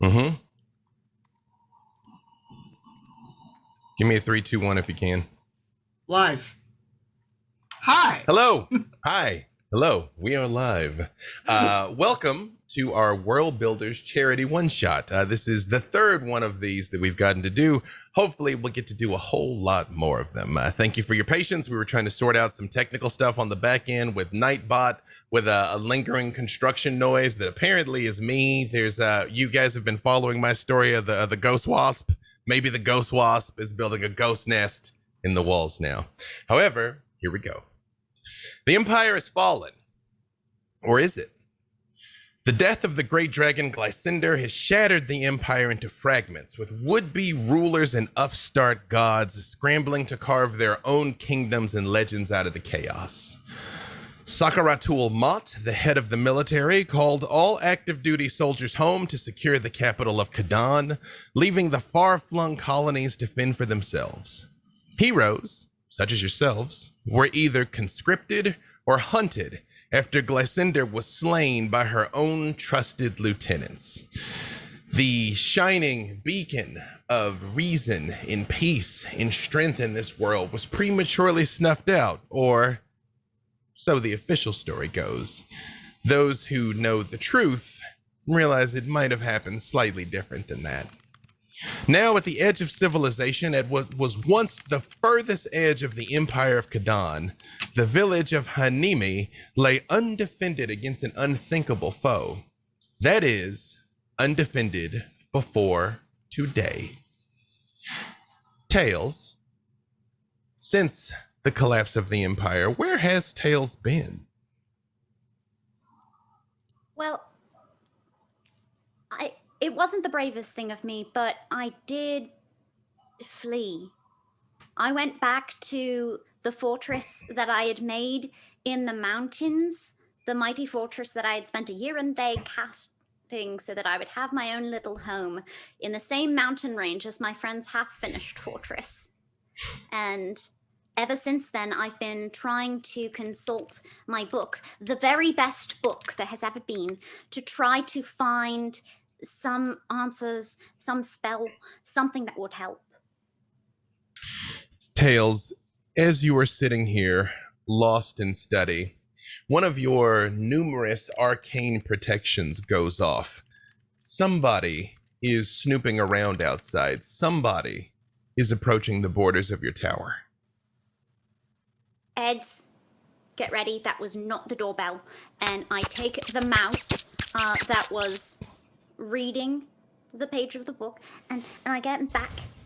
Mm-hmm. Give me a 3, 2, 1 if you can. Live. Hi. Hello. Hi. Hello. We are live. Welcome to our WorldBuilders charity one-shot. This is the third one of these that we've gotten to do. Hopefully, we'll get to do a whole lot more of them. Thank you for your patience. We were trying to sort out some technical stuff on the back end with Nightbot, with a lingering construction noise that apparently is me. There's you guys have been following my story of the ghost wasp. Maybe the ghost wasp is building a ghost nest in the walls now. However, here we go. The Empire has fallen. Or is it? The death of the great dragon Glycinder has shattered the Empire into fragments, with would-be rulers and upstart gods scrambling to carve their own kingdoms and legends out of the chaos. Sakaratul Mott, the head of the military, called all active duty soldiers home to secure the capital of Kadan, leaving the far-flung colonies to fend for themselves. Heroes, such as yourselves, were either conscripted or hunted after Glycinder was slain by her own trusted lieutenants. The shining beacon of reason in peace and strength in this world was prematurely snuffed out, or so the official story goes. Those who know the truth realize it might have happened slightly different than that. Now at the edge of civilization, at what was once the furthest edge of the Empire of Kadan, the village of Hanimi lay undefended against an unthinkable foe. That is, undefended before today. Tails, since the collapse of the Empire, where has Tails been? Well, it wasn't the bravest thing of me, but I did flee. I went back to the fortress that I had made in the mountains, the mighty fortress that I had spent a year and a day casting so that I would have my own little home in the same mountain range as my friend's half-finished fortress. And ever since then, I've been trying to consult my book, the very best book there has ever been, to try to find some answers, some spell, something that would help. Tails, as you are sitting here, lost in study, one of your numerous arcane protections goes off. Somebody is snooping around outside. Somebody is approaching the borders of your tower. Eds, get ready. That was not the doorbell. And I take the mouse that was reading the page of the book, and I get him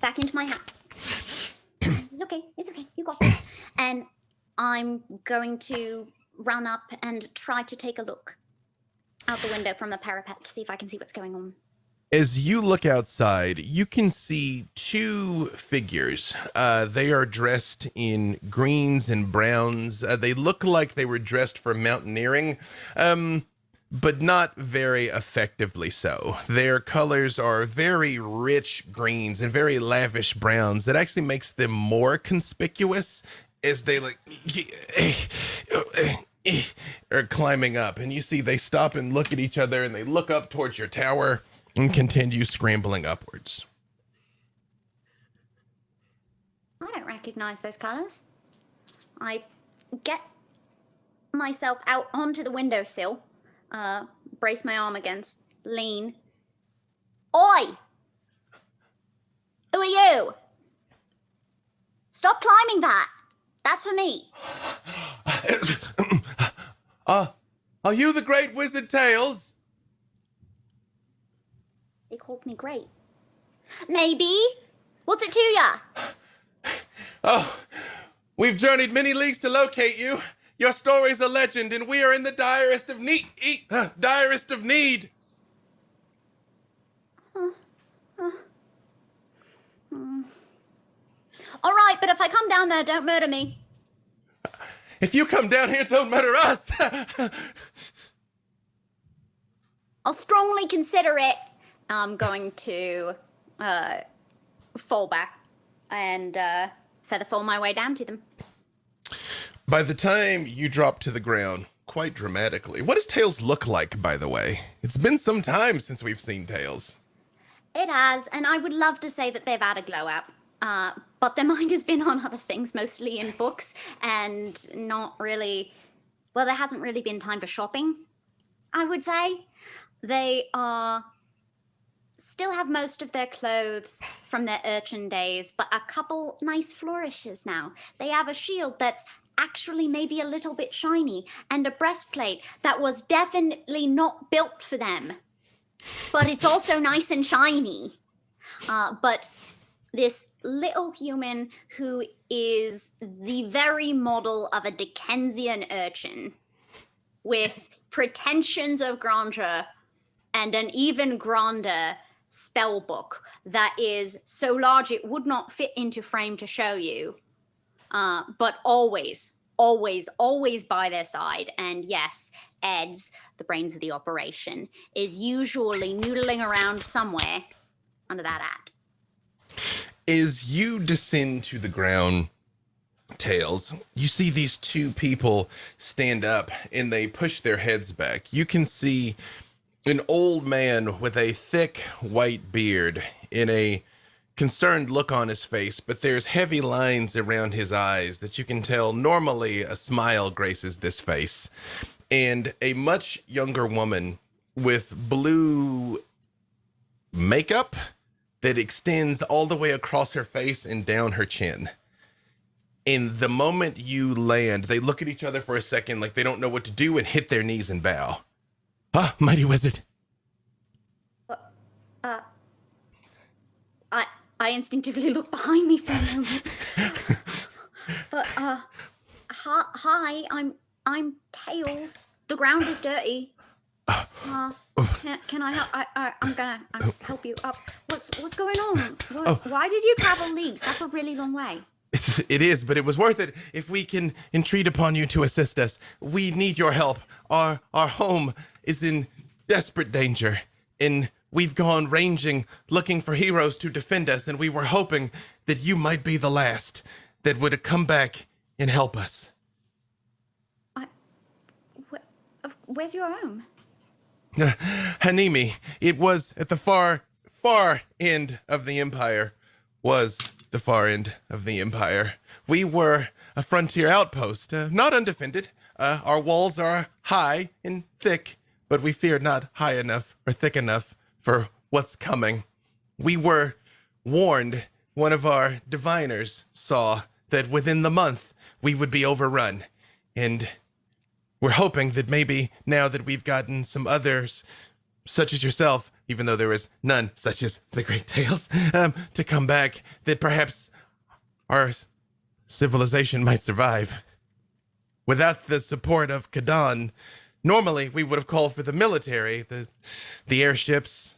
back into my hat. It's okay, you got this. And I'm going to run up and try to take a look out the window from the parapet to see if I can see what's going on. As you look outside, you can see two figures. They are dressed in greens and browns. They look like they were dressed for mountaineering, but not very effectively so. Their colors are very rich greens and very lavish browns that actually makes them more conspicuous as they are climbing up. And you see they stop and look at each other, and they look up towards your tower and continue scrambling upwards. I don't recognize those colors. I get myself out onto the windowsill, brace my arm against, lean. Oi! Who are you? Stop climbing that. That's for me. Are you the great wizard Tails? They called me great. Maybe. What's it to ya? Oh, we've journeyed many leagues to locate you. Your story's a legend, and we are in the direst of need. Direst of need. All right, but if I come down there, don't murder me. If you come down here, don't murder us. I'll strongly consider it. I'm going to fall back and feather fall my way down to them. By the time you drop to the ground, quite dramatically, what does Tails look like, by the way? It's been some time since we've seen Tails. It has, and I would love to say that they've had a glow up. But their mind has been on other things, mostly in books, and not really. Well, there hasn't really been time for shopping, I would say. They are still have most of their clothes from their urchin days, but a couple nice flourishes now. They have a shield that's actually maybe a little bit shiny, and a breastplate that was definitely not built for them. But it's also nice and shiny. But this little human who is the very model of a Dickensian urchin with pretensions of grandeur and an even grander spell book that is so large it would not fit into frame to show you, but always by their side. And yes, Ed's, the brains of the operation, is usually noodling around somewhere under that hat. As you descend to the ground, Tails, you see these two people stand up and they push their heads back. You can see an old man with a thick white beard and a concerned look on his face, but there's heavy lines around his eyes that you can tell normally a smile graces this face. And a much younger woman with blue makeup that extends all the way across her face and down her chin. And the moment you land, they look at each other for a second like they don't know what to do and hit their knees and bow. Ah, mighty wizard. I instinctively look behind me for a moment. But hi, I'm Tails. The ground is dirty. Can I help? I'm gonna help you up. What's going on? Why did you travel leagues? That's a really long way. It is, but it was worth it. If we can entreat upon you to assist us, we need your help. Our home is in desperate danger, and we've gone ranging, looking for heroes to defend us, and we were hoping that you might be the last that would come back and help us. Where's your home? Hanimi. It was at the far end of the Empire. The far end of the Empire. We were a frontier outpost, not undefended. Our walls are high and thick, but we fear not high enough or thick enough for what's coming. We were warned. One of our diviners saw that within the month we would be overrun, and we're hoping that maybe now that we've gotten some others, such as yourself, even though there is none such as the Great Tails, to come back, that perhaps our civilization might survive. Without the support of Kadan, normally we would have called for the military, the airships,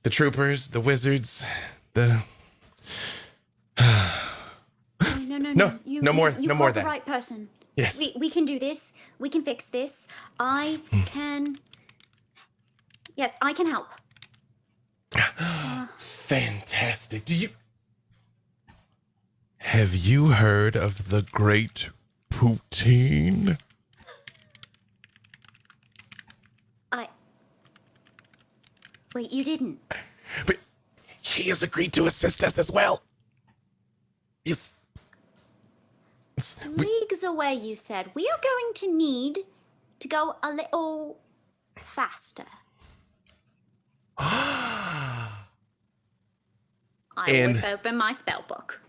the troopers, the wizards, the... No more of that. The right person. Yes. We can do this. We can fix this. Yes, I can help. Fantastic. Have you heard of the Great Poutine? Wait, you didn't? But he has agreed to assist us as well. Yes. Leagues away, you said. We are going to need to go a little faster. I would open my spell book.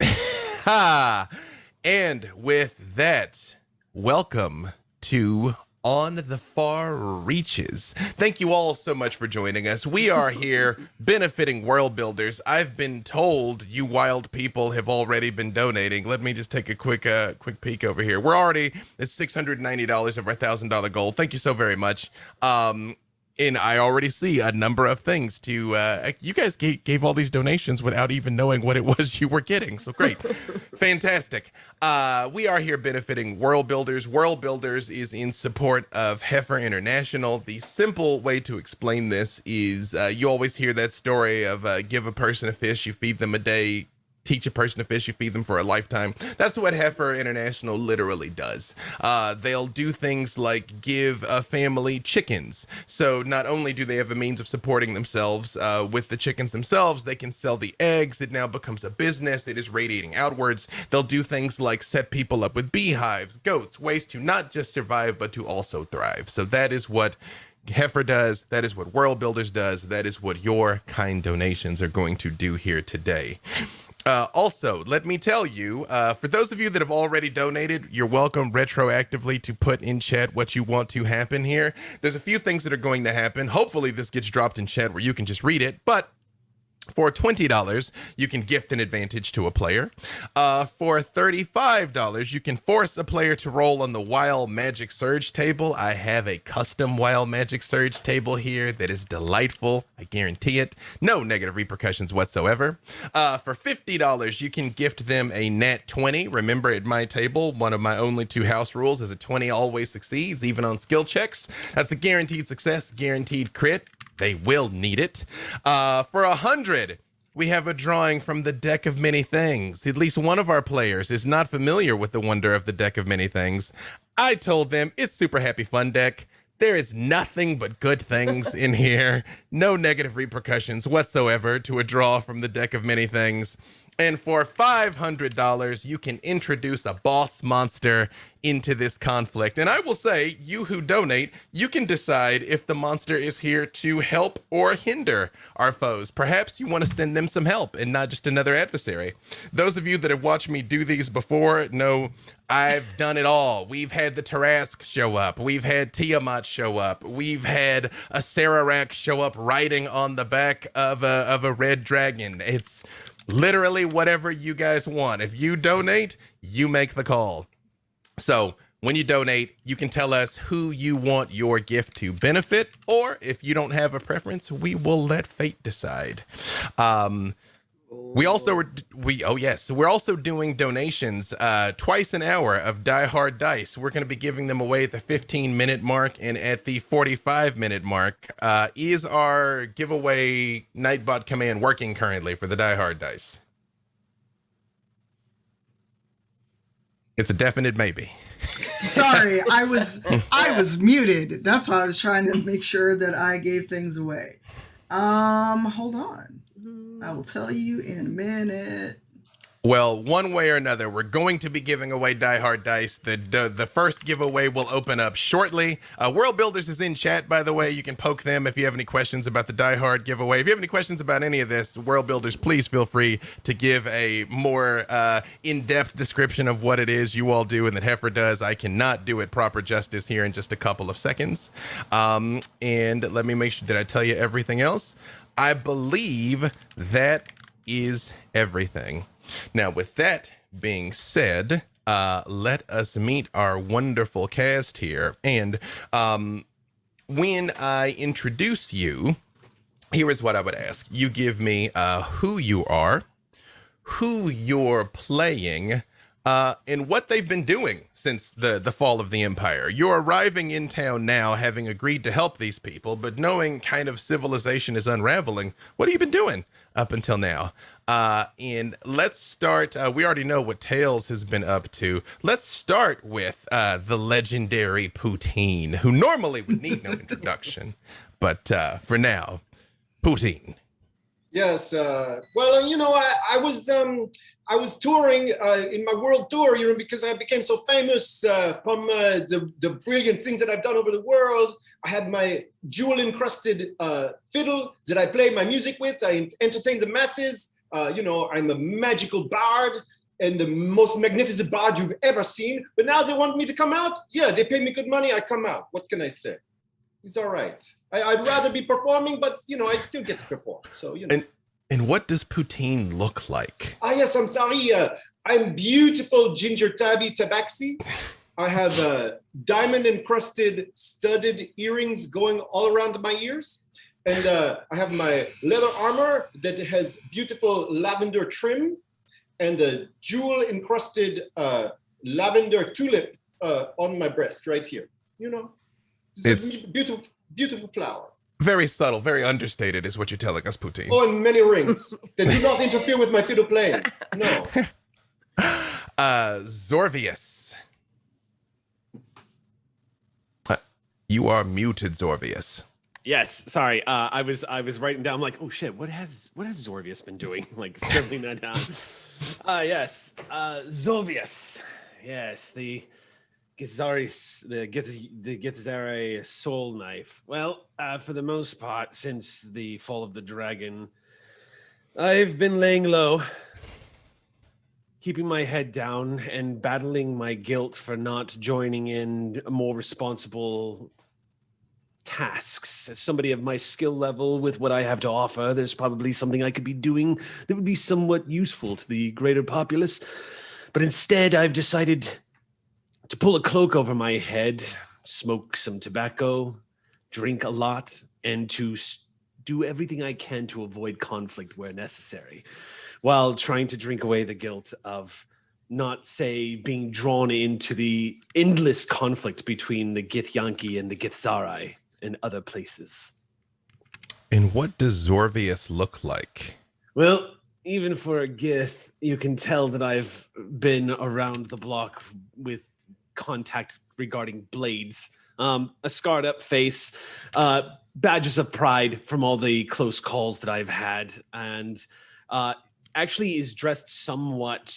And with that, welcome to On the Far Reaches. Thank you all so much for joining us. We are here benefiting WorldBuilders. I've been told you wild people have already been donating. Let me just take a quick peek over here. We're already at $690 of our $1,000 goal. Thank you so very much. And I already see a number of things to, you guys gave all these donations without even knowing what it was you were getting. So great. Fantastic. We are here benefiting WorldBuilders. WorldBuilders is in support of Heifer International. The simple way to explain this is you always hear that story of give a person a fish, you feed them a day, teach a person to fish, you feed them for a lifetime. That's what Heifer International literally does. They'll do things like give a family chickens. So not only do they have a means of supporting themselves with the chickens themselves, they can sell the eggs. It now becomes a business. It is radiating outwards. They'll do things like set people up with beehives, goats, ways to not just survive, but to also thrive. So that is what Heifer does. That is what WorldBuilders does. That is what your kind donations are going to do here today. Also, let me tell you, for those of you that have already donated, you're welcome retroactively to put in chat what you want to happen here. There's a few things that are going to happen. Hopefully this gets dropped in chat where you can just read it, but for $20, you can gift an advantage to a player. For $35, you can force a player to roll on the Wild Magic Surge table. I have a custom Wild Magic Surge table here that is delightful. I guarantee it. No negative repercussions whatsoever. For $50, you can gift them a nat 20. Remember, at my table, one of my only 2 house rules is a 20 always succeeds, even on skill checks. That's a guaranteed success, guaranteed crit. They will need it. For $100, we have a drawing from the Deck of Many Things. At least one of our players is not familiar with the wonder of the Deck of Many Things. I told them it's Super Happy Fun Deck. There is nothing but good things in here. No negative repercussions whatsoever to a draw from the Deck of Many Things. And for $500, you can introduce a boss monster into this conflict. And I will say, you who donate, you can decide if the monster is here to help or hinder our foes. Perhaps you want to send them some help and not just another adversary. Those of you that have watched me do these before know I've done it all. We've had the Tarask show up. We've had Tiamat show up. We've had a Sararak show up riding on the back of a red dragon. It's literally whatever you guys want. If you donate, you make the call. So when you donate, you can tell us who you want your gift to benefit, or if you don't have a preference, we will let fate decide. We're also doing donations twice an hour of Die Hard Dice. We're going to be giving them away at the 15-minute mark and at the 45-minute mark. Is our giveaway Nightbot command working currently for the Die Hard Dice? It's a definite maybe. Sorry, I was muted. That's why I was trying to make sure that I gave things away. Hold on. I will tell you in a minute. Well, one way or another, we're going to be giving away Die Hard Dice. The first giveaway will open up shortly. WorldBuilders is in chat, by the way. You can poke them if you have any questions about the Die Hard giveaway. If you have any questions about any of this, WorldBuilders, please feel free to give a more in-depth description of what it is you all do and that Heifer does. I cannot do it proper justice here in just a couple of seconds. And let me make sure, did I tell you everything else? I believe that is everything. Now, with that being said, let us meet our wonderful cast here. And when I introduce you, here is what I would ask. You give me who you are, who you're playing, and what they've been doing since the fall of the Empire. You're arriving in town now, having agreed to help these people, but knowing kind of civilization is unraveling. What have you been doing up until now? And let's start. We already know what Tails has been up to. Let's start with the legendary Poutine, who normally would need no introduction, but for now, Poutine. Yes. Well, you know, I was touring in my world tour, you know, because I became so famous from the brilliant things that I've done over the world. I had my jewel-encrusted fiddle that I play my music with. I entertain the masses. You know, I'm a magical bard and the most magnificent bard you've ever seen. But now they want me to come out. Yeah, they pay me good money. I come out. What can I say? It's all right. I'd rather be performing, but, you know, I'd still get to perform. So, you know. And what does Poutine look like? Ah, yes, I'm sorry. I'm beautiful ginger tabby tabaxi. I have diamond-encrusted studded earrings going all around my ears. And I have my leather armor that has beautiful lavender trim and a jewel-encrusted lavender tulip on my breast right here. You know, it's a beautiful, beautiful flower. Very subtle, very understated is what you're telling us, Poutine. Oh, and many rings. They do not interfere with my fiddle playing. No. Zorvius. You are muted, Zorvius. Yes, sorry. I was writing down. I'm like, oh shit, what has Zorvius been doing? Like scribbling that down. Yes, Zorvius. Yes, the Githzari soul knife. Well, for the most part, since the fall of the dragon, I've been laying low, keeping my head down and battling my guilt for not joining in more responsible tasks. As somebody of my skill level with what I have to offer, there's probably something I could be doing that would be somewhat useful to the greater populace. But instead, I've decided to pull a cloak over my head, smoke some tobacco, drink a lot, and to do everything I can to avoid conflict where necessary, while trying to drink away the guilt of not, say, being drawn into the endless conflict between the Githyanki and the Githzari and other places. And what does Zorvius look like? Well, even for a Gith, you can tell that I've been around the block with contact regarding blades. A scarred up face, badges of pride from all the close calls that I've had, and actually is dressed somewhat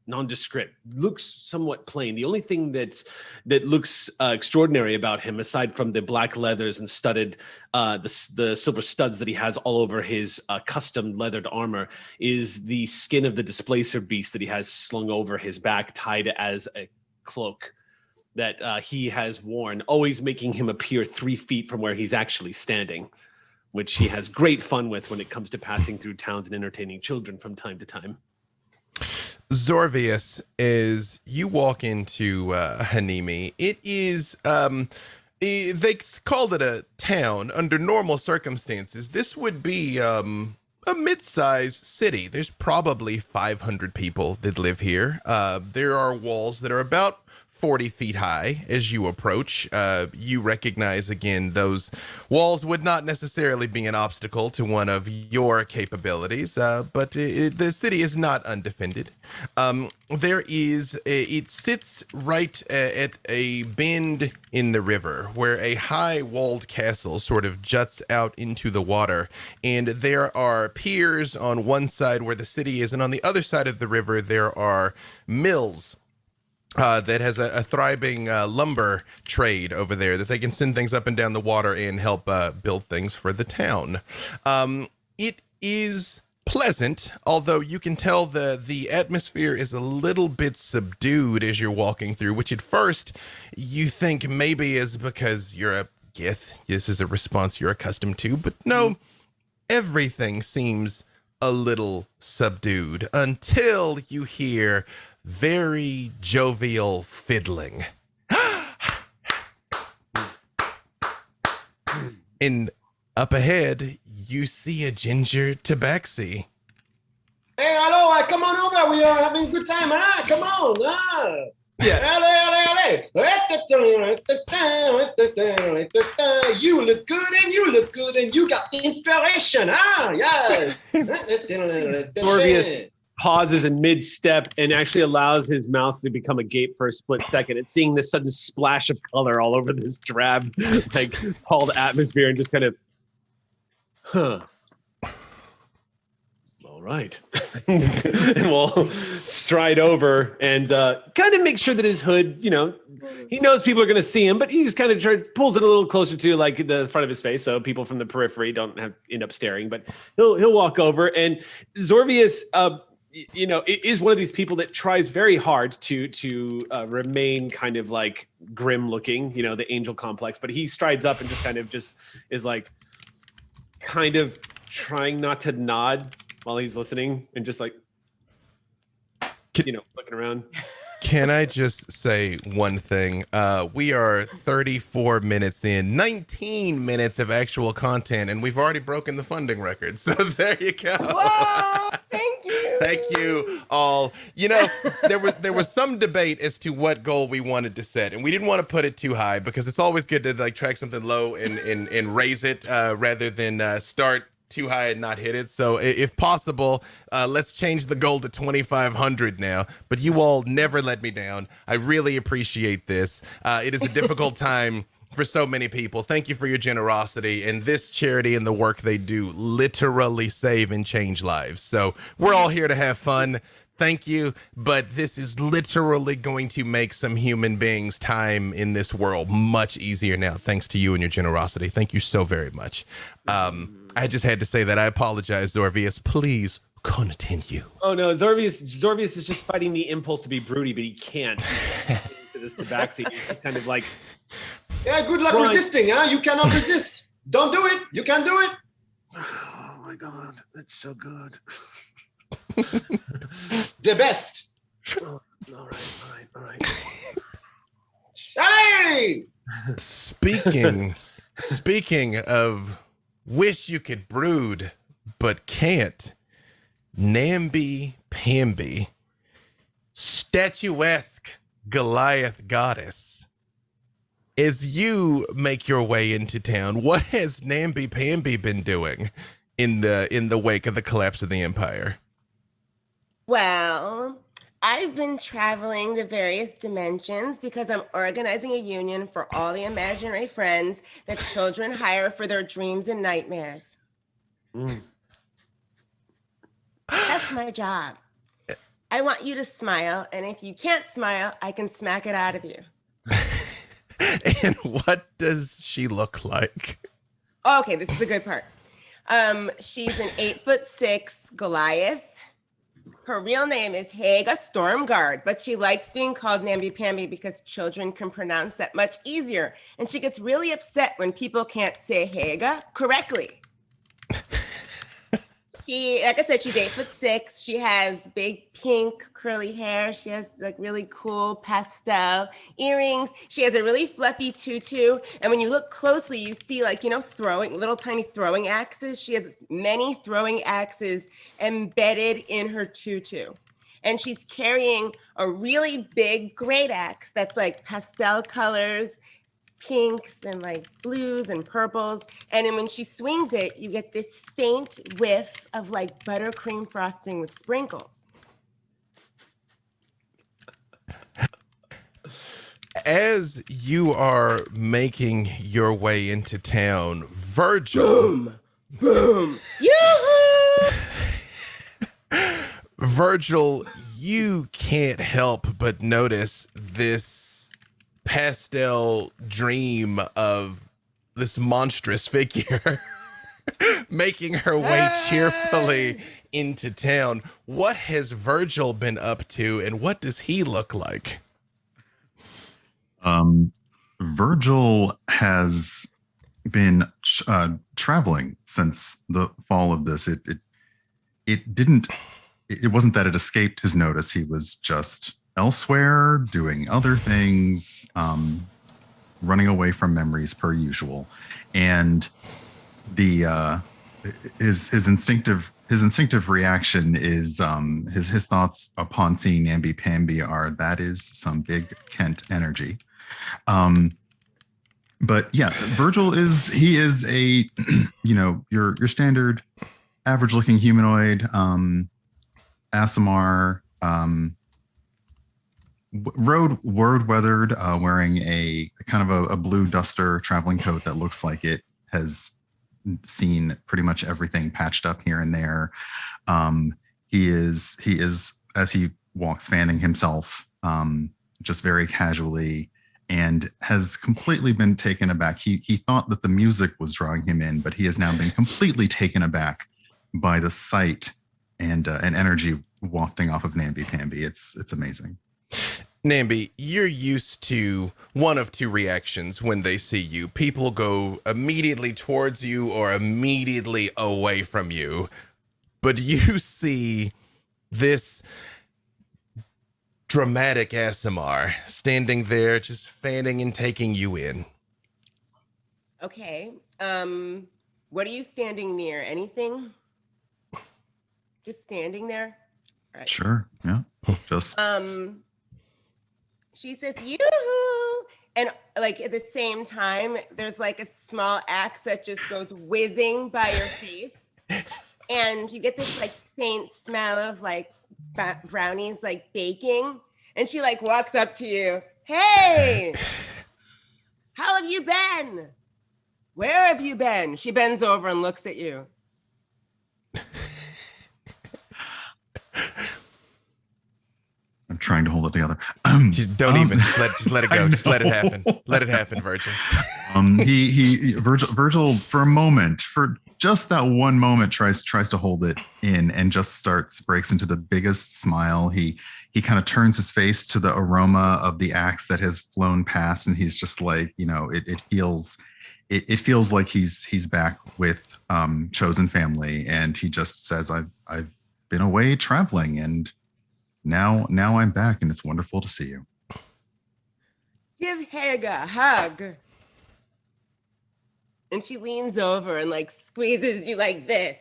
nondescript, looks somewhat plain. The only thing that looks extraordinary about him, aside from the black leathers and studded the silver studs that he has all over his custom leathered armor, is the skin of the displacer beast that he has slung over his back, tied as a cloak that he has worn, always making him appear 3 feet from where he's actually standing, which he has great fun with when it comes to passing through towns and entertaining children from time to time. Zorvius, as you walk into Hanimi, it is, they called it a town. Under normal circumstances, this would be a mid-sized city. There's probably 500 people that live here. There are walls that are about 40 feet high. As you approach, you recognize again those walls would not necessarily be an obstacle to one of your capabilities, but the city is not undefended. It sits right at a bend in the river where a high walled castle sort of juts out into the water, and there are piers on one side where the city is, and on the other side of the river there are mills that has a thriving lumber trade over there that they can send things up and down the water and help build things for the town. It is pleasant, although you can tell the atmosphere is a little bit subdued as you're walking through, which at first you think maybe is because you're a Gith. This is a response you're accustomed to, but no, everything seems a little subdued until you hear very jovial fiddling. And up ahead, you see a ginger tabaxi. Hey, hello, come on over. We are having a good time. Come on. Yeah. You look good and you look good and you got inspiration. Yes. Zorvius pauses in mid-step and actually allows his mouth to become a gape for a split second. It's seeing this sudden splash of color all over this drab, like, palled atmosphere, and just kind of, all right. And we'll stride over and kind of make sure that his hood, he knows people are going to see him, but he just kind of pulls it a little closer to like the front of his face, so people from the periphery don't end up staring. But he'll walk over, and Zorvius, is one of these people that tries very hard to remain kind of like grim looking, the angel complex, but he strides up and just is like kind of trying not to nod while he's listening and just like, looking around. Can I just say one thing? We are 34 minutes in, 19 minutes of actual content, and we've already broken the funding record. So there you go. Whoa, thank you. Thank you all. You know, there was some debate as to what goal we wanted to set, and we didn't want to put it too high because it's always good to like track something low and raise it rather than start too high and not hit it. So if possible, let's change the goal to 2,500 now. But you all never let me down. I really appreciate this. It is a difficult time for so many people. Thank you for your generosity, and this charity and the work they do literally save and change lives. So we're all here to have fun. Thank you, but this is literally going to make some human beings' time in this world much easier now, thanks to you and your generosity. Thank you so very much. I just had to say that. I apologize, Zorvius. Please continue. Oh no, Zorvius is just fighting the impulse to be broody, but he can't. He's to this tabaxi. He's kind of like, Yeah, good luck resisting, huh? You cannot resist. Don't do it. You can't do it. oh my god, that's so good. The best. Oh, all right. Hey! Speaking of wish you could brood but can't, namby-pamby, statuesque Goliath goddess, as you make your way into town, what has namby-pamby been doing in the wake of the collapse of the empire? Well, I've been traveling to various dimensions because I'm organizing a union for all the imaginary friends that children hire for their dreams and nightmares. That's my job. I want you to smile, and if you can't smile, I can smack it out of you. And what does she look like? Okay, this is the good part. She's an 8'6" Goliath. Her real name is Haga Stormguard, but she likes being called Namby-Pamby because children can pronounce that much easier. And she gets really upset when people can't say Haga correctly. Like I said, she's 8'6". She has big pink curly hair. She has like really cool pastel earrings. She has a really fluffy tutu. And when you look closely, you see like, throwing little tiny throwing axes. She has many throwing axes embedded in her tutu. And she's carrying a really big great axe that's like pastel colors, pinks and like blues and purples. And then when she swings it, you get this faint whiff of like buttercream frosting with sprinkles. As you are making your way into town, Virgil. Boom! Boom! Yoo-hoo! Virgil, you can't help but notice this pastel dream of this monstrous figure making her way cheerfully into town. What has Virgil been up to, and what does he look like? Virgil has been traveling since the fall of this. It wasn't that it escaped his notice. He was just elsewhere, doing other things, running away from memories per usual. And the his instinctive reaction is his thoughts upon seeing namby-pamby are, that is some big Kent energy. But yeah, Virgil is a your standard average looking humanoid, Asimar, road weathered, wearing a kind of a blue duster traveling coat that looks like it has seen pretty much everything patched up here and there. He is as he walks fanning himself, just very casually, and has completely been taken aback. He thought that the music was drawing him in, but he has now been completely taken aback by the sight and energy wafting off of namby-pamby. It's amazing. Namby, you're used to one of two reactions when they see you. People go immediately towards you or immediately away from you. But you see this dramatic Asimar standing there just fanning and taking you in. Okay. What are you standing near? Anything? Just standing there? Right. Sure. Yeah. Just She says, yoo-hoo! And like at the same time, there's like a small axe that just goes whizzing by your face. And you get this like faint smell of like brownies like baking. And she like walks up to you. Hey, how have you been? Where have you been? She bends over and looks at you. I'm trying to hold it together. Don't even. Just let it go. Just let it happen. Let it happen, Virgil. Virgil, for a moment, for just that one moment, tries to hold it in and just breaks into the biggest smile. He kind of turns his face to the aroma of the axe that has flown past, and he's just like, it feels like he's back with chosen family, and he just says, I've been away traveling, and now I'm back, and it's wonderful to see you. Give Haga a hug. And she leans over and like squeezes you like this.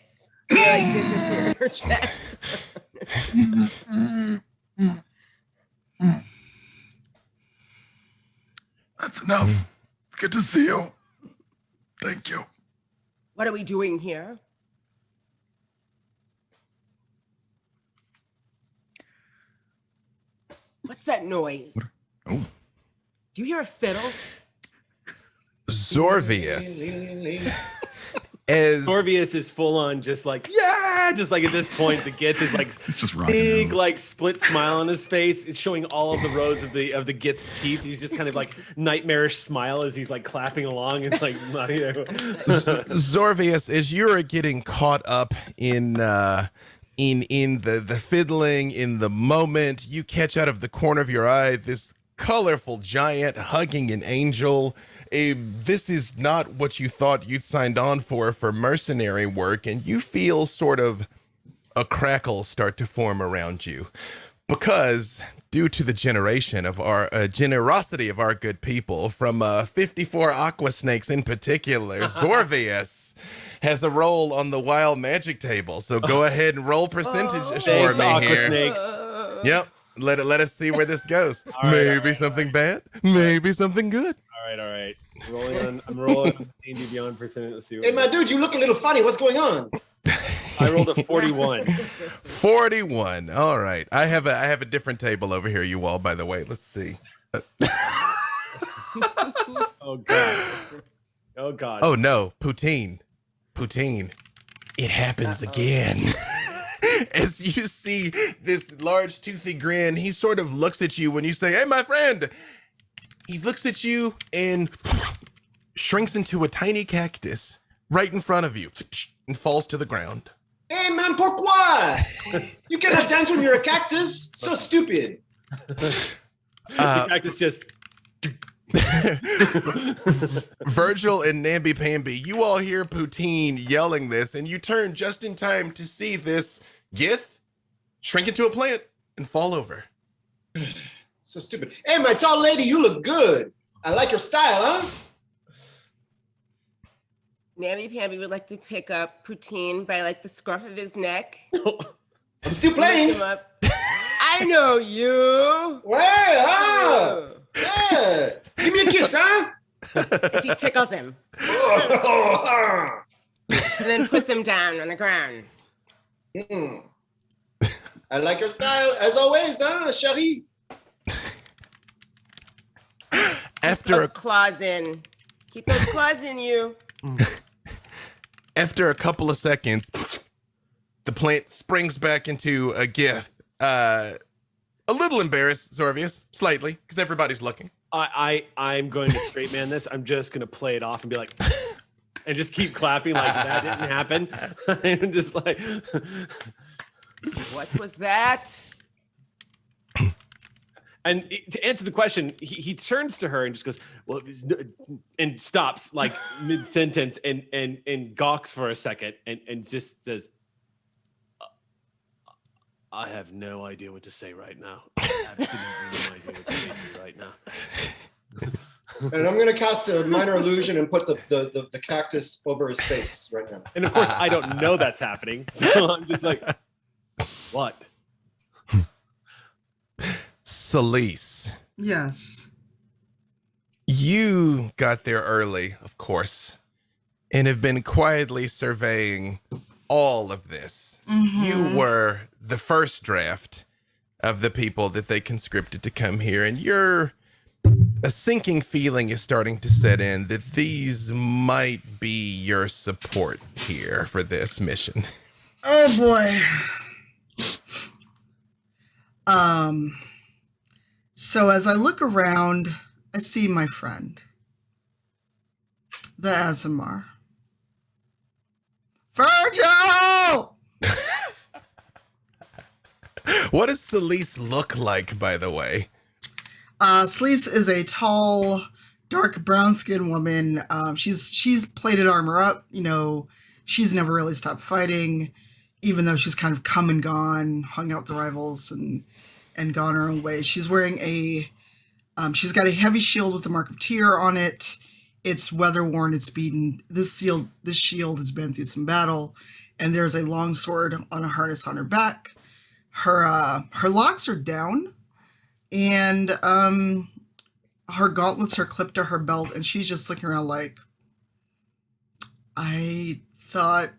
You're like this in her chest. That's enough. Good to see you. Thank you. What are we doing here? What's that noise? Oh. Do you hear a fiddle? Zorvius. Zorvius is full on just like, yeah, just like at this point, the Gith is like It's just rocking big, out. like split smile on his face. It's showing all of the rows of the Gith's teeth. He's just kind of like nightmarish smile as he's like clapping along and like, Zorvius, as you're getting caught up in the fiddling, in the moment, you catch out of the corner of your eye this colorful giant hugging an angel. This is not what you thought you'd signed on for mercenary work, and you feel sort of a crackle start to form around you, because due to the generosity of our good people, from 54 aqua snakes in particular, Zorvius has a roll on the wild magic table. So go ahead and roll percentage for thanks, me Aqua here. Snakes. Yep. Let us see where this goes. All right, Maybe something bad, maybe something good. All right. I'm rolling D&D Beyond percentage. Let's see. Hey, my dude, you look a little funny. What's going on? I rolled a 41. 41. All right. I have a different table over here, you all, by the way. Let's see. Oh God. Oh no, Poutine. It happens again. As you see this large toothy grin, he sort of looks at you when you say, "Hey, my friend." He looks at you and shrinks into a tiny cactus right in front of you and falls to the ground. Hey, man, pourquoi? You cannot dance when you're a cactus. So stupid. The cactus just. Virgil and namby-pamby, you all hear Poutine yelling this, and you turn just in time to see this Gith shrink into a plant and fall over. So stupid. Hey, my tall lady, you look good. I like your style, huh? Namby-Pamby would like to pick up Poutine by like the scruff of his neck. I'm still Lift playing. him up. I know you. Well, yeah. Give me a kiss, huh? And she tickles him and then puts him down on the ground. I like your style, as always, huh, chérie? After Those claws in. Keep those claws in you. a couple of seconds, the plant springs back into a Gith. A little embarrassed, Zorvius, slightly, because everybody's looking. I'm going to straight man this. I'm just going to play it off and be like, and just keep clapping like that didn't happen. I'm just like, What was that? and to answer the question, he turns to her and just goes, well, and stops like mid sentence and gawks for a second and just says, I have no idea what to say right now. Absolutely no idea what to say to you right now. And I'm gonna cast a minor illusion and put the cactus over his face right now. And of course, I don't know that's happening. So I'm just like, what? Celise, Yes. you got there early, of course, and have been quietly surveying all of this. You were the first draft of the people that they conscripted to come here, and a sinking feeling is starting to set in that these might be your support here for this mission. Oh boy. So as I look around, I see my friend, the Azamar. Virgil! What does Celise look like, by the way? Celise is a tall, dark brown-skinned woman. She's plated armor up. You know, she's never really stopped fighting, even though she's kind of come and gone, hung out with the rivals and gone her own way. She's wearing she's got a heavy shield with the mark of Tyr on it. It's weather worn. It's beaten. This shield has been through some battle, and there's a long sword on a harness on her back. Her locks are down, and her gauntlets are clipped to her belt, and she's just looking around like, I thought,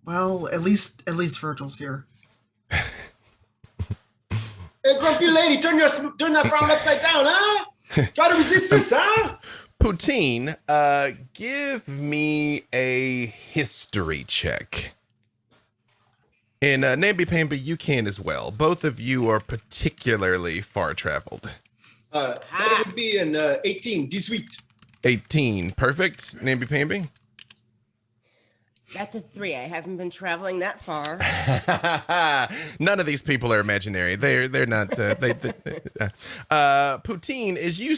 well, at least Virgil's here. Hey, grumpy lady, turn that frown upside down, huh? Try to resist this, huh? Poutine, give me a history check. And Namby-Pamby, you can as well. Both of you are particularly far-traveled. That would be an 18, 18, perfect. Namby-Pamby? That's a 3. I haven't been traveling that far. None of these people are imaginary. They're not. Poutine, as you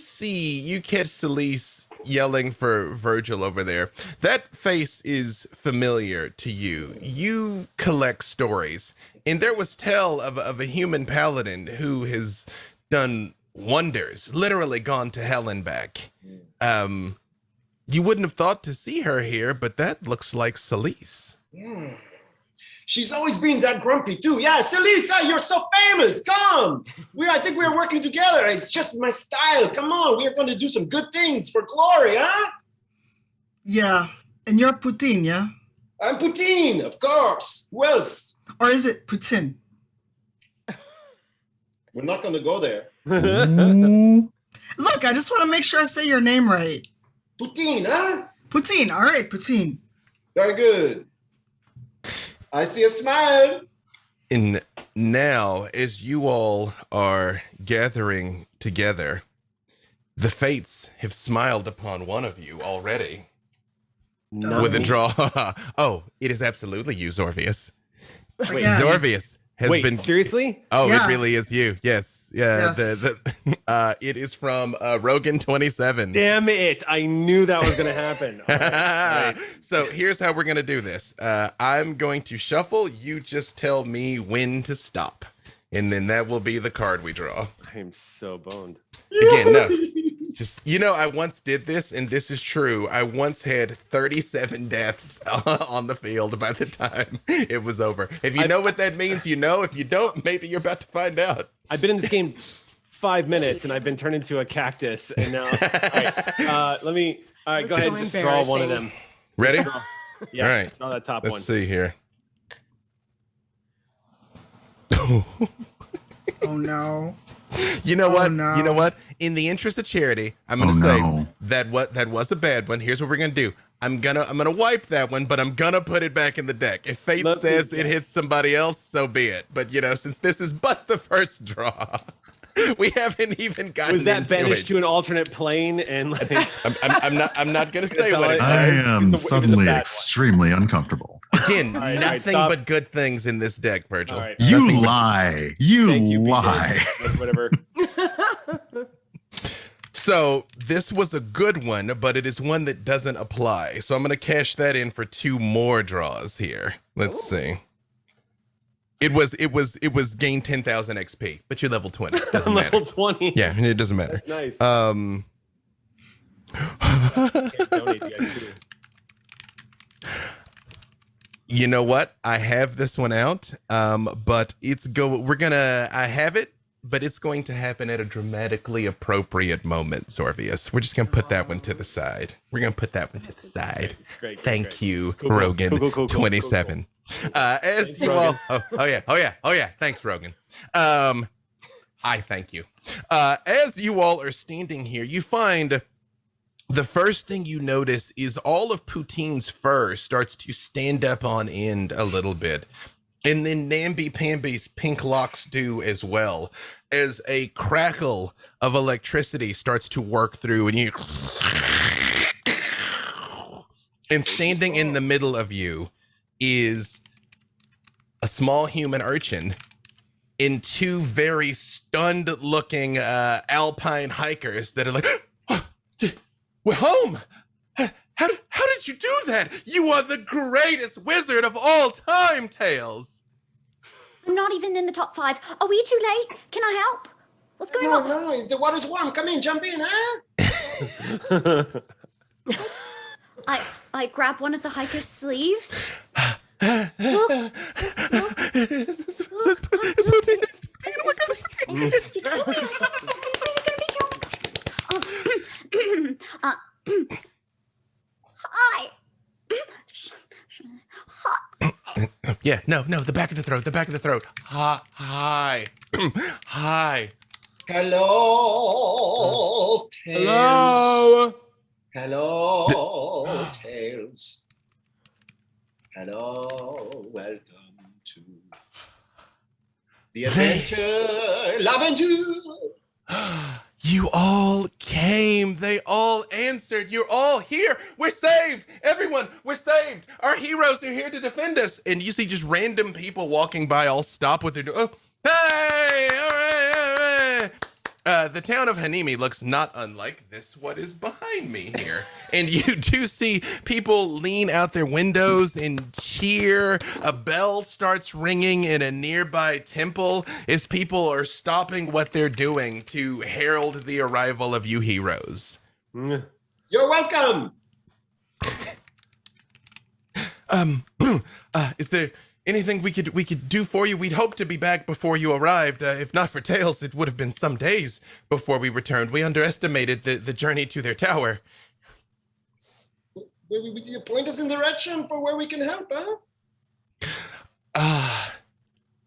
catch Celise yelling for Virgil over there. That face is familiar to you. You collect stories, and there was tell of a human paladin who has done wonders, literally gone to hell and back. You wouldn't have thought to see her here, but that looks like Celise. She's always been that grumpy too. Yeah, Celisa, you're so famous. Come. I think we're working together. It's just my style. Come on. We are going to do some good things for glory, huh? Yeah. And you're Poutine, yeah? I'm Poutine, of course. Who else? Or is it Poutine? We're not going to go there. Look, I just want to make sure I say your name right. Poutine, huh? Poutine. All right, Poutine. Very good. I see a smile. And now, as you all are gathering together, the fates have smiled upon one of you already. With a draw. Oh, it is absolutely you, Zorvius. Wait, Yeah. Zorvius has been. Seriously? Oh, Yeah. It really is you. Yes. Yeah. Yes. It is from Rogan 27. Damn it. I knew that was going to happen. All right. So here's how we're going to do this. I'm going to shuffle. You just tell me when to stop. And then that will be the card we draw. I am so boned. Again, no. Just, I once did this, and this is true. I once had 37 deaths on the field by the time it was over. If you know what that means, you know. If you don't, maybe you're about to find out. I've been in this game 5 minutes, and I've been turned into a cactus. And now, all right, go ahead so and just draw one of them. Ready? Yeah, All right. draw that top Let's one. see here. Oh, no. You know what? no. You know what? In the interest of charity, I'm gonna say that was a bad one. Here's what we're gonna do. I'm gonna wipe that one, but I'm gonna put it back in the deck. If fate says it hits somebody else, so be it. But since this is but the first draw, we haven't even gotten Was that into banished it. to an alternate plane? And I'm not gonna say tell what it. it I does. am Even the suddenly bad one. extremely uncomfortable. Again, right, nothing stop. but good things in this deck, Virgil. All right. You Nothing but- lie. You Thank you, BJ. lie. Whatever. So this was a good one, but it is one that doesn't apply. So I'm going to cash that in for 2 more draws here. Let's see. It was gain 10,000 XP, but you're level 20. Doesn't I'm matter. level 20. Yeah, it doesn't matter. That's nice. Can't donate to you guys too. You know what? I have this one out, but I have it but it's going to happen at a dramatically appropriate moment, Zorvius. We're just going to put that one to the side. We're going to put that one to the side. Great. Thank you, Cool. Rogan, Cool. 27. As Thanks, you Rogan. all, oh yeah. Thanks, Rogan. I thank you. As you all are standing here, you find the first thing you notice is all of Poutine's fur starts to stand up on end a little bit. And then Namby-Pamby's pink locks do as well, as a crackle of electricity starts to work through, and you... And standing in the middle of you is a small human urchin and two very stunned-looking alpine hikers that are like, oh, we're home! How did you do that? You are the greatest wizard of all time, Tails. I'm not even in the top 5. Are we too late? Can I help? What's going on? No, the water's warm. Come in, jump in, huh? I grab one of the hiker's sleeves. It's Poutine. Oh my God, Hi. Yeah, no, the back of the throat. Hi. Hi. Hello, Tails. Hello, Tails. Hello, welcome to the adventure, l'aventure. You all came. They all answered. You're all here. We're saved. Everyone, we're saved. Our heroes are here to defend us. And you see just random people walking by all stop what they're doing. Oh, hey, all right, all right. The town of Hanimi looks not unlike this, what is behind me here. And you do see people lean out their windows and cheer. A bell starts ringing in a nearby temple as people are stopping what they're doing to herald the arrival of you heroes. You're welcome. Is there anything we could do for you? We'd hoped to be back before you arrived. If not for Tails, it would have been some days before we returned. We underestimated the journey to their tower. You point us in direction for where we can help, huh?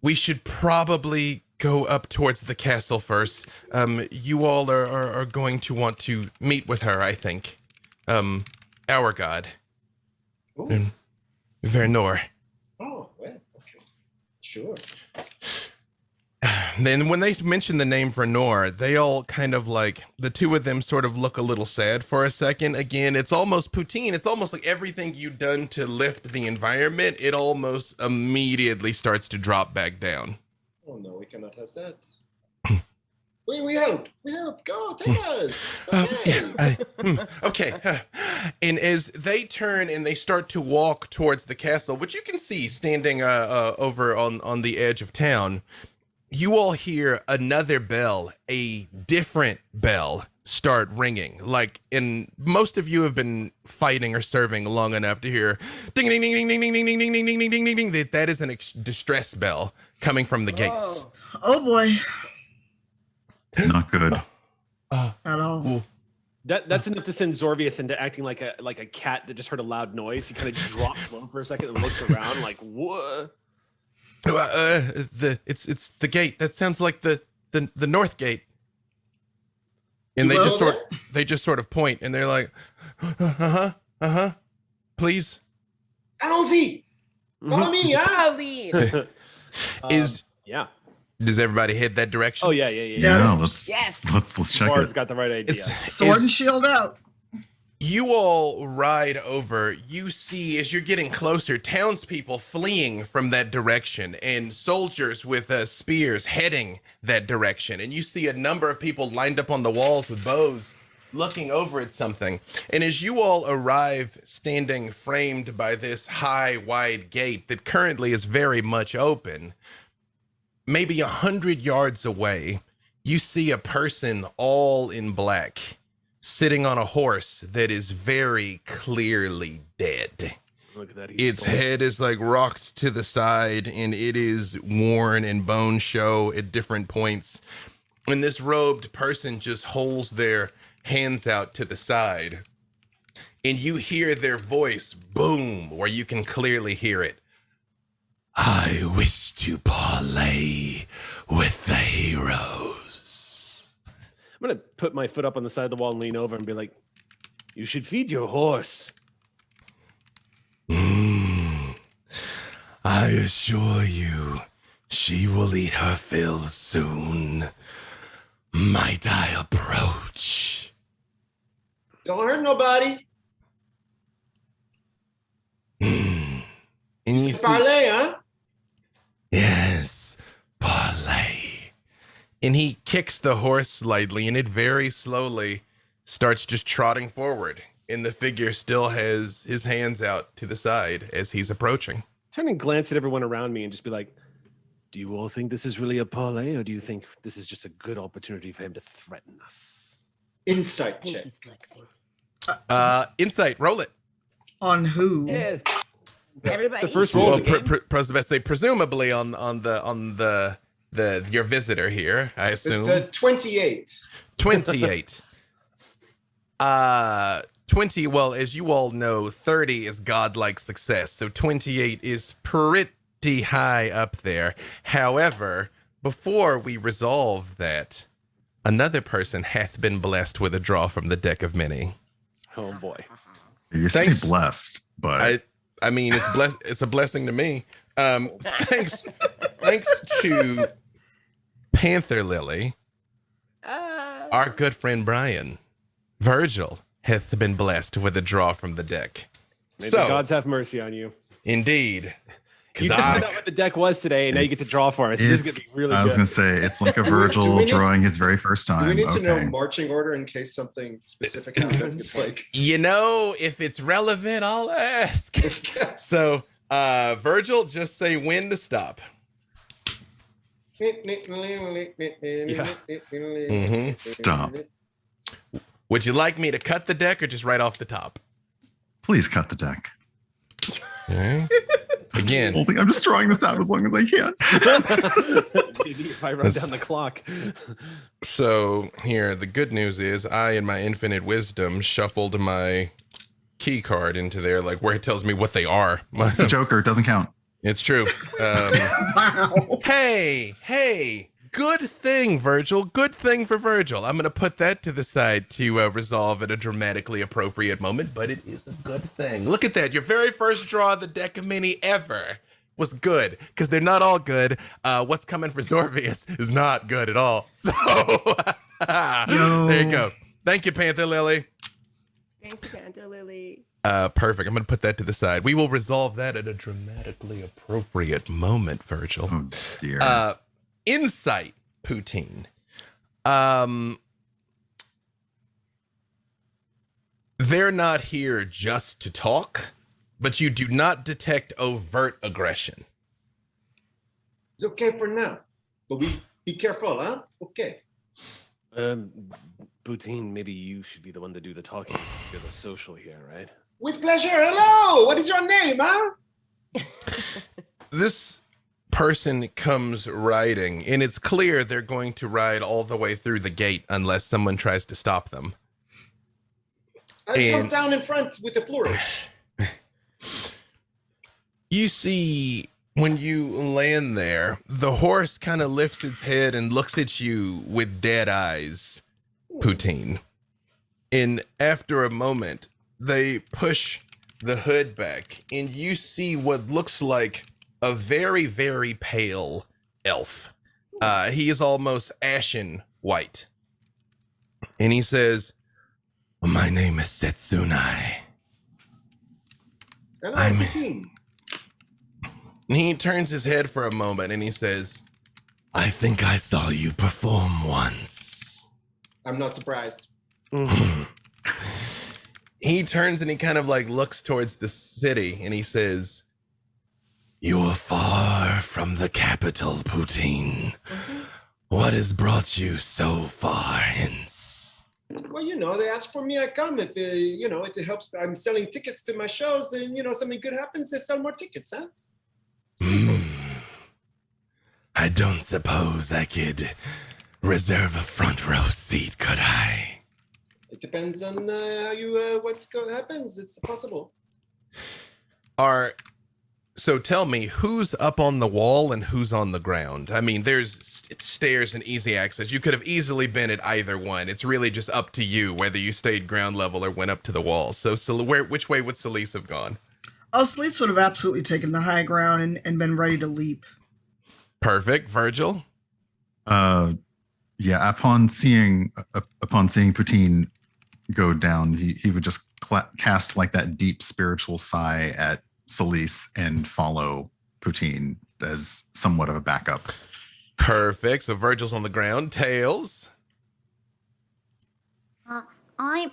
We should probably go up towards the castle first. You all are going to want to meet with her, I think. Our god. Ooh. Vernor. Oh, well, okay. Sure. Then when they mention the name Vernor, they all kind of like, the two of them sort of look a little sad for a second. Again, it's almost Poutine. It's almost like everything you've done to lift the environment, it almost immediately starts to drop back down. Oh, no, we cannot have that. We help. Go, take us. It's okay. Okay. And as they turn and they start to walk towards the castle, which you can see standing over on the edge of town, you all hear another bell, a different bell, start ringing. Like, and most of you have been fighting or serving long enough to hear ding ding ding ding ding ding ding ding ding ding ding ding ding ding. That is an distress bell coming from the gates. Oh boy. Not good. At all. Ooh. That's enough to send Zorvius into acting like a cat that just heard a loud noise. He kind of drops low for a second and looks around like, what? It's the gate. That sounds like the north gate. And they just sort of point and they're like, please. Allons-y. Follow me, huh? I'll lead. Yeah. Does everybody head that direction? Oh yeah. Yeah, let's Yes. let's check Bard's it. got the right idea. Sword and shield out. You all ride over. You see, as you're getting closer, townspeople fleeing from that direction and soldiers with spears heading that direction. And you see a number of people lined up on the walls with bows looking over at something. And as you all arrive standing framed by this high, wide gate that currently is very much open, maybe 100 yards away, you see a person all in black, sitting on a horse that is very clearly dead. Look at that. He Its stole it. head is like rocked to the side, and it is worn and bones show at different points. And this robed person just holds their hands out to the side. And you hear their voice boom, where you can clearly hear it. I wish to parlay with the heroes. I'm going to put my foot up on the side of the wall and lean over and be like, you should feed your horse. I assure you, she will eat her fill soon. Might I approach? Don't hurt nobody. And you see, Parlay, huh? yes, parlay. And he kicks the horse slightly, and it very slowly starts just trotting forward. And the figure still has his hands out to the side as he's approaching. Turn and glance at everyone around me and just be like, do you all think this is really a parlay, or do you think this is just a good opportunity for him to threaten us? Insight I think check. he's flexing. Insight, roll it. On who? Yeah. Everybody. The first roll Well, of the game. presumably on the your visitor here, I assume. It's 28. 28. 20, well, as you all know, 30 is godlike success. So 28 is pretty high up there. However, before we resolve that, another person hath been blessed with a draw from the deck of many. Oh boy. You say Thanks. blessed, but I mean, it's a blessing to me. Thanks to Panther Lily, our good friend Brian, Virgil hath been blessed with a draw from the deck. May the So, gods have mercy on you. indeed. You Because just found out what the deck was today, and now you get to draw for us. This is going to be really I was good. going to say, it's like a Do Virgil we need- drawing his very first Do time. we need to know Okay. marching order in case something specific happens? It's like, you know, if it's relevant, I'll ask. So, Virgil, just say when to stop. Stop. Would you like me to cut the deck or just right off the top? Please cut the deck. Okay. Again, I'm just drawing this out as long as I can. Maybe if I run down the clock. so here, the good news is I, in my infinite wisdom, shuffled my key card into there, like where it tells me what they are. It's a Joker. It doesn't count. It's true. Wow. Hey, good thing, Virgil. Good thing for Virgil. I'm going to put that to the side to resolve at a dramatically appropriate moment, but it is a good thing. Look at that. Your very first draw of the deck of mini ever was good, because they're not all good. What's coming for Zorvius is not good at all. So, there you go. Thank you, Panther Lily. Thank you, Panther Lily. Perfect. I'm going to put that to the side. We will resolve that at a dramatically appropriate moment, Virgil. Oh, dear. Insight, Poutine. They're not here just to talk, but you do not detect overt aggression. it's okay for now. But we be careful, huh? Okay. Poutine, maybe you should be the one to do the talking. Since you're the social here, right? With pleasure. Hello. What is your name, huh? This person comes riding, and it's clear they're going to ride all the way through the gate unless someone tries to stop them. I And- jump down in front with a flourish. You see, when you land there, the horse kind of lifts its head and looks at you with dead eyes, Poutine. And after a moment, they push the hood back, and you see what looks like a very, very pale elf. He is almost ashen white. And he says, "My name is Setsunai." Hello, I'm- Poutine. And he turns his head for a moment and he says, "I think I saw you perform once." I'm not surprised. He turns and he kind of like looks towards the city and he says, "You are far from the capital, Poutine. What has brought you so far hence?" Well, they ask for me, I come. If it helps, I'm selling tickets to my shows, and something good happens, they sell more tickets, huh? Simple. I don't suppose I could reserve a front row seat, could I? It depends on what happens. It's possible. So tell me, who's up on the wall and who's on the ground? I mean, there's stairs and easy access. You could have easily been at either one. It's really just up to you whether you stayed ground level or went up to the wall. So which way would Celise have gone? Oh, Sleece would have absolutely taken the high ground and been ready to leap. Perfect. Virgil? Yeah, upon seeing Poutine go down, he would just cast like that deep spiritual sigh at Celise and follow Poutine as somewhat of a backup. Perfect. So Virgil's on the ground. Tails? I'm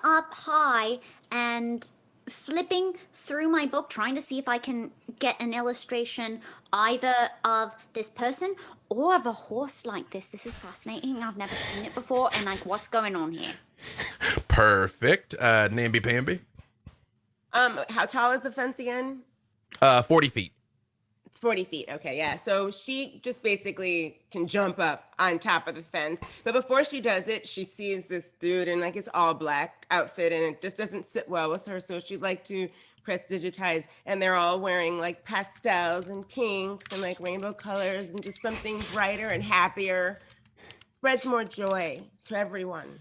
up high and flipping through my book, trying to see if I can get an illustration either of this person or of a horse like this. This is fascinating. I've never seen it before, and like, what's going on here? Perfect. Namby Pamby? How tall is the fence again? 40 feet. It's 40 feet. Okay, yeah. So she just basically can jump up on top of the fence. But before she does it, she sees this dude in like his all black outfit, and it just doesn't sit well with her. So she'd like to prestidigitize, and they're all wearing like pastels and pinks and like rainbow colors and just something brighter and happier. Spreads more joy to everyone.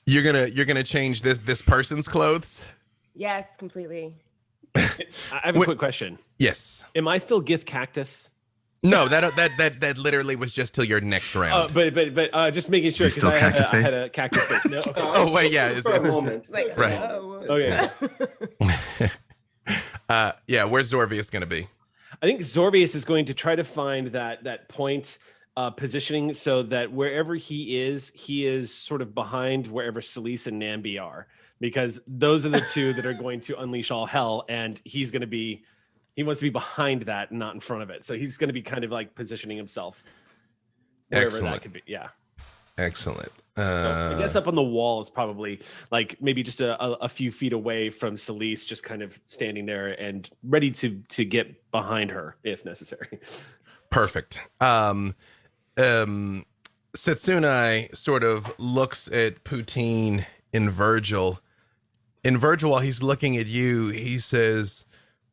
You're gonna change this person's clothes? Yes, completely. I have a quick question. Yes. Am I still Gith Cactus? No, that literally was just till your next round. But just making sure, Is he because still I had cactus a cactus face. No, okay. Oh, wait, yeah, For a moment. Like, Right. oh, Okay. Yeah, where's Zorvius gonna be? I think Zorbius is going to try to find that point positioning so that wherever he is sort of behind wherever Celise and Nambi are, because those are the two that are going to unleash all hell, and he wants to be behind that, not in front of it. So he's going to be kind of like positioning himself wherever Excellent. that could be. Yeah. Excellent. So I guess up on the wall is probably like maybe just a few feet away from Celise, just kind of standing there and ready to get behind her if necessary. Perfect. Setsunai sort of looks at Poutine and Virgil. And Virgil, while he's looking at you, he says,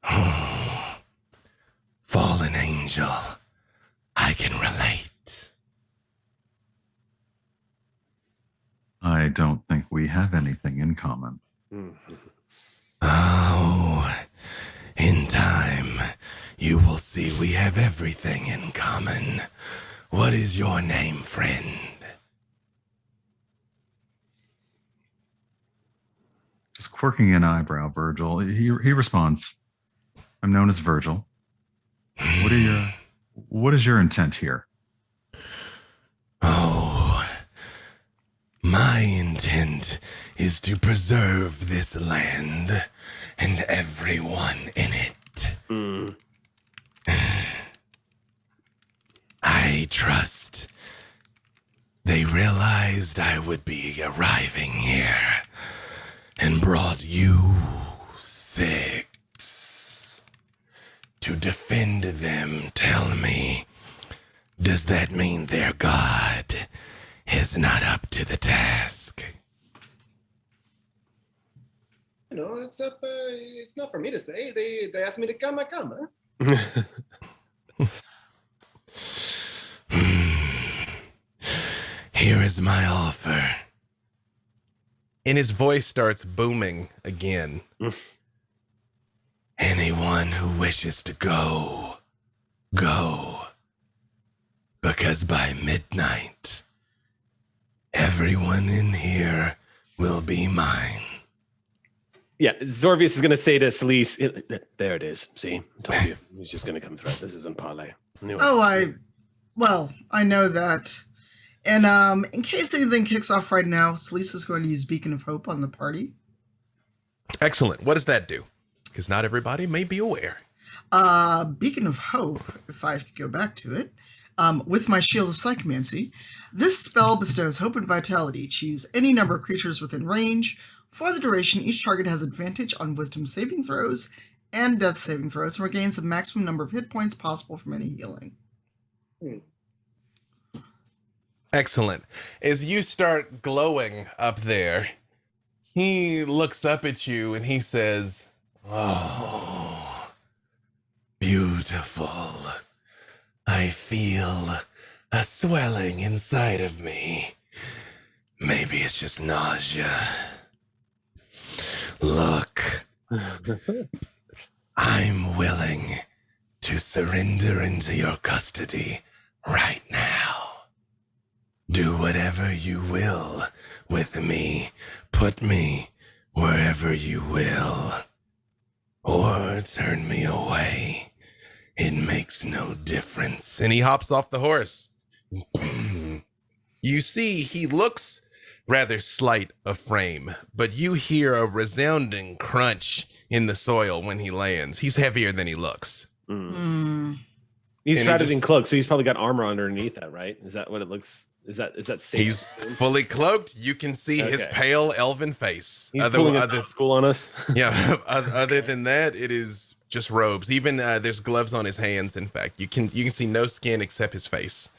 "Oh, fallen angel, I can relate." I don't think we have anything in common. Oh, in time, you will see we have everything in common. What is your name, friend? Just quirking an eyebrow, Virgil. He responds, "I'm known as Virgil. What is your intent here?" Oh, my intent is to preserve this land and everyone in it. I trust they realized I would be arriving here and brought you 6 to defend them. Tell me, does that mean their god is not up to the task? It's up. It's not for me to say. They asked me to come. I come. Huh? Here is my offer. And his voice starts booming again. Anyone who wishes to go, go. Because by midnight, everyone in here will be mine. Yeah, Zorvius is going to say to Celise, "There it is. See, I told you. He's just going to come through. This isn't parlay." Anyway. Oh, I know that. And in case anything kicks off right now, Celise is going to use Beacon of Hope on the party. Excellent. What does that do? Because not everybody may be aware. Beacon of Hope, if I could go back to it, With my Shield of Psychomancy, this spell bestows hope and vitality. Choose any number of creatures within range. For the duration, each target has advantage on wisdom saving throws and death saving throws and regains the maximum number of hit points possible from any healing. Excellent. As you start glowing up there, he looks up at you and he says, "Oh, beautiful. I feel a swelling inside of me. Maybe it's just nausea. Look, I'm willing to surrender into your custody right now. Do whatever you will with me. Put me wherever you will. Or turn me away. It makes no difference." And he hops off the horse. You see, he looks rather slight of frame, but you hear a resounding crunch in the soil when he lands. He's heavier than he looks. He's And he shrouded in just- cloak, so he's probably got armor underneath that, right? Is that what it looks? Is that safe? He's fully cloaked. You can see his Okay. pale elven face. He's pulling a school on us. Yeah, other than that, it is just robes. Even there's gloves on his hands. In fact, you can see no skin except his face.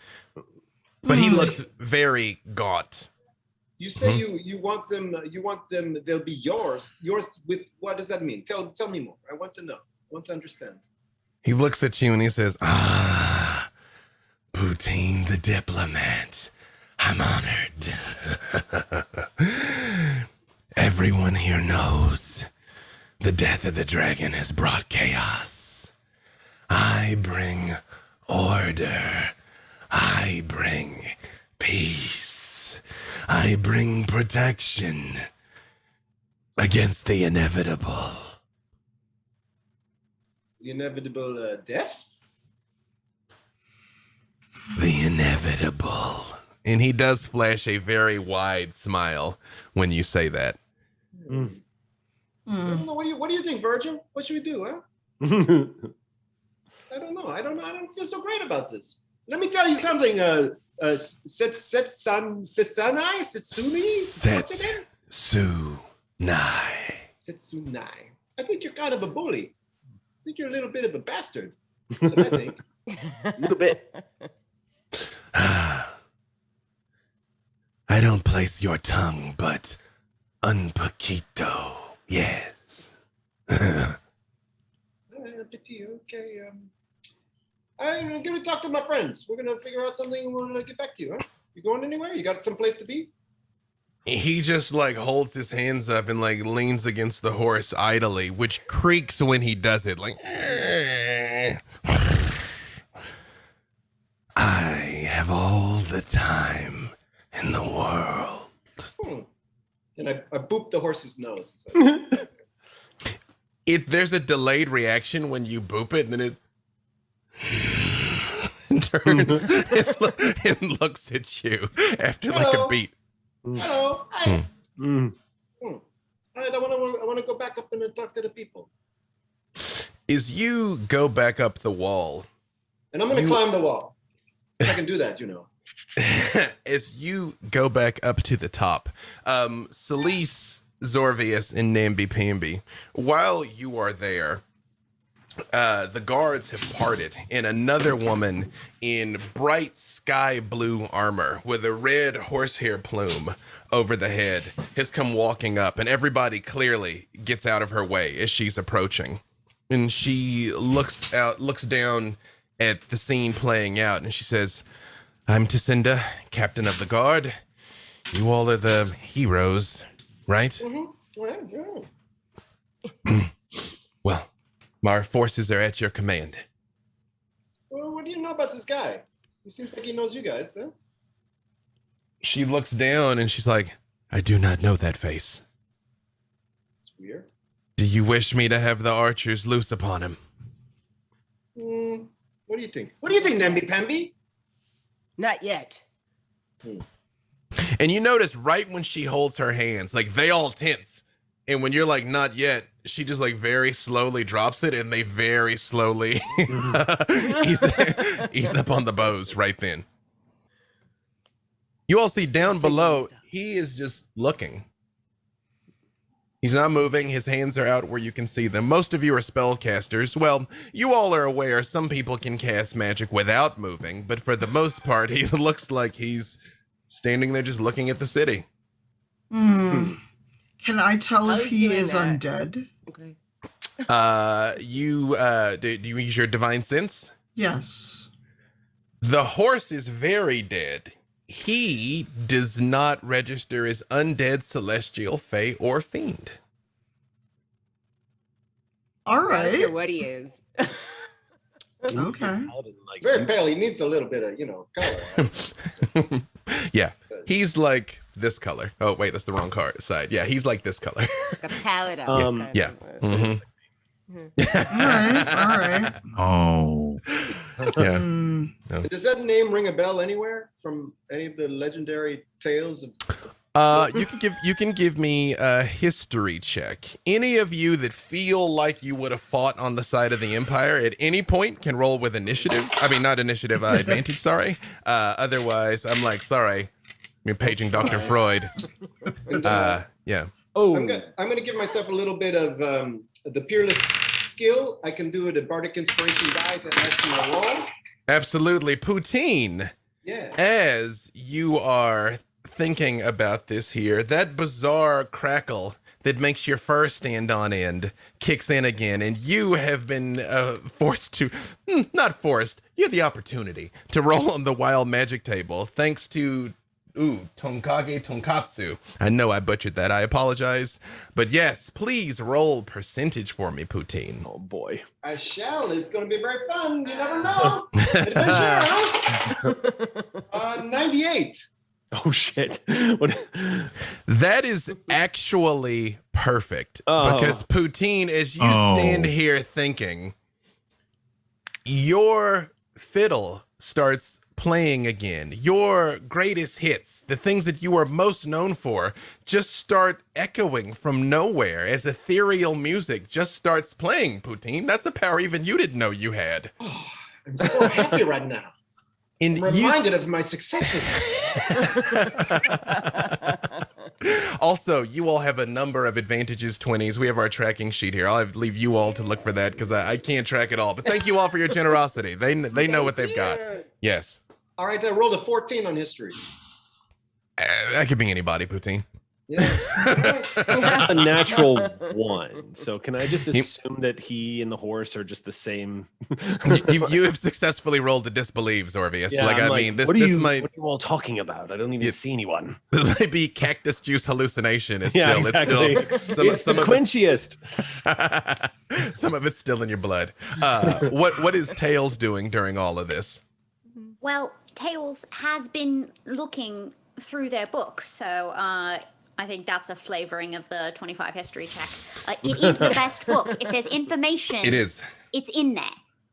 But he looks very gaunt. You say you want them. They'll be yours. Yours with what does that mean? Tell me more. I want to know. I want to understand. He looks at you and he says, "Ah, Poutine the diplomat. I'm honored. Everyone here knows the death of the dragon has brought chaos. I bring order. I bring peace. I bring protection against the inevitable." The inevitable death. The inevitable. And he does flash a very wide smile when you say that. I don't know. What do you think, Virgil? What should we do, huh? I don't know. I don't feel so great about this. Let me tell you something. Setsunai? What's it again? Setsunai. Setsunai. I think you're kind of a bully. I think you're a little bit of a bastard. That's what I think. A little bit. I don't place your tongue, but un poquito, yes. Up to you. Okay. I'm gonna talk to my friends. We're gonna figure out something. We're gonna get back to you. Huh? You going anywhere? You got some place to be? He just like holds his hands up and like leans against the horse idly, which creaks when he does it. Like, I have all the time in the world. And I booped the horse's nose. There's a delayed reaction when you boop it, and then it turns and looks at you after like a Hello. beat. Hello. Hi. All right. I want to go back up and talk to the people. As you go back up the wall, And I'm gonna climb the wall. If I can do that, you know. as you go back up to the top, Celise, Zorvius, and Namby-Pamby, while you are there, the guards have parted, and another woman in bright sky blue armor with a red horsehair plume over the head has come walking up, and everybody clearly gets out of her way as she's approaching. And she looks down at the scene playing out, and she says, "I'm Tacinda, captain of the guard. You all are the heroes, right?" Yeah. Well, our forces are at your command. Well, what do you know about this guy? He seems like he knows you guys, huh? She looks down and she's like, "I do not know that face. It's weird. Do you wish me to have the archers loose upon him?" What do you think? What do you think, Namby-Pamby? Not yet. And you notice right when she holds her hands, like they all tense. And when you're like, not yet, she just like very slowly drops it, and they very slowly ease up on the bows right then. You all see down below, he is just looking. He's not moving. His hands are out where you can see them. Most of you are spellcasters. Well, you all are aware some people can cast magic without moving, but for the most part, he looks like he's standing there just looking at the city. Can I tell How if is he doing is that? undead? Okay. Do you use your divine sense? Yes. The horse is very dead. He does not register as undead, celestial, fey, or fiend. All I'm not sure right. what he is. Okay. Very pale. He needs a little bit of, color. Yeah, he's like this color. Oh wait, that's the wrong side. Yeah, he's like this color. Like a palette. Yeah. Mm-hmm. All right. Oh, Yeah. Does that name ring a bell anywhere from any of the legendary tales of? You can give me a history check. Any of you that feel like you would have fought on the side of the Empire at any point can roll with initiative. I mean, not initiative, advantage. Sorry. Otherwise, I'm like, sorry, you're paging Dr. Freud. Yeah. Oh, I'm gonna give myself a little bit of the peerless skill. I can do it a bardic inspiration die to add to my roll. Absolutely, Poutine. Yeah. As you are thinking about this here, that bizarre crackle that makes your fur stand on end kicks in again, and you have been forced to, not forced, you have the opportunity to roll on the wild magic table thanks to Tonkage Tonkatsu. I know I butchered that. I apologize. But yes, please roll percentage for me, Poutine. oh boy. I shall. It's going to be very fun. You never know. Adventure. 98. Oh shit. What? That is actually perfect. Oh. Because Poutine, as you stand here thinking, your fiddle starts playing again. Your greatest hits, the things that you are most known for, just start echoing from nowhere as ethereal music just starts playing, Poutine. That's a power even you didn't know you had. Oh, I'm so happy right now. I'm reminded of my successes. Also, you all have a number of advantages 20s. We have our tracking sheet here. I'll leave you all to look for that because I can't track it all. But thank you all for your generosity. They know what they've got. Yes. All right, I rolled a 14 on history. That could be anybody, Poutine. Yeah. A natural 1. So can I just assume that he and the horse are just the same? you have successfely rolled to disbelieve, Zorvius. Yeah, like, I'm I mean, this what are you all talking about? I don't even see anyone. This might be cactus juice hallucination. It's Yeah, still, exactly. it's still It's the quenchiest. Some of it's still in your blood. What is Tails doing during all of this? Well, Tails has been looking through their book, so I think that's a flavoring of the 25 history check. It is the best book. If there's information, It is it's in there.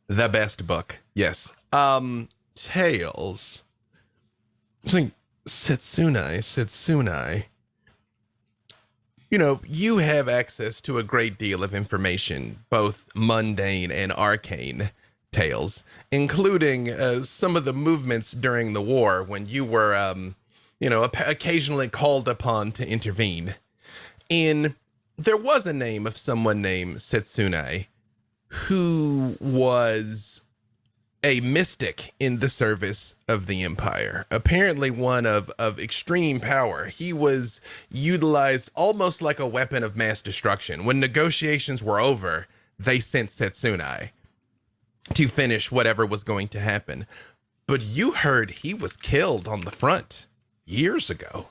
the best book. Yes. Tails. It's like Setsuna. You know, you have access to a great deal of information, both mundane and arcane, Tails, including some of the movements during the war when you were, occasionally called upon to intervene. And there was a name of someone named Setsuna who was a mystic in the service of the Empire, apparently one of extreme power. He was utilized almost like a weapon of mass destruction. When negotiations were over, they sent Setsuna to finish whatever was going to happen. But you heard he was killed on the front years ago.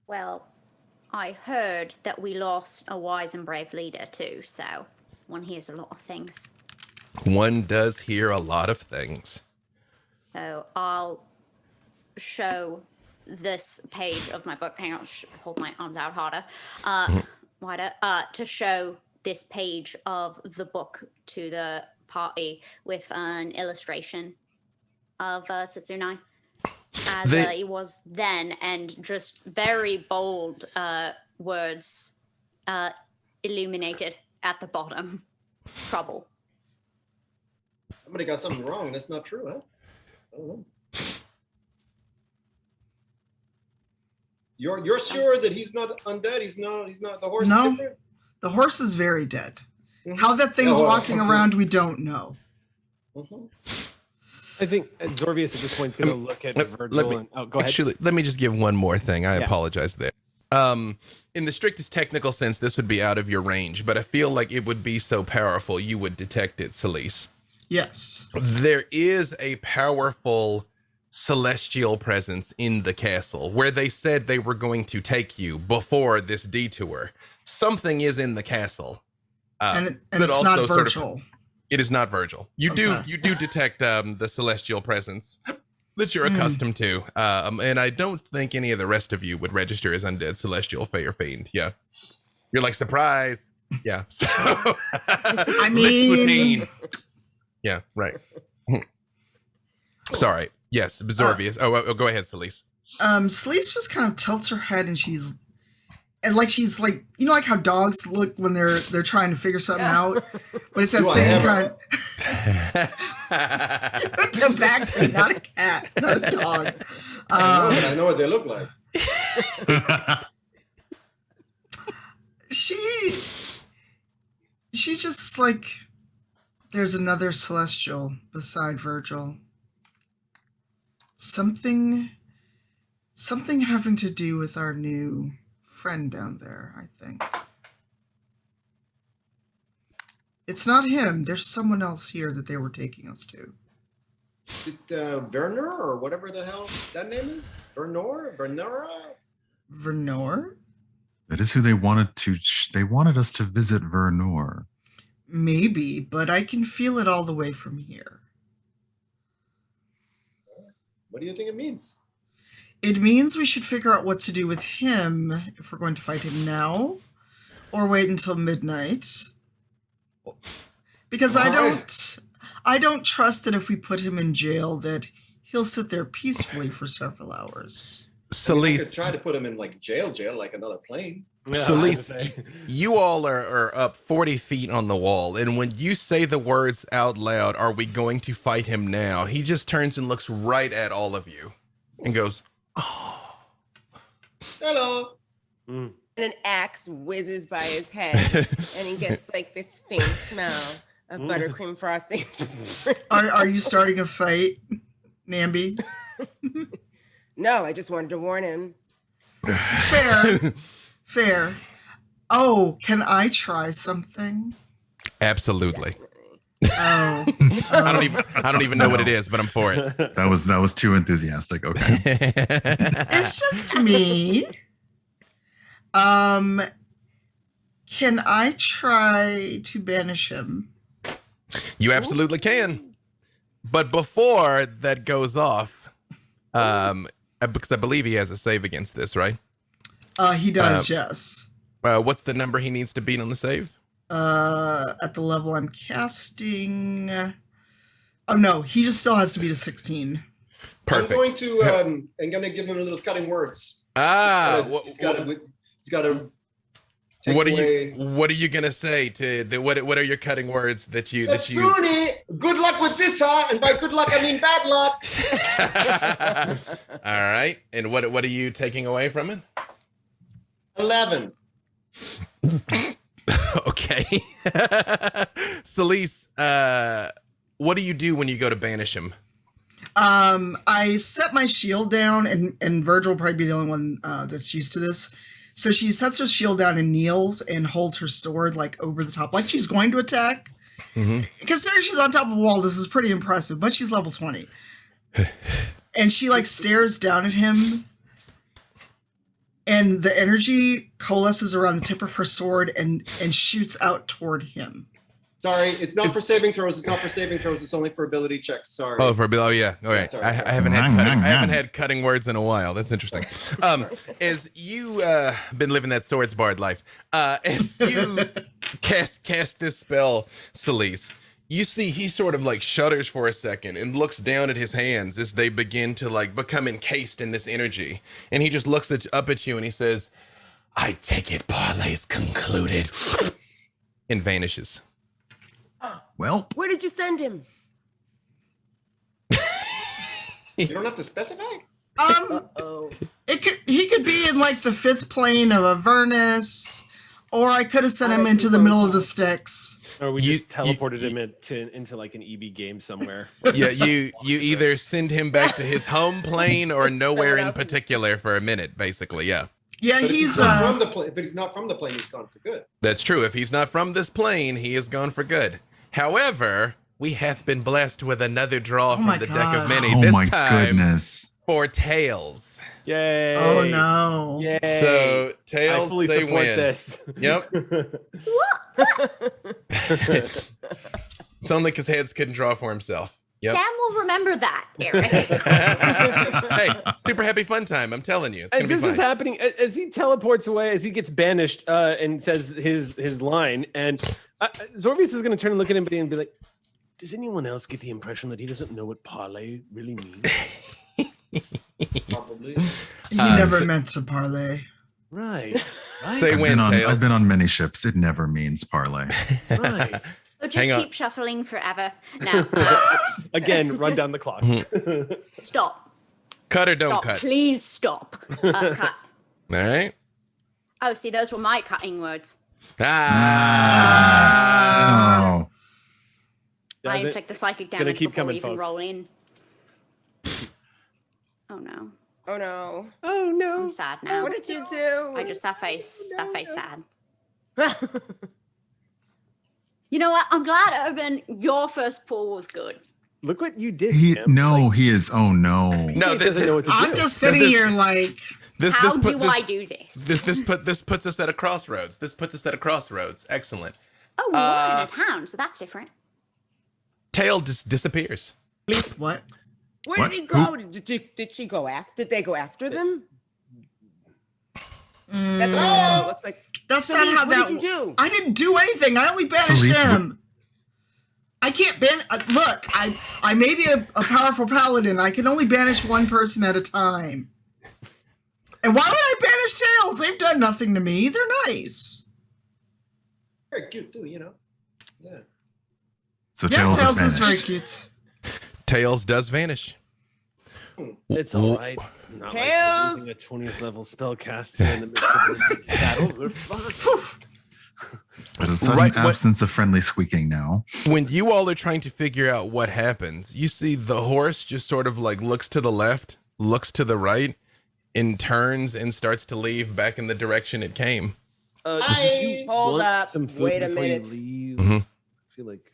Well, I heard that we lost a wise and brave leader too, so one hears a lot of things. One does hear a lot of things. So I'll show this page of my book. Hang on, hold my arms out harder, wider, to show this page of the book to the party with an illustration of Setsuna. as he was then, and just very bold words illuminated at the bottom. Trouble. Somebody got something wrong. That's not true, huh? I don't know. You're sure that he's not undead? He's not the horse? No. Is different? The horse is very dead. Mhm. How that thing's Oh, walking around, we don't know. Mhm. I think Zorvius at this point is going to look at Virgil and go ahead. Actually, let me just give one more thing. I Yeah. apologize there. In the strictest technical sense, this would be out of your range, but I feel like it would be so powerful you would detect it, Celise. Yes. There is a powerful celestial presence in the castle where they said they were going to take you before this detour. Something is in the castle. And that it's also not sort of- Virgil. It is not Virgil. You Okay. do detect the celestial presence that you're accustomed to, and I don't think any of the rest of you would register as undead, celestial, fey, or fiend. Yeah, you're like surprise. Yeah. So I mean- Liquidine. Yeah. Right. Sorry. Yes, Zorvius. Go ahead, Celise. Sleece just kind of tilts her head, and she's like, you know, like how dogs look when they're trying to figure something out, but it's that Do I same ever? kind. Tabaxi, not a cat, not a dog. I know what they look like. She's just like, there's another celestial beside Virgil. Something having to do with our new friend down there, I think. It's not him. There's someone else here that they were taking us to. Is it Werner or whatever the hell that name is? Vernor? Vernora? Vernor? That is who they wanted to. They wanted us to visit Vernor. Maybe, but I can feel it all the way from here. What do you think it means? It means we should figure out what to do with him, if we're going to fight him now, or wait until midnight. Because I don't trust that if we put him in jail that he'll sit there peacefully for several hours. I could Celise, try to put him in like jail, like another plane. Yeah, Celise, you all are up 40 feet on the wall, and when you say the words out loud, "Are we going to fight him now?" he just turns and looks right at all of you and goes, Hello. And an axe whizzes by his head, and he gets like this faint smell of buttercream frosting. Are you starting a fight, Namby? No, I just wanted to warn him. Fair. Oh, can I try something? "Absolutely." Oh. I don't even know what it is, but I'm for it. That was too enthusiastic. Okay. It's just me. Can I try to banish him? You absolutely can. But before that goes off, because I believe he has a save against this, right? He does, yes. What's the number he needs to beat on the save? At the level I'm casting. Oh no, he just still has to beat a 16. Perfect. I'm going to I'm gonna give him a little cutting words. He's got to take what away. are you gonna say to the what are your cutting words that you Satsuni, good luck with this, huh? And by good luck I mean bad luck. All right. And what are you taking away from it? 11. Okay. Celise, what do you do when you go to banish him? I set my shield down, and Virgil will probably be the only one that's used to this. So she sets her shield down and kneels and holds her sword like over the top, like she's going to attack. Mm-hmm. Considering she's on top of a wall, this is pretty impressive, but she's level 20. And she like stares down at him, and the energy coalesces around the tip of her sword and shoots out toward him. Sorry, it's not for saving throws. It's not for saving throws. It's only for ability checks. Sorry. Oh, yeah. All right. sorry. I haven't had cutting words in a while. That's interesting. As you been living that swords bard life, as you cast this spell, Celise, You see he sort of like shudders for a second and looks down at his hands as they begin to like become encased in this energy. And he just looks up at you and he says, I take it parlay's concluded. And vanishes. Well, Where did you send him? You don't have to specify. Oh, He could be in like the 5th plane of Avernus, or I could have sent him into the middle of the sticks. Or we You- just teleported him into like an EB game somewhere. Yeah, you either send him back to his home plane or nowhere in particular for a minute, basically. Yeah. Yeah, But if he's not from the plane. But he's not from the plane. He's gone for good. That's true. If he's not from this plane, he is gone for good. However, we have been blessed with another draw my from the deck of God. many. oh This my time goodness. for Tails. Yay! oh no. Yay! So I Tails, fully they support win. this. Yep. It's only because Heads couldn't draw for himself. Yep. Sam will remember that, Eric. Hey, super happy fun time. I'm telling you. It's As gonna be this is fine. happening, as he teleports away, as he gets banished, and says his line, and Zorvius is going to turn and look at him and be like, "Does anyone else get the impression that he doesn't know what parlay really means?" Probably. He never meant to parlay. Right. Say I've when, been, Tails. I've been on many ships. It never means parlay. Right. So just Hang on. keep shuffling forever. No, Again, run down the clock. stop. Cut or don't Stop. cut. Please stop. Cut. All right. Oh, see, those were my cutting words. Ah. Oh, I Does it? inflict the psychic Gonna damage keep before coming, we even folks. roll in. Oh no. oh no. Oh no! I'm sad now. What did you do? I just that face sad. You know what? I'm glad, Urban, your first pull was good. Look what you did. he Sam. no, Like, he is. Oh no. No, he doesn't know what to I'm do. just sitting here like, How do I do this? This puts us at a crossroads. This puts us at a crossroads. Excellent. Oh, we are in a town, so that's different. Tail just disappears. what? Where What? did he go? Did she go after? Did they go after them? That's what it looks like. That's So not how what that. did you do? I didn't do anything. I only banished Elise, him. I can't ban. Look, I may be a powerful paladin. I can only banish one person at a time. And why would I banish Tails? They've done nothing to me. They're nice. Very cute too, you know. Yeah. So Yeah, Tails, Tails is very vanished. cute. Tails does vanish. It's all right. It's not Tails! like we're using a 20th level spellcaster in the midst of a battle. We're fine. Poof. There's a sudden Right, what- absence of friendly squeaking now. When you all are trying to figure out what happens, you see the horse just sort of like looks to the left, looks to the right, and turns and starts to leave back in the direction it came. Hold want up. some food Wait a before you minute. leave? Mhm. I feel like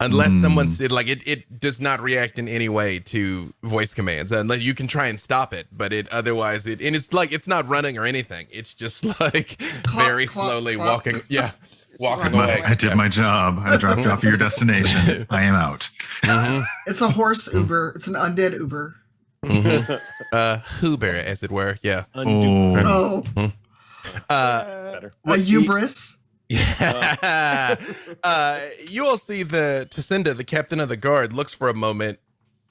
Unless someone's it does not react in any way to voice commands. Unless you can try and stop it, but otherwise and it's like it's not running or anything. It's just like very clop, slowly clop. walking. Yeah, walking walking away. I did my job. I dropped you off at your destination. I am out. Mhm, It's a horse Uber. It's an undead Uber. mhm. Huber, as it were. Yeah. undo. Oh, Oh, Better. a hubris. Yeah. You all see Tacinda, the captain of the guard, looks for a moment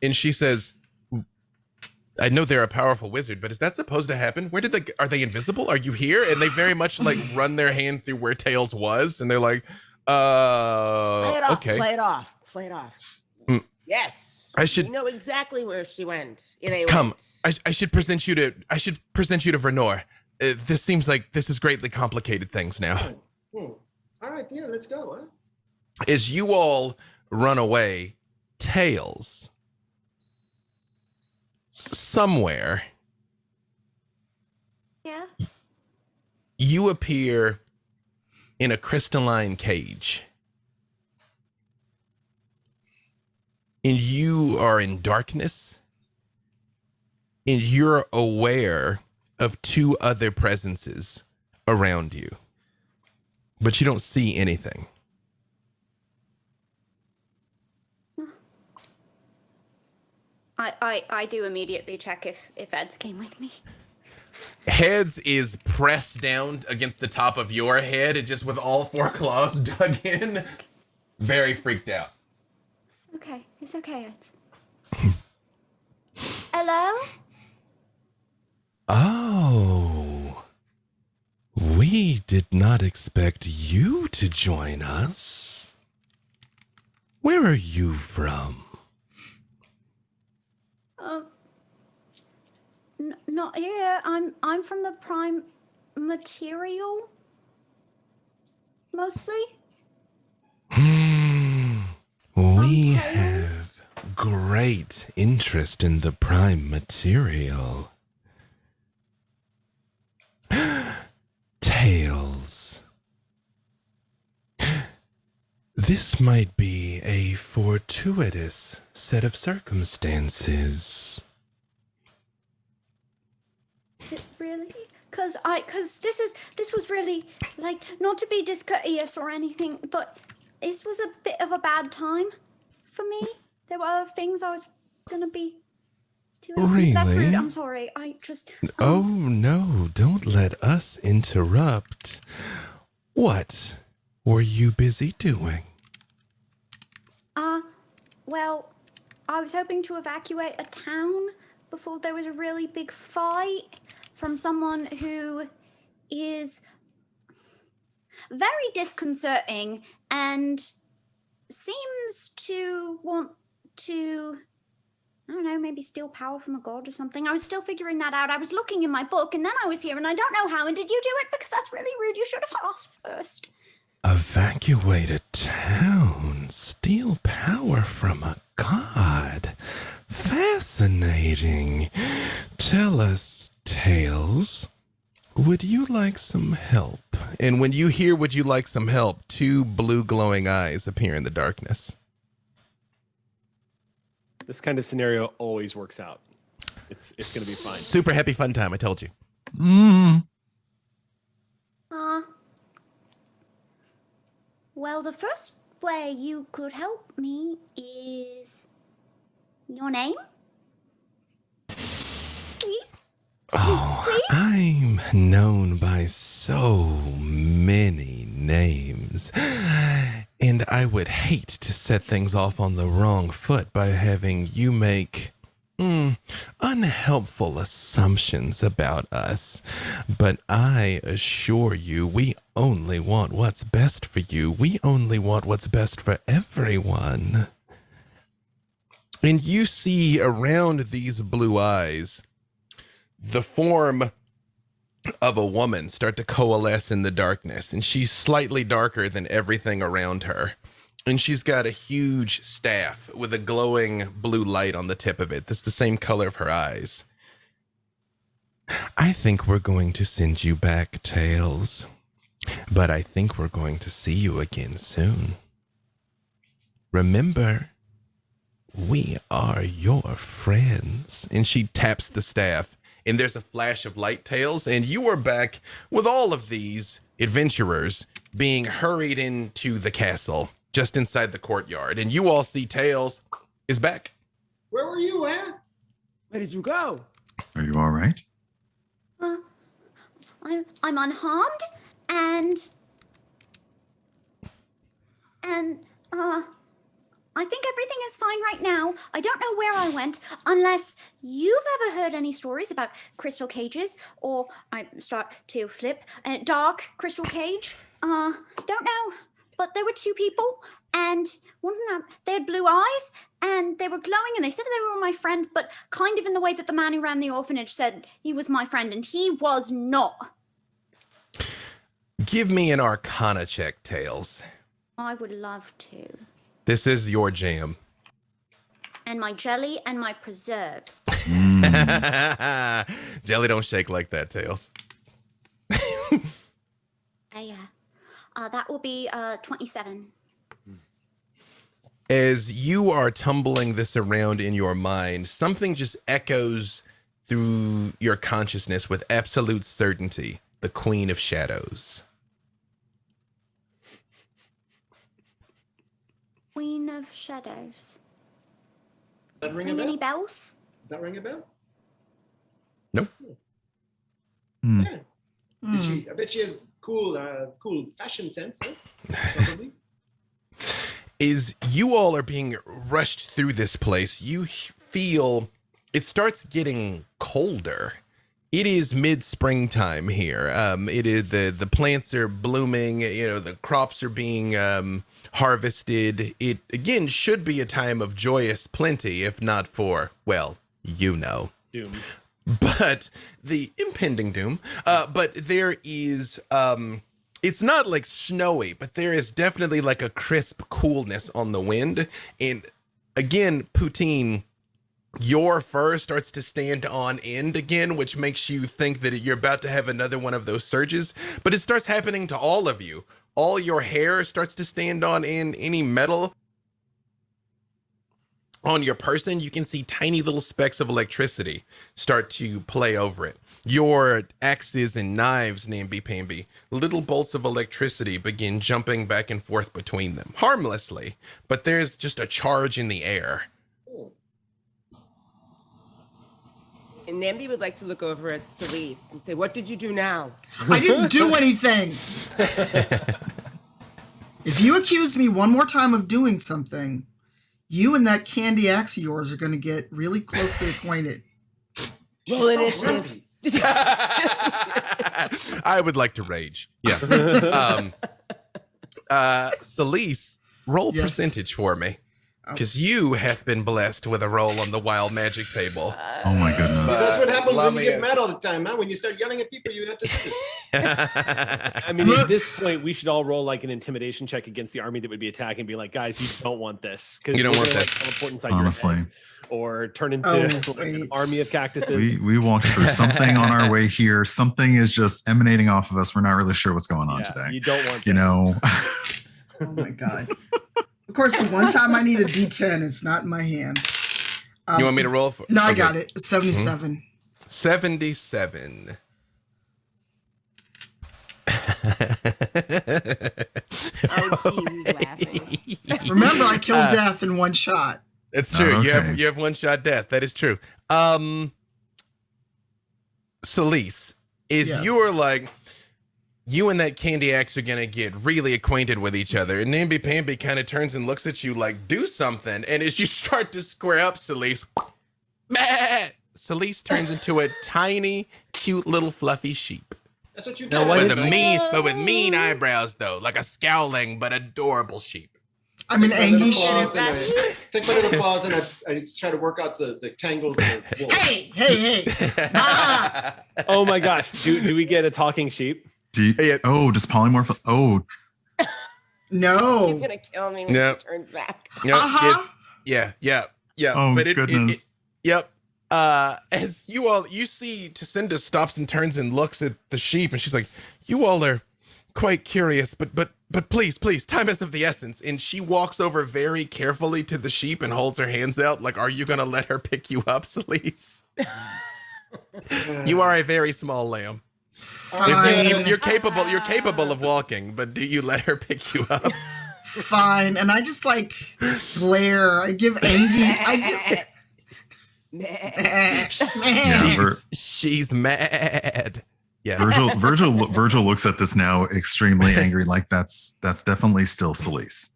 and she says, I know they're a powerful wizard, but is that supposed to happen? Are they invisible? Are you here? And they very much like run their hand through where Tails was and they're like, Play it off. okay. Play it off. Play it off. Mm. Yes. I should We know exactly where she went. They come. went. I should present you to Vernor. This seems like this is greatly complicated things now. All right, yeah, let's go, huh? As you all run away, Tails, somewhere, Yeah. you appear in a crystalline cage. And you are in darkness. And you're aware of two other presences around you. But you don't see anything. I do immediately check if Eds came with me. Heads is pressed down against the top of your head and just with all four claws dug in. Very freaked out. okay. It's okay. Hello? Oh, we did not expect you to join us. Where are you from? Not here. I'm from the prime material. Mostly. We Tails? have great interest in the prime material. Tails. This might be a fortuitous set of circumstances. Really? Cause this was really, like, not to be discourteous or anything, but this was a bit of a bad time for me. There were other things I was gonna be doing. That's rude. Really? I'm sorry. I just. Oh no, don't let us interrupt. What were you busy doing? Well, I was hoping to evacuate a town before there was a really big fight from someone who is very disconcerting and seems to want to, I don't know, maybe steal power from a god or something. I was still figuring that out. I was looking in my book and then I was here and I don't know how. And did you do it? Because that's really rude. You should have asked first. Evacuate a town, steal power from a god. Fascinating. Tell us, Tails, would you like some help? And when you hear "would you like some help," two blue glowing eyes appear in the darkness. This kind of scenario always works out. It's going to be fine. Super happy fun time, I told you. Well, the first way you could help me is your name? Please? Oh, Please? I'm known by so many names. And I would hate to set things off on the wrong foot by having you make unhelpful assumptions about us. But I assure you, we only want what's best for you. We only want what's best for everyone. And you see around these blue eyes the form of a woman start to coalesce in the darkness, and she's slightly darker than everything around her. And she's got a huge staff with a glowing blue light on the tip of it. That's the same color of her eyes. I think we're going to send you back, Tails. But I think we're going to see you again soon. Remember, we are your friends. And she taps the staff, and there's a flash of light, Tails, and you are back with all of these adventurers being hurried into the castle just inside the courtyard. And you all see Tails is back. Where were you at? Where did you go? Are you all right? I'm unharmed, and I think everything is fine right now. I don't know where I went, unless you've ever heard any stories about crystal cages, or I start to flip, dark crystal cage. Don't know, but there were two people, and one of them, they had blue eyes, and they were glowing, and they said they were my friend, but kind of in the way that the man who ran the orphanage said he was my friend, and he was not. Give me an Arcana check, Tails. I would love to. This is your jam. And my jelly and my preserves. Jelly don't shake like that, Tails. Yeah. That will be 27. As you are tumbling this around in your mind, something just echoes through your consciousness with absolute certainty. The Queen of Shadows. Queen of Shadows. Does that ring a Ring bell? any bells? Does that ring a bell? Nope. Yeah. I bet she has cool fashion sense, huh? Probably. is you all are being rushed through this place. You feel it starts getting colder. It is mid-springtime here. It is the plants are blooming. The crops are being harvested. It again should be a time of joyous plenty, if not for Doom. but the impending doom. But there is it's not like snowy, but there is definitely like a crisp coolness on the wind. And again, Poutine, your fur starts to stand on end again, which makes you think that you're about to have another one of those surges. But it starts happening to all of you. All your hair starts to stand on end. Any metal on your person, you can see tiny little specks of electricity start to play over it. Your axes and knives, namby-pamby, little bolts of electricity begin jumping back and forth between them, harmlessly, but there's just a charge in the air. And Nambi would like to look over at Celeste and say, "What did you do now?" I didn't do anything. If you accuse me one more time of doing something, you and that candy axe of yours are going to get really closely acquainted. Roll initiative. I would like to rage. Yeah. Celeste, roll Yes. percentage for me. Because you have been blessed with a roll on the wild magic table. Oh my goodness. That's what happens Let when you me get mad all the time, huh? When you start yelling at people, you have to do this. I mean, at this point, we should all roll like an intimidation check against the army that would be attacking and be like, guys, you don't want this. You don't want that. Teleport inside Honestly. your head, or turn into Oh, like an wait. army of cactuses. We walked through something on our way here. Something is just emanating off of us. We're not really sure what's going on Yeah, today. you don't want this. You know, Oh my god. Of course, the one time I need a D10, it's not in my hand. You want me to roll? No, I Okay. got it. 77. 77. Oh, geez, he's laughing. Remember, I killed death in one shot. It's true. Oh, You okay. have one shot death. That is true. Celeste, is Yes. you and that candy axe are gonna get really acquainted with each other. And Namby Pamby kind of turns and looks at you like, do something. And as you start to square up, Celeste, Celeste turns into a tiny, cute little fluffy sheep. That's what you Now, get. what With did- with mean eyebrows though, like a scowling but adorable sheep. I'm an angry Take shit. my little claws and I try to work out the tangles of the wool. Hey. Ah! Oh my gosh. Do we get a talking sheep? Yeah. does polymorph? Oh, He's No. gonna kill me when Yeah. he turns back. Yep, Uh-huh. Yeah. oh but goodness. Yep. As you see Tacinda stops and turns and looks at the sheep, and she's like, "You all are quite curious, but please, time is of the essence." And she walks over very carefully to the sheep and holds her hands out, like, "Are you gonna let her pick you up, Celeste? You are a very small lamb. Fine. You're capable of walking, but do you let her pick you up?" Fine. And I just like glare. I give Angie. Yeah, She's mad. Yeah. Virgil looks at this now extremely angry. Like that's definitely still Celeste.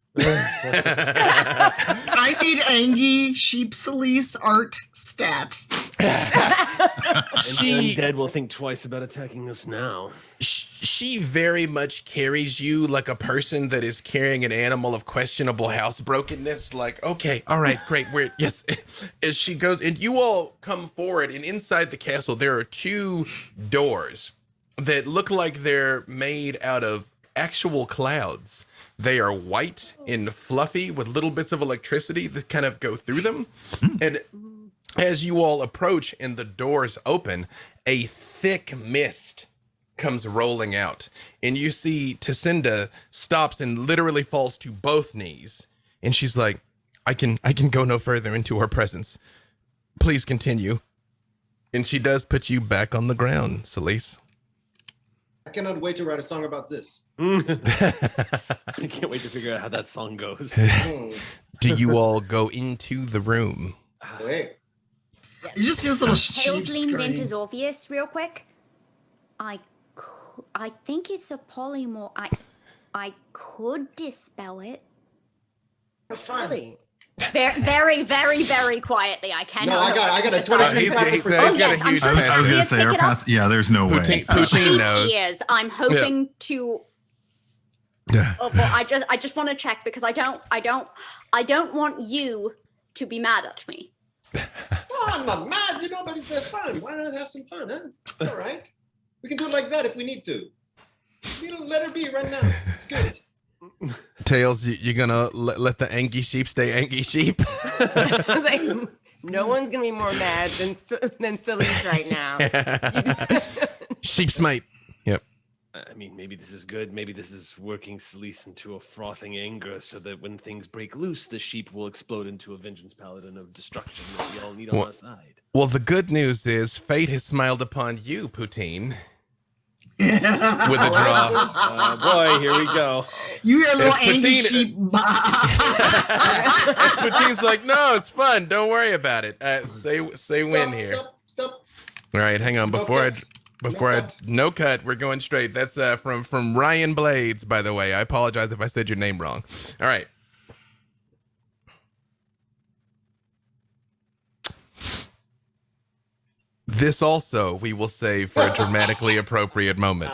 I need Angie Sheep Celeste art stat. And undead will think twice about attacking us now. She very much carries you like a person that is carrying an animal of questionable housebrokenness. Like, okay, all right, great. Yes. As she goes, and you all come forward, and inside the castle, there are two doors that look like they're made out of actual clouds. They are white and fluffy with little bits of electricity that kind of go through them. And as you all approach and the doors open, a thick mist comes rolling out, and you see Tacinda stops and literally falls to both knees, and she's like, I can go no further into her presence. Please continue. And she does put you back on the ground, Celeste. I cannot wait to write a song about this. I can't wait to figure out how that song goes. Do you all go into the room? Wait. You just see this little sheep Tails leans into scream. Zorvius real quick. I think it's a polymorph. I could dispel it. Have fun. Really? Very, very, very, very quietly. I cannot. No, I got a decide. 23 he's passive got Oh, a yes, I'm huge sure I was going to say, Pick our it up. pass. Yeah, there's no way. Poutine- The Poutine sheep knows. ears. I'm hoping to. Oh, well, I just want to check because I don't want you to be mad at me. Oh, I'm not mad, but it's fun. Why not have some fun, huh? It's all right. We can do it like that if we need to. Let her be right now. It's good. Tails, you gonna let the angry sheep stay angry sheep? I was like, no one's gonna be more mad than Celeste right now. Sheep's mate. Yep. I mean, maybe this is good. Maybe this is working Celeste into a frothing anger so that when things break loose, the sheep will explode into a vengeance paladin of destruction that we all need on our side. Well, the good news is fate has smiled upon you, Poutine. With a draw. Boy, here we go. You hear a little If angry Poutine- sheep. Poutine's like, no, it's fun. Don't worry about it. Say win here. Stop. All right, hang on. No cut. No cut. We're going straight. That's from Ryan Blades, by the way. I apologize if I said your name wrong. All right. This also we will save for a dramatically appropriate moment.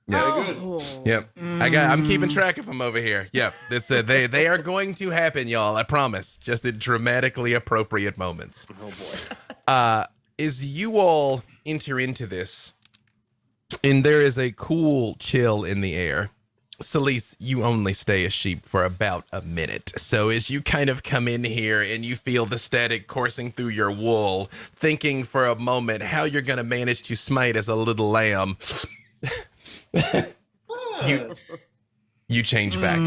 Yeah. Very good. Yep. I'm keeping track of them over here. Yep. It's they are going to happen, y'all. I promise. Just at dramatically appropriate moments. Oh boy. As you all enter into this, and there is a cool chill in the air. Celeste, you only stay a sheep for about a minute. So as you kind of come in here and you feel the static coursing through your wool, thinking for a moment how you're going to manage to smite as a little lamb, you change back.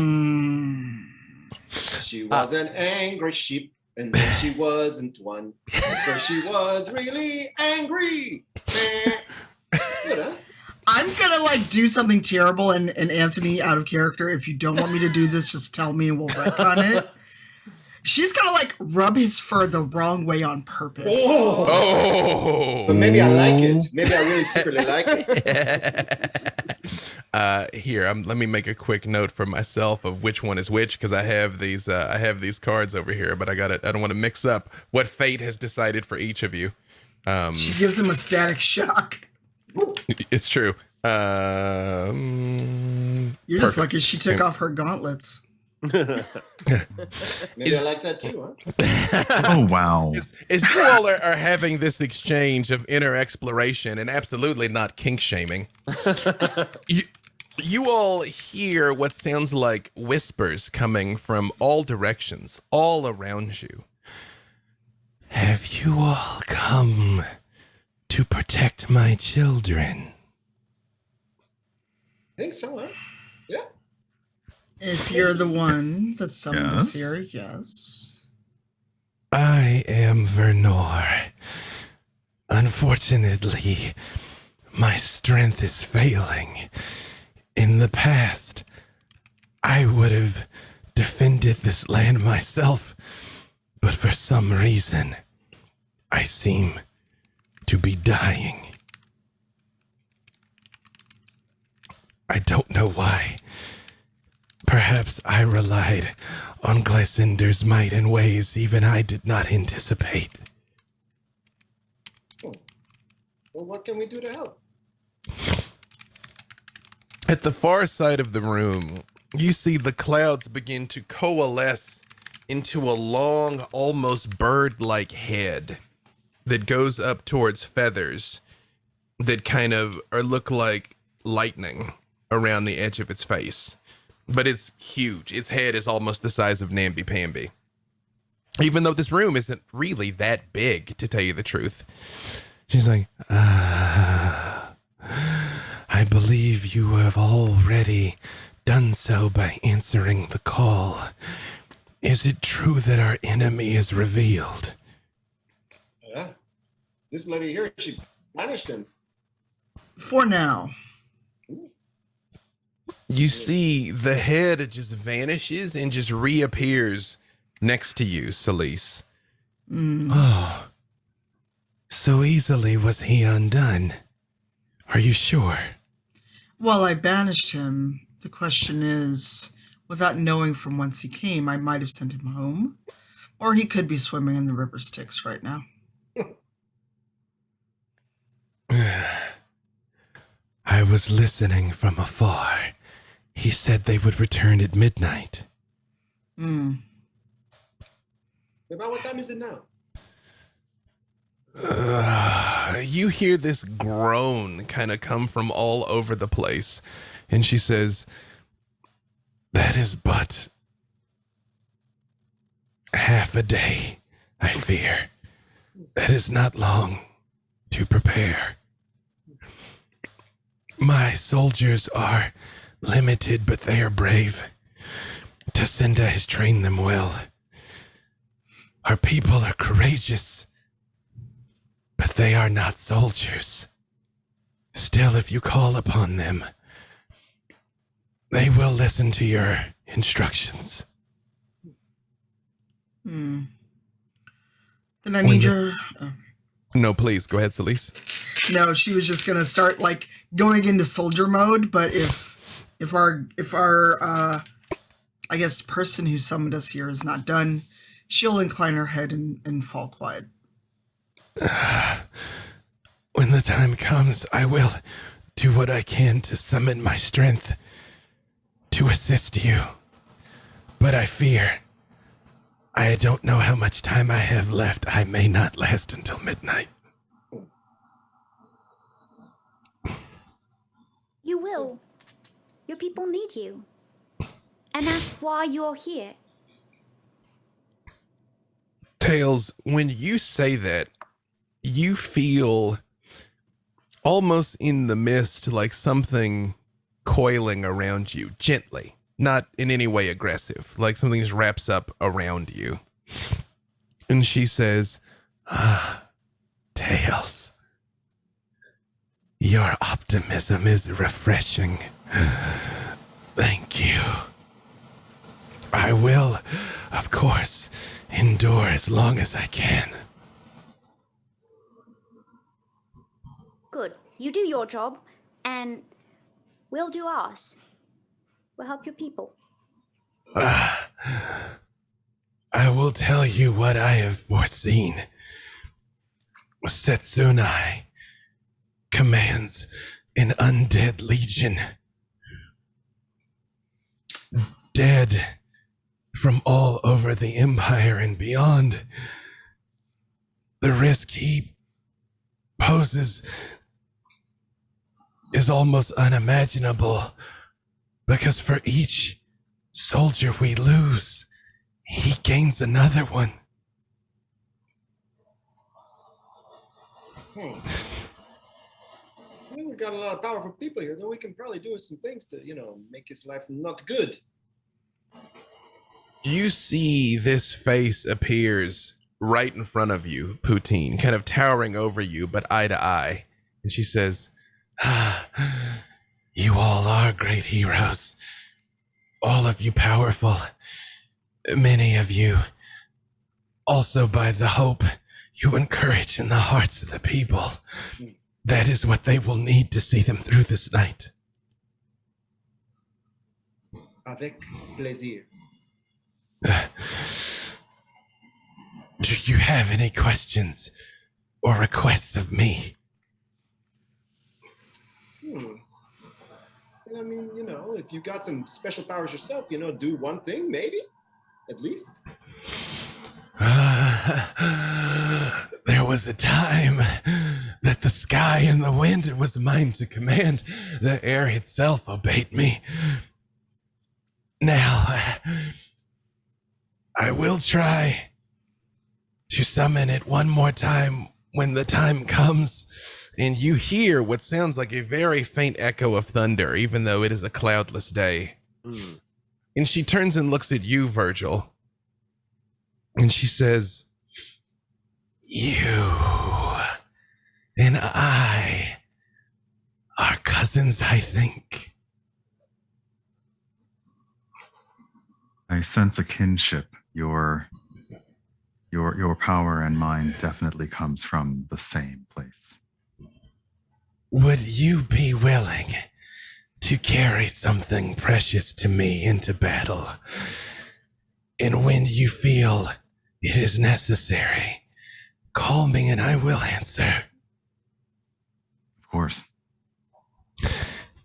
She was an angry sheep, and then she wasn't one. Because she was really angry. Good, huh? I'm gonna do something terrible and Anthony out of character. If you don't want me to do this, just tell me and we'll retcon it. She's gonna rub his fur the wrong way on purpose. Oh. But maybe I like it. Maybe I really secretly like it. Here, let me make a quick note for myself of which one is which, because I have these cards over here, but I don't want to mix up what fate has decided for each of you. She gives him a static shock. It's true. You're just lucky she took off her gauntlets. Maybe I like that too, huh? Oh, wow. As you all are having this exchange of inner exploration and absolutely not kink shaming, you all hear what sounds like whispers coming from all directions, all around you. Have you all come to protect my children? I think so, huh? Yeah. If you're the one that summoned us Yes. here, yes. I am Vernor. Unfortunately, my strength is failing. In the past, I would have defended this land myself, but for some reason, I seem to be dying. I don't know why. Perhaps I relied on Glycinder's might in ways even I did not anticipate. Well, what can we do to help? At the far side of the room, you see the clouds begin to coalesce into a long, almost bird-like head that goes up towards feathers that kind of look like lightning around the edge of its face. But it's huge. Its head is almost the size of namby-pamby. Even though this room isn't really that big, to tell you the truth. She's like, I believe you have already done so by answering the call. Is it true that our enemy is revealed? Yeah. This lady here, she banished him. For now. You see the head just vanishes and just reappears next to you, Celeste. Oh, so easily was he undone. Are you sure? Well, I banished him. The question is, Without knowing from whence he came, I might have sent him home. Or he could be swimming in the river Styx right now. I was listening from afar. He said they would return at midnight. Hmm. About what time is it now? You hear this groan kind of come from all over the place. And she says, that is but half a day, I fear. That is not long to prepare. My soldiers are limited, but they are brave. Tacinda has trained them well. Our people are courageous, but they are not soldiers. Still, if you call upon them, they will listen to your instructions. Hmm. Then I need your... No, please, go ahead, Celise. No, she was just gonna start like going into soldier mode, but if our I guess person who summoned us here is not done, she'll incline her head and fall quiet. When the time comes, I will do what I can to summon my strength to assist you. But I fear I don't know how much time I have left. I may not last until midnight. You will. Your people need you. And that's why you're here. Tails, when you say that, you feel almost in the mist like something coiling around you, gently, not in any way aggressive, like something just wraps up around you. And she says, Tails, your optimism is refreshing. Thank you. I will, of course, endure as long as I can. Good. You do your job, and we'll do ours. We'll help your people. I will tell you what I have foreseen. Setsunai commands an undead legion. Dead from all over the Empire and beyond. The risk he poses is almost unimaginable, because for each soldier we lose, he gains another one. I think we've got a lot of powerful people here, though we can probably do some things to, make his life not good. You see this face appears right in front of you, Poutine, kind of towering over you, but eye to eye. And she says, you all are great heroes. All of you powerful. Many of you also by the hope you encourage in the hearts of the people. That is what they will need to see them through this night. Avec plaisir. Do you have any questions or requests of me? I mean, if you got some special powers yourself, do one thing, maybe, at least. There was a time that the sky and the wind was mine to command. The air itself obeyed me. Now, I will try to summon it one more time when the time comes. And you hear what sounds like a very faint echo of thunder, even though it is a cloudless day. And she turns and looks at you, Virgil. And she says, you and I are cousins, I think. I sense a kinship. Your power and mine definitely comes from the same place. Would you be willing to carry something precious to me into battle. And when you feel it is necessary, call me and I will answer. Of course.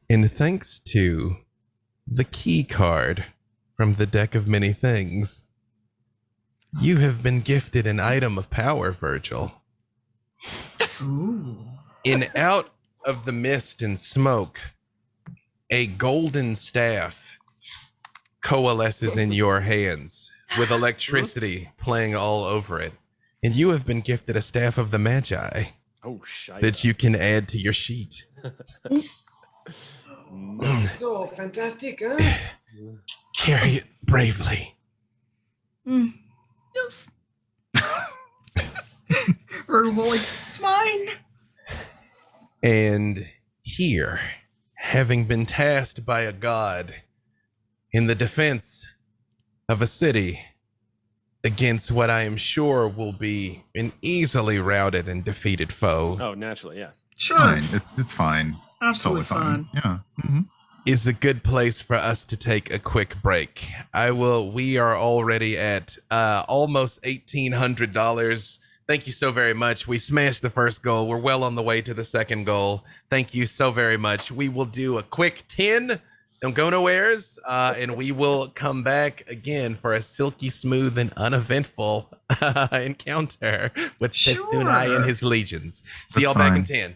And thanks to the key card from the deck of many things, you have been gifted an item of power, Virgil. Ooh. And out of the mist and smoke, a golden staff coalesces in your hands with electricity playing all over it. And you have been gifted a staff of the Magi Oh, shite. that you can add to your sheet. So fantastic, huh? Carry it bravely. Yes. Virgil's all like, it's mine. And here, having been tasked by a god in the defense of a city against what I am sure will be an easily routed and defeated foe, Oh, naturally, yeah. Sure. Fine. It's fine. Absolutely Totally fine. fine. Yeah. Mm-hmm. is a good place for us to take a quick break. We are already at almost $1,800. Thank you so very much. We smashed the first goal. We're well on the way to the second goal. Thank you so very much. We will do a quick 10. Don't go nowheres. And we will come back again for a silky smooth and uneventful encounter with Tetsunai Sure. and his legions. See That's y'all back in fine. 10.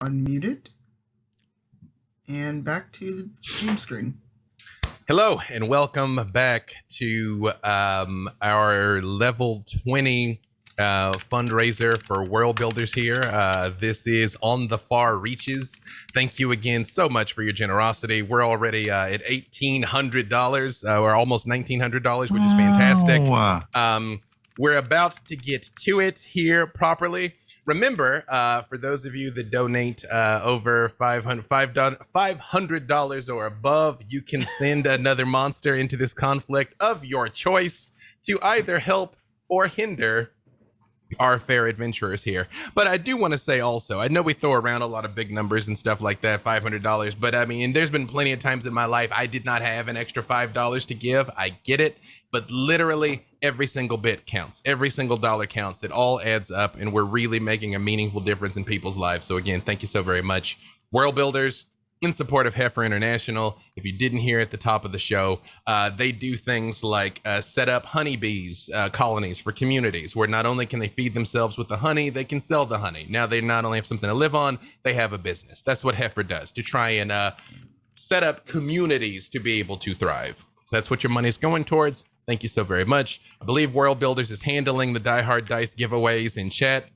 unmuted. And back to the game screen. Hello, and welcome back to our level 20 fundraiser for WorldBuilders here. This is On the Far Reaches. Thank you again so much for your generosity. We're already at $1,800 or almost $1,900, which is fantastic. Wow. We're about to get to it here properly. Remember, for those of you that donate over $500 or above, you can send another monster into this conflict of your choice to either help or hinder our fair adventurers here. But I do want to say also, I know we throw around a lot of big numbers and stuff like that, $500, but I mean, there's been plenty of times in my life I did not have an extra $5 to give. I get it, but literally every single bit counts. Every single dollar counts. It all adds up, and we're really making a meaningful difference in people's lives. So again, thank you so very much. WorldBuilders, in support of Heifer International. If you didn't hear at the top of the show, they do things like set up honeybees colonies for communities where not only can they feed themselves with the honey, they can sell the honey. Now they not only have something to live on, they have a business. That's what Heifer does, to try and set up communities to be able to thrive. That's what your money's going towards. Thank you so very much. I believe WorldBuilders is handling the Die Hard Dice giveaways in chat,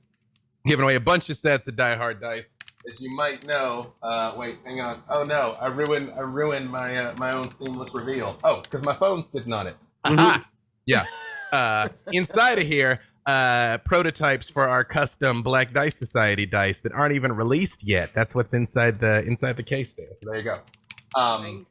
giving away a bunch of sets of Die Hard Dice. As you might know, wait, hang on. Oh no, I ruined my my own seamless reveal. Oh, because my phone's sitting on it. Aha! Yeah. Inside of here, prototypes for our custom Black Dice Society dice that aren't even released yet. That's what's inside the case there. So there you go. Nice.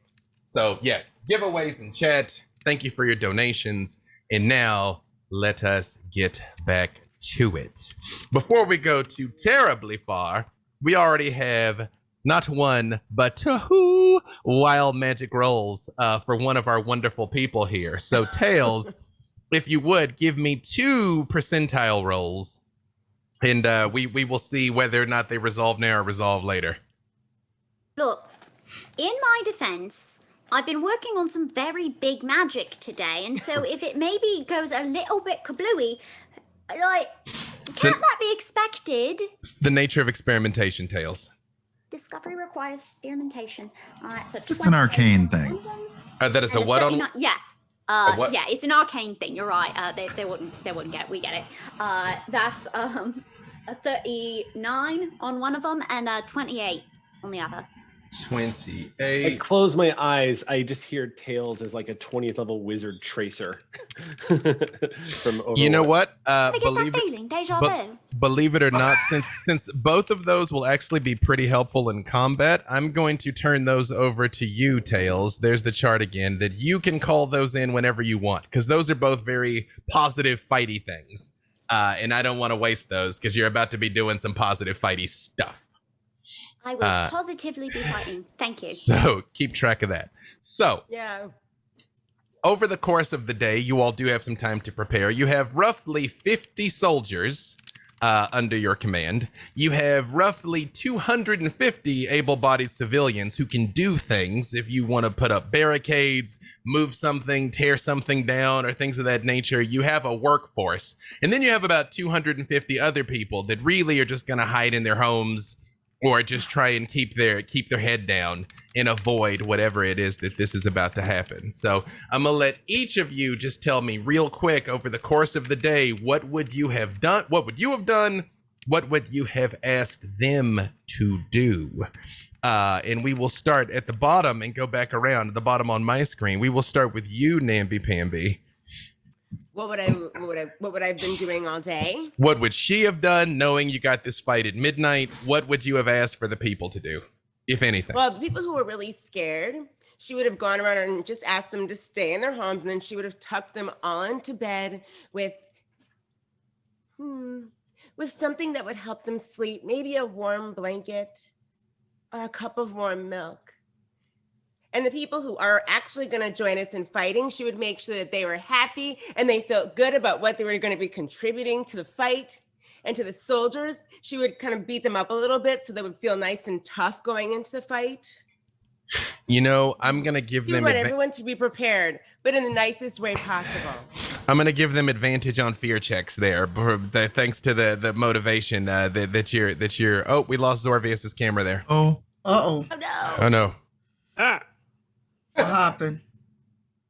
So yes, giveaways in chat. Thank you for your donations. And now let us get back to it. Before we go too terribly far, we already have not one, but two wild magic rolls for one of our wonderful people here. So Tails, if you would, give me 2 percentile rolls, and we will see whether or not they resolve now or resolve later. Look, in my defense, I've been working on some very big magic today, and so if it maybe goes a little bit kablooey, like, can't that be expected? It's the nature of experimentation, Tails. Discovery requires experimentation. So It's an arcane thing. That is a what on? Yeah. what? Yeah, it's an arcane thing. You're right. They wouldn't get it. We get it. That's a 39 on one of them and a 28 on the other. 28. I close my eyes. I just hear Tails as like a 20th level wizard tracer from Overwatch. You know what? I get that feeling, deja vu. Believe it or not, since both of those will actually be pretty helpful in combat, I'm going to turn those over to you, Tails. There's the chart again, that you can call those in whenever you want, because those are both very positive fighty things. And I don't want to waste those because you're about to be doing some positive fighty stuff. I will positively be fighting. Thank you. So keep track of that. So Yeah. over the course of the day, you all do have some time to prepare. You have roughly 50 soldiers under your command. You have roughly 250 able-bodied civilians who can do things. If you want to put up barricades, move something, tear something down, or things of that nature, you have a workforce. And then you have about 250 other people that really are just going to hide in their homes or just try and keep their head down and avoid whatever it is that this is about to happen. So I'm gonna let each of you just tell me real quick over the course of the day, what would you have done? What would you have done? What would you have asked them to do? And we will start at the bottom and go back around at the bottom on my screen. We will start with you, Namby Pamby. What would I have been doing all day? What would she have done knowing you got this fight at midnight? What would you have asked for the people to do, if anything? Well, the people who were really scared, she would have gone around and just asked them to stay in their homes, and then she would have tucked them all into bed with something that would help them sleep, maybe a warm blanket or a cup of warm milk. And the people who are actually going to join us in fighting, she would make sure that they were happy and they felt good about what they were going to be contributing to the fight. And to the soldiers, she would kind of beat them up a little bit so they would feel nice and tough going into the fight. You know, I'm going to give them... You want everyone to be prepared, but in the nicest way possible. I'm gonna give them advantage on fear checks there, thanks to the motivation that you're. Oh, we lost Zorvius's camera there. Oh, Uh-oh. Oh no. Oh no. Ah, What happened?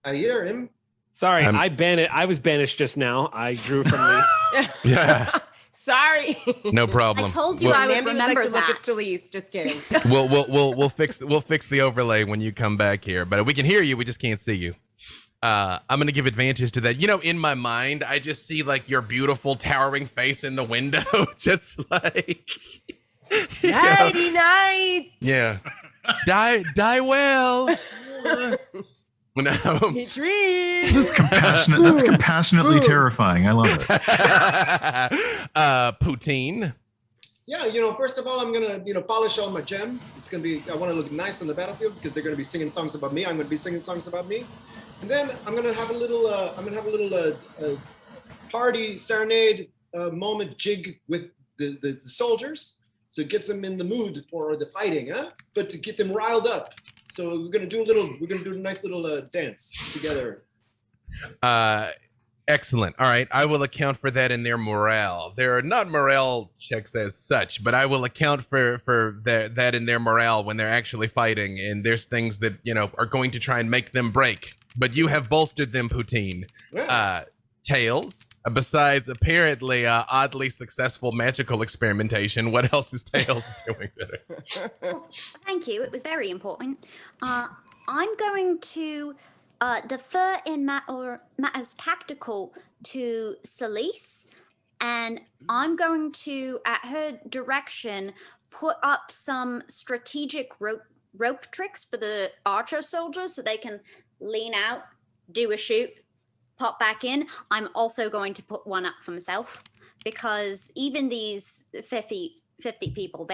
I hear him. sorry, I'm- I was banished just now. I drew from the. Yeah. Sorry. No I problem. told you We'll- I would Nambi would remember like to look that. at Felice. Just kidding. we'll fix the overlay when you come back here, but we can hear you, we just can't see you. I'm gonna give advantage to that. You know, in my mind I just see like your beautiful towering face in the window. Just like Nighty night. yeah, die well. No. Sweet dreams. that's compassionate. That's compassionately terrifying. I love it. Poutine. Yeah, first of all, I'm gonna, polish all my gems. It's gonna be. I want to look nice on the battlefield because they're gonna be singing songs about me. I'm gonna be singing songs about me, and then I'm gonna have a little. Party serenade moment jig with the soldiers, so it gets them in the mood for the fighting, huh? But to get them riled up. So we're gonna do a nice little dance together. Excellent. All right, I will account for that in their morale. There are not morale checks as such, but I will account for that in their morale when they're actually fighting. And there's things that are going to try and make them break. But you have bolstered them, Poutine. Yeah. Tails. Besides apparently oddly successful magical experimentation, what else is Tails doing better? Well, thank you. It was very important. I'm going to defer in matters tactical to Celise, and I'm going to, at her direction, put up some strategic rope tricks for the archer soldiers so they can lean out, do a shoot, pop back in. I'm also going to put one up for myself because even these 50 people,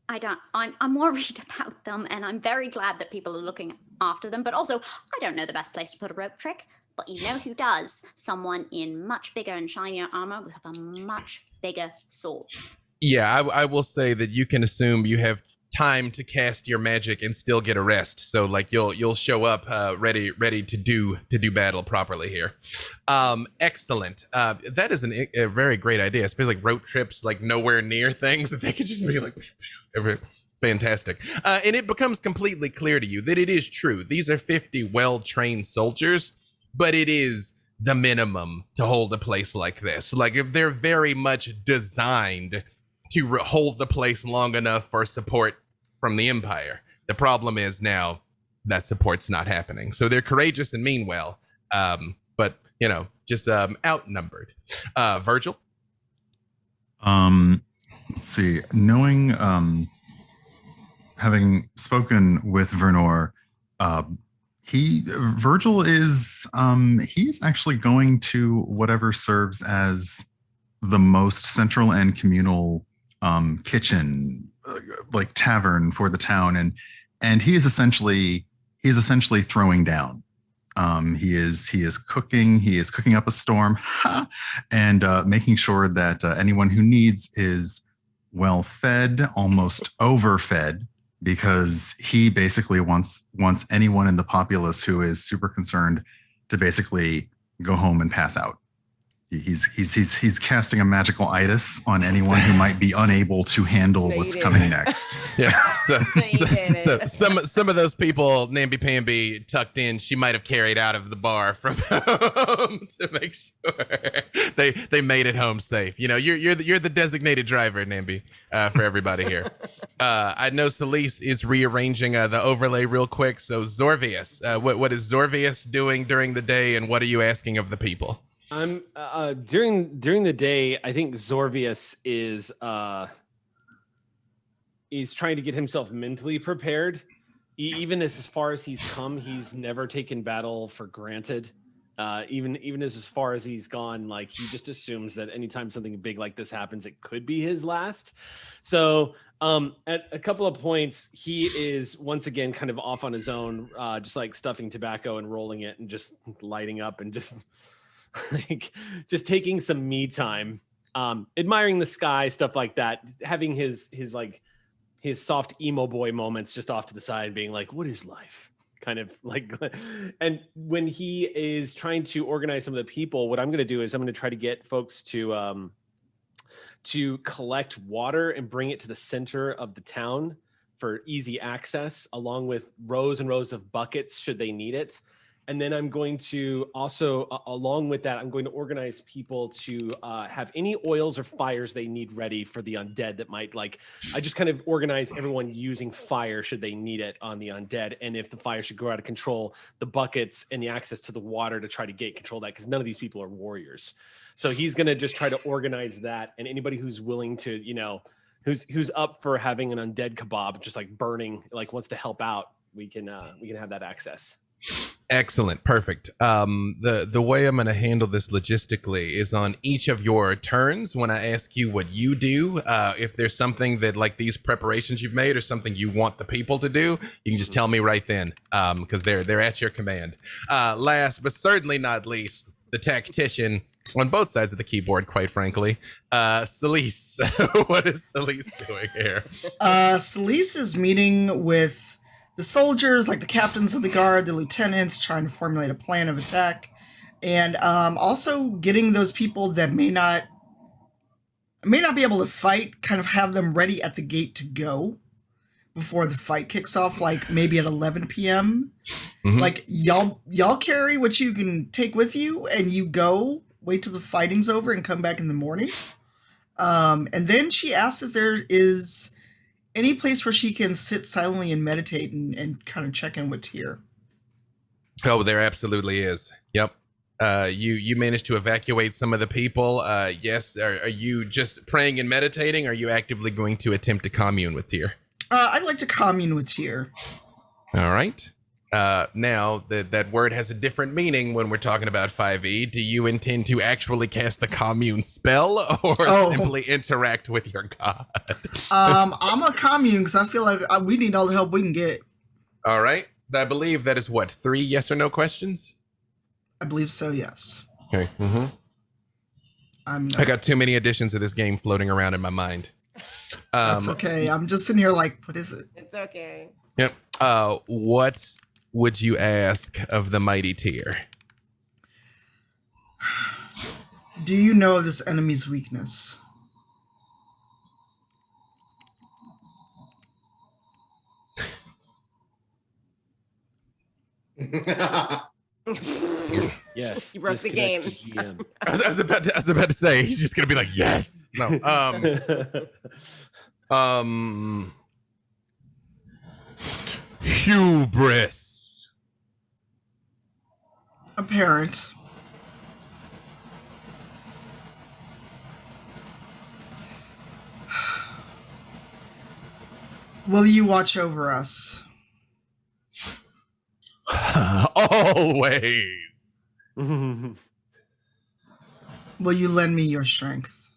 I'm worried about them, and I'm very glad that people are looking after them. But also, I don't know the best place to put a rope trick, but you know who does? Someone in much bigger and shinier armor with a much bigger sword. Yeah, I will say that you can assume you have time to cast your magic and still get a rest. So like you'll show up ready to do battle properly here. Excellent. That is a very great idea, especially like road trips, like nowhere near things that they could just be like fantastic. And it becomes completely clear to you that it is true. These are 50 well-trained soldiers, but it is the minimum to hold a place like this. Like if they're very much designed to hold the place long enough for support from the Empire. The problem is now that support's not happening. So they're courageous and mean well, but just outnumbered. Virgil? Let's see. Knowing, having spoken with Vernor, Virgil is, he's actually going to whatever serves as the most central and communal kitchen, like tavern for the town, and he is essentially throwing down. He is cooking up a storm, and making sure that anyone who needs is well fed, almost overfed, because he basically wants anyone in the populace who is super concerned to basically go home and pass out. He's casting a magical itis on anyone who might be unable to handle what's coming next. Yeah. So some of those people Namby Pamby tucked in, she might have carried out of the bar from home to make sure they made it home safe. You're the designated driver, Namby, for everybody here. I know Celise is rearranging the overlay real quick. So Zorvius, what is Zorvius doing during the day, and what are you asking of the people? I'm during the day. I think Zorvius is trying to get himself mentally prepared. Even as far as he's come, he's never taken battle for granted. Even as far as he's gone, like he just assumes that anytime something big like this happens, it could be his last. So at a couple of points, he is once again kind of off on his own, just like stuffing tobacco and rolling it and just lighting up and just. Like just taking some me time, admiring the sky, stuff like that, having his soft emo boy moments just off to the side, being like, what is life? kind of like, and when he is trying to organize some of the people, what I'm going to do is I'm going to try to get folks to collect water and bring it to the center of the town for easy access, along with rows and rows of buckets should they need it. And then I'm going to also, along with that, I'm going to organize people to have any oils or fires they need ready for the undead that might I just kind of organize everyone using fire should they need it on the undead. And if the fire should go out of control, the buckets and the access to the water to try to gate control that, because none of these people are warriors. So he's going to just try to organize that. And anybody who's willing to, who's up for having an undead kebab, just like burning, wants to help out, we can have that access. Excellent. Perfect. The way I'm going to handle this logistically is on each of your turns when I ask you what you do. If there's something that these preparations you've made or something you want the people to do, you can just tell me right then, because they're at your command. Last but certainly not least, the tactician on both sides of the keyboard, quite frankly. Celise. What is Celise doing here? Celise is meeting with the soldiers, like the captains of the guard, the lieutenants, trying to formulate a plan of attack, and also getting those people that may not be able to fight, kind of have them ready at the gate to go before the fight kicks off, like maybe at 11 p.m. Mm-hmm. Like y'all carry what you can take with you, and you go wait till the fighting's over and come back in the morning. And then she asks if there is any place where she can sit silently and meditate and kind of check in with Tyr. Oh, there absolutely is. Yep. You managed to evacuate some of the people. Yes. Are you just praying and meditating? Or are you actively going to attempt to commune with Tyr? I'd like to commune with Tyr. All right. Now that word has a different meaning when we're talking about 5e. Do you intend to actually cast the commune spell or simply interact with your god? I'm a commune because I feel like we need all the help we can get. All right. I believe that is 3 yes or no questions? I believe so, yes. Okay. Mm-hmm. I got too many editions of this game floating around in my mind. That's okay. I'm just sitting here like, what is it? It's okay. Yep. What would you ask of the mighty Tyr? Do you know this enemy's weakness? Yes. You broke the game. I was about to say he's just gonna be like, yes. No. Hubris. Apparent. Will you watch over us? Always. Will you lend me your strength?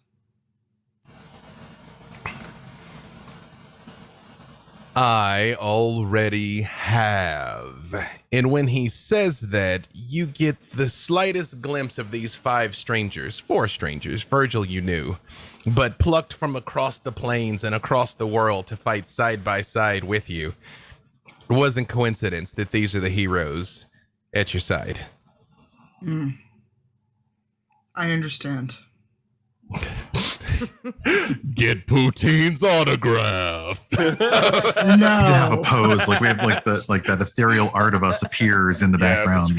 I already have. And when he says that, you get the slightest glimpse of these 4 strangers. Virgil you knew, but plucked from across the plains and across the world to fight side by side with you. It wasn't coincidence that these are the heroes at your side. I understand. Get Poutine's autograph. No. Have a pose like we have that ethereal art of us appears in the background,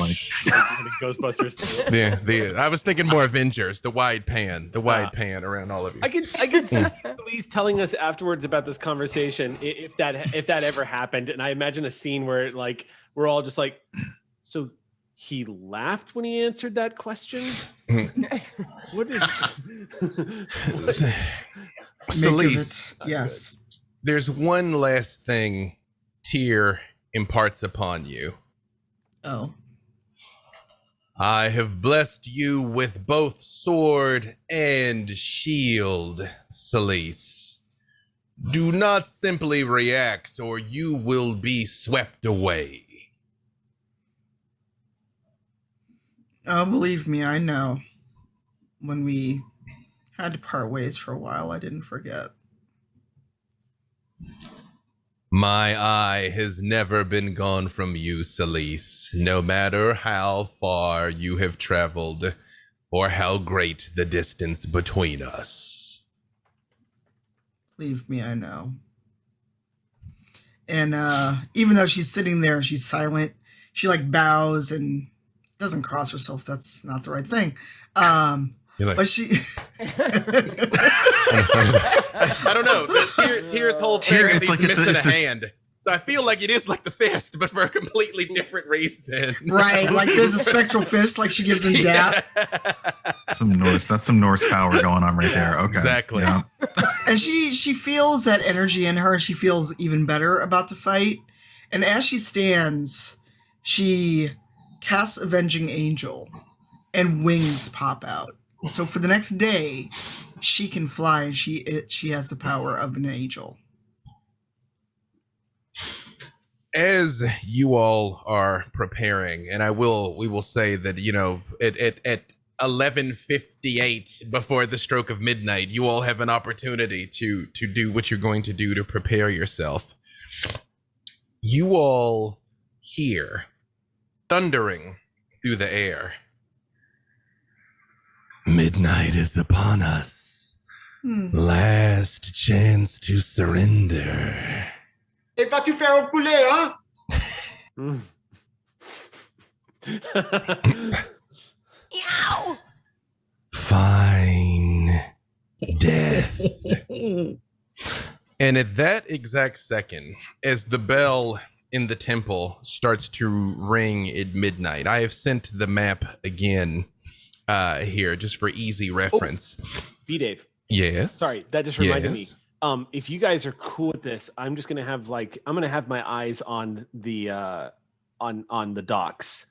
Ghostbusters. Yeah, I was thinking more Avengers, the wide pan around all of you. I could see Elise telling us afterwards about this conversation if that ever happened, and I imagine a scene where we're all just like, so he laughed when he answered that question. What is Celise? Yes. There's one last thing Tyr imparts upon you. Oh. I have blessed you with both sword and shield, Celise. Do not simply react, or you will be swept away. Oh, believe me, I know. When we had to part ways for a while, I didn't forget. My eye has never been gone from you, Celise, no matter how far you have traveled or how great the distance between us. Believe me, I know. And even though she's sitting there, she's silent. She like bows and doesn't cross herself. That's not the right thing. You're like, But she. I don't know. Tyr's whole thing Tyr, is it's he's like it's missing a a- hand. So I feel like it is like the fist, but for a completely different reason. Right, like there's a spectral fist, like she gives him dap. Some Norse. That's some Norse power going on right there. Okay. Exactly. Yeah. And she feels that energy in her. She feels even better about the fight. And as she stands, she casts Avenging Angel, and wings pop out. So for the next day, she can fly, and she has the power of an angel. As you all are preparing, and we will say that, you know, at 11:58 before the stroke of midnight, you all have an opportunity to do what you're going to do to prepare yourself. You all hear thundering through the air. Midnight is upon us. Last chance to surrender. Et vas-tu faire un poulet, hein? Meow. Fine death. And at that exact second, as the bell in the temple starts to ring at midnight, I have sent the map again here just for easy reference. B-Dave. Yes. Sorry, that just reminded me. Yes. If you guys are cool with this, I'm just gonna have my eyes on the on the docks,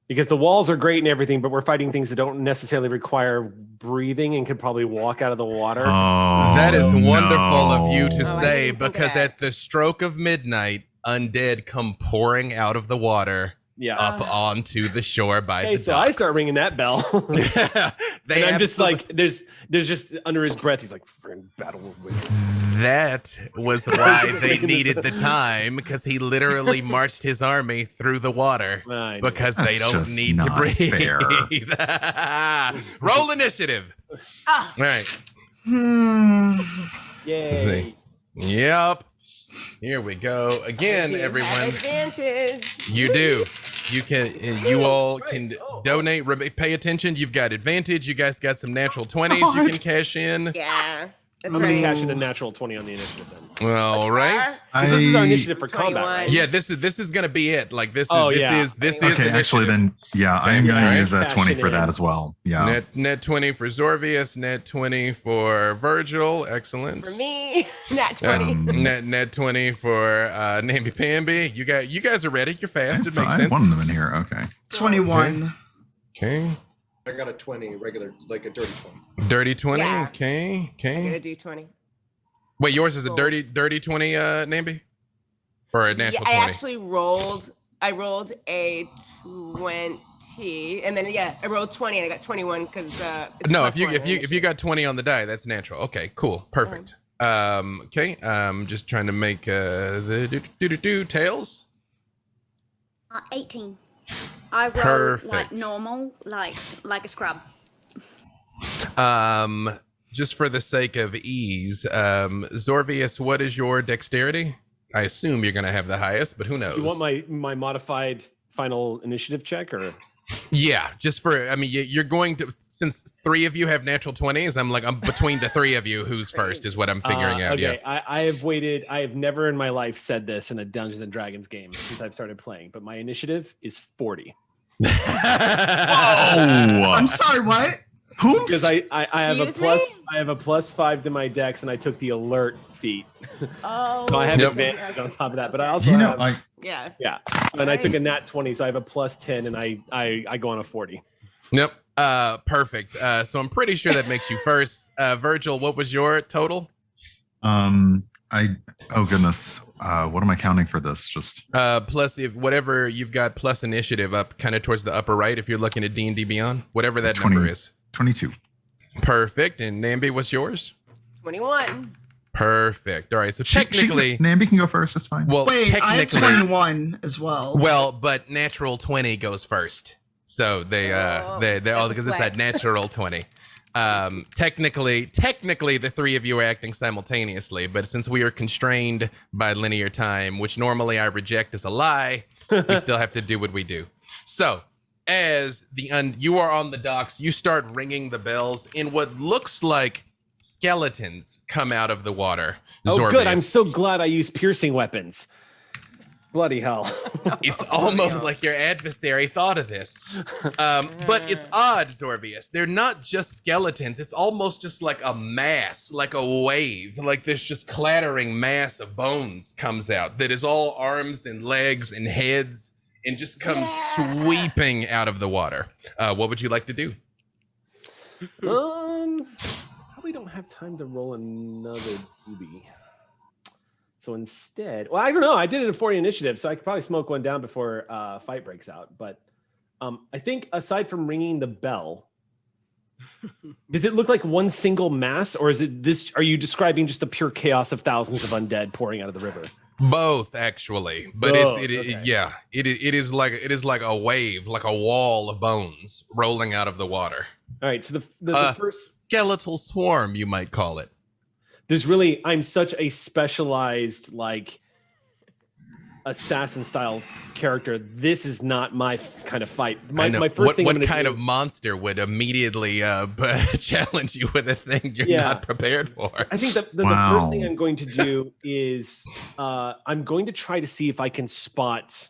because the walls are great and everything, but we're fighting things that don't necessarily require breathing and could probably walk out of the water. Oh, That is wonderful of you to Oh, I say, didn't think of because that. at the stroke of midnight, undead come pouring out of the water Yeah. up onto the shore by Okay, the so I docks. start ringing that bell. They and I'm just absolute- like, there's just under his breath, he's like, "Friggin' battle with." That was why they needed the time, because he literally marched his army through the water I know. because they That's don't just need to not breathe. fair. Roll initiative. Ah. All right. Yay. Yep. Here we go. Again, You have everyone. advantage. You do. You can. You all can Oh. donate. Pay attention. You've got advantage. You guys got some natural 20s you can cash in. Yeah. That's I'm gonna right. cash in a natural 20 on the initiative then. All right. This is our I- initiative for combat, 21. right? Yeah, this is gonna be it. Like this is Oh, this yeah. is this Okay, is Okay, actually, initiative. then, yeah, I am going Alright. to use that 20 for Cash it that in. as well. Yeah. Net 20 for Zorvius, net 20 for Virgil, excellent. For me, not 20. Net 20 for Namby-Pamby. You guys are ready. You're fast. It So makes I have sense. one of them in here. Okay. 21. Okay. I got a 20, regular, like a dirty 20. Dirty 20. Yeah. Okay. I'm gonna Okay. do 20. Wait, yours is a dirty 20, Namby? Or a natural I 20? actually rolled a 20, and then I rolled 20 and I got 21 because No, if you got 20 on the die, that's natural. Okay, cool. Perfect. Okay. Just trying to make the tails. 18. I roll Perfect. like normal, like a scrub. Just for the sake of ease, Zorvius, what is your dexterity? I assume you're gonna have the highest, but who knows? You want my modified final initiative check, or? Yeah, just for, I mean, you're going to, since 3 of you have natural 20s, I'm between the 3 of you who's first is what I'm figuring out. Okay, Yeah. I have waited. I have never in my life said this in a Dungeons and Dragons game since I've started playing, but my initiative is 40. Oh, I'm sorry, what? Because I have a Excuse plus me? I have a +5 to my dex, and I took the alert feat, Oh, so I have Yep. advantage on top of that. But I also you know, have, yeah. So, and I took a nat 20, so I have a +10, and I go on a 40. Yep. Perfect. So I'm pretty sure that makes you first. Virgil, what was your total? oh goodness. What am I counting for this? Just Plus, if whatever you've got plus initiative up kind of towards the upper right, if you're looking at D&D Beyond, whatever that 20. number is. 22. Perfect. And Namby, what's yours? 21. Perfect. All right. So technically, Nambi can go first. It's fine. well, Wait, I have technically, 21 as well. well, but natural 20 goes first. So they all that's because it's that flex. natural 20. Technically, the three of you are acting simultaneously, but since we are constrained by linear time, which normally I reject as a lie, we still have to do what we do. So, as you are on the docks, you start ringing the bells in what looks like skeletons come out of the water. Oh, good. I'm Zorbius. so glad I used piercing weapons. Bloody hell. It's almost like your adversary thought of this. But it's odd, Zorbius. They're not just skeletons. It's almost just like a mass, like a wave. Like this just clattering mass of bones comes out that is all arms and legs and heads and just comes sweeping out of the water. What would you like to do? Probably don't have time to roll another booby. So instead, well, I don't know. I did it in 40 initiative, so I could probably smoke one down before fight breaks out. But I think aside from ringing the bell, does it look like one single mass, or is it this? Are you describing just the pure chaos of thousands of undead pouring out of the river? Both, actually, but it is like a wave, like a wall of bones rolling out of the water. All right. So the first skeletal swarm, you might call it. There's really, I'm such a specialized, like, assassin style character. This is not my kind of fight. My first thing. What kind of monster would immediately challenge you with a thing you're not prepared for? I think the first thing I'm going to do is I'm going to try to see if I can spot.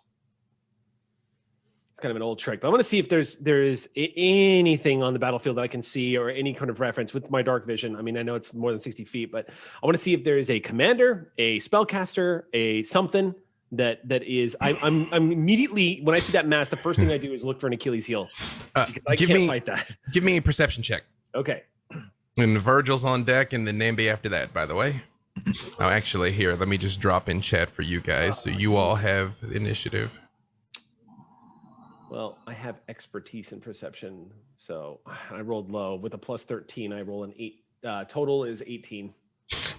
It's kind of an old trick, but I want to see if there's anything on the battlefield that I can see or any kind of reference with my dark vision. I mean, I know it's more than 60 feet, but I want to see if there is a commander, a spellcaster, a something that is. I'm immediately when I see that mass, the first thing I do is look for an Achilles heel. I can't fight that. Give me a perception check. Okay. And Virgil's on deck, and then Nambi after that. By the way. Oh, actually, here, let me just drop in chat for you guys, so you all have initiative. Well, I have expertise in perception, so I rolled low. With a plus 13, I roll an 8. Total is 18.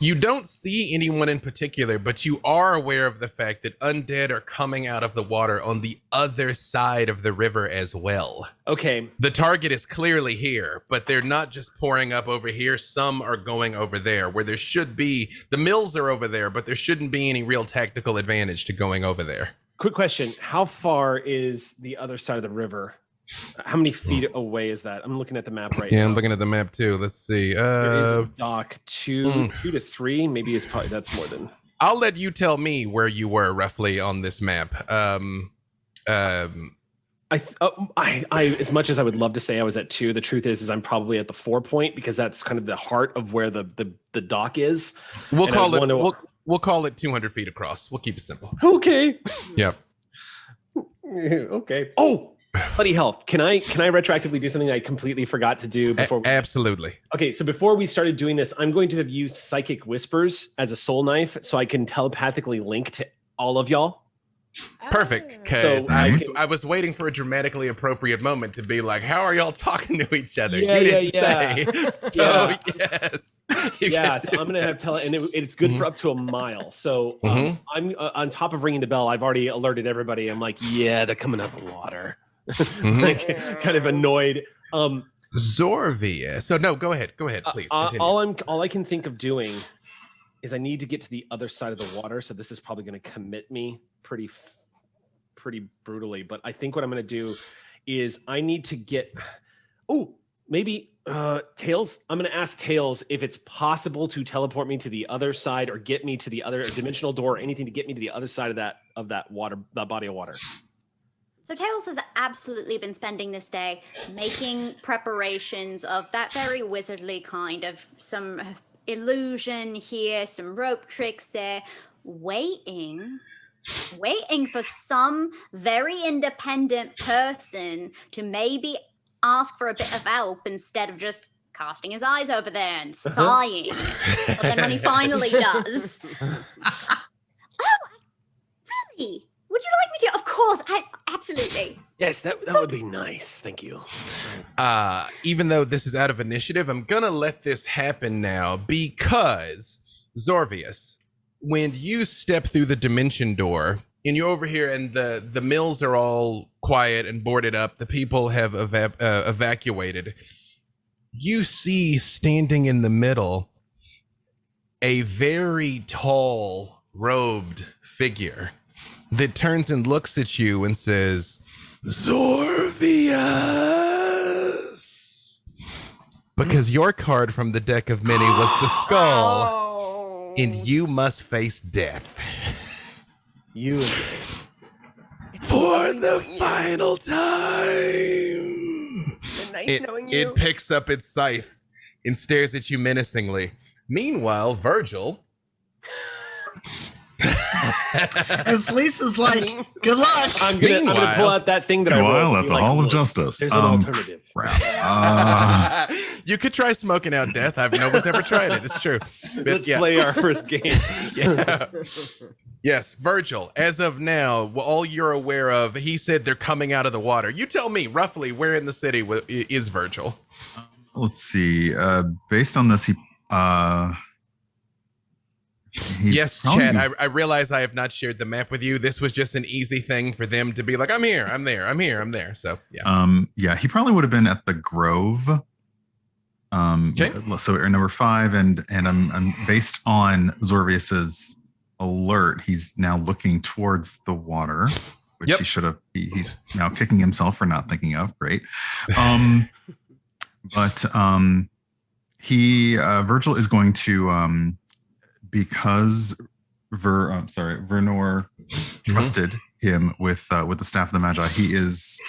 You don't see anyone in particular, but you are aware of the fact that undead are coming out of the water on the other side of the river as well. Okay. The target is clearly here, but they're not just pouring up over here. Some are going over there, where there should be. The mills are over there, but there shouldn't be any real tactical advantage to going over there. Quick question. How far is the other side of the river? How many feet away is that? I'm looking at the map right now. Yeah, I'm looking at the map too. Let's see. There is a dock 2 to 3. Maybe that's more than. I'll let you tell me where you were roughly on this map. I as much as I would love to say I was at 2, the truth is I'm probably at the 4 point because that's kind of the heart of where the dock is. We'll call it 200 feet across. We'll keep it simple. Okay. Yep. Okay. Oh, bloody hell. Can I retroactively do something I completely forgot to do before? Absolutely. Okay, so before we started doing this, I'm going to have used Psychic Whispers as a soul knife so I can telepathically link to all of y'all. Perfect, because I was waiting for a dramatically appropriate moment to be like, how are y'all talking to each other? Yeah, you didn't say. So, yes. yes. So I'm going to have and it's good for up to a mile. So I'm on top of ringing the bell. I've already alerted everybody. I'm like, yeah, they're coming out of the water. Like, kind of annoyed. Zorvia. So no, go ahead, please. Continue. All I can think of doing is I need to get to the other side of the water. So this is probably going to commit me pretty brutally. But I think what I'm going to do is I need to get. Oh, maybe Tails. I'm going to ask Tails if it's possible to teleport me to the other side or get me to the other dimensional door or anything to get me to the other side of that water, that body of water. So Tails has absolutely been spending this day making preparations of that very wizardly kind of some illusion here, some rope tricks there, waiting for some very independent person to maybe ask for a bit of help instead of just casting his eyes over there and sighing. But then when he finally does, oh, really? Would you like me to? Of course, absolutely. Yes, that would be nice. Thank you. Even though this is out of initiative, I'm gonna let this happen now because Zorvius, when you step through the dimension door and you're over here and the mills are all quiet and boarded up, the people have evacuated, you see standing in the middle a very tall, robed figure that turns and looks at you and says, Zorvius. Because your card from the deck of many was the skull, Oh. and you must face death. You again. For the final time. Nice knowing you. It picks up its scythe and stares at you menacingly. Meanwhile, Virgil. As Lisa's like, good luck. I'm gonna Meanwhile- pull out that thing that I wrote. Meanwhile, You at the like Hall of look. Justice. There's an alternative. Crap. You could try smoking out death. No one's ever tried it. It's true. But Let's yeah. play our first game. Yeah. Yes, Virgil, as of now, all you're aware of, he said they're coming out of the water. You tell me roughly where in the city is Virgil? Let's see. Based on this, Yes, probably- Chad, I realize I have not shared the map with you. This was just an easy thing for them to be like, I'm here, I'm there, I'm here, I'm there. So, yeah. Yeah, he probably would have been at the Grove. Okay. So we're number 5, and I'm based on Zorvius's alert. He's now looking towards the water, which Yep. he should have. He's now kicking himself for not thinking of. Great. But Virgil is going to because Vernor trusted him with the staff of the Magi. He is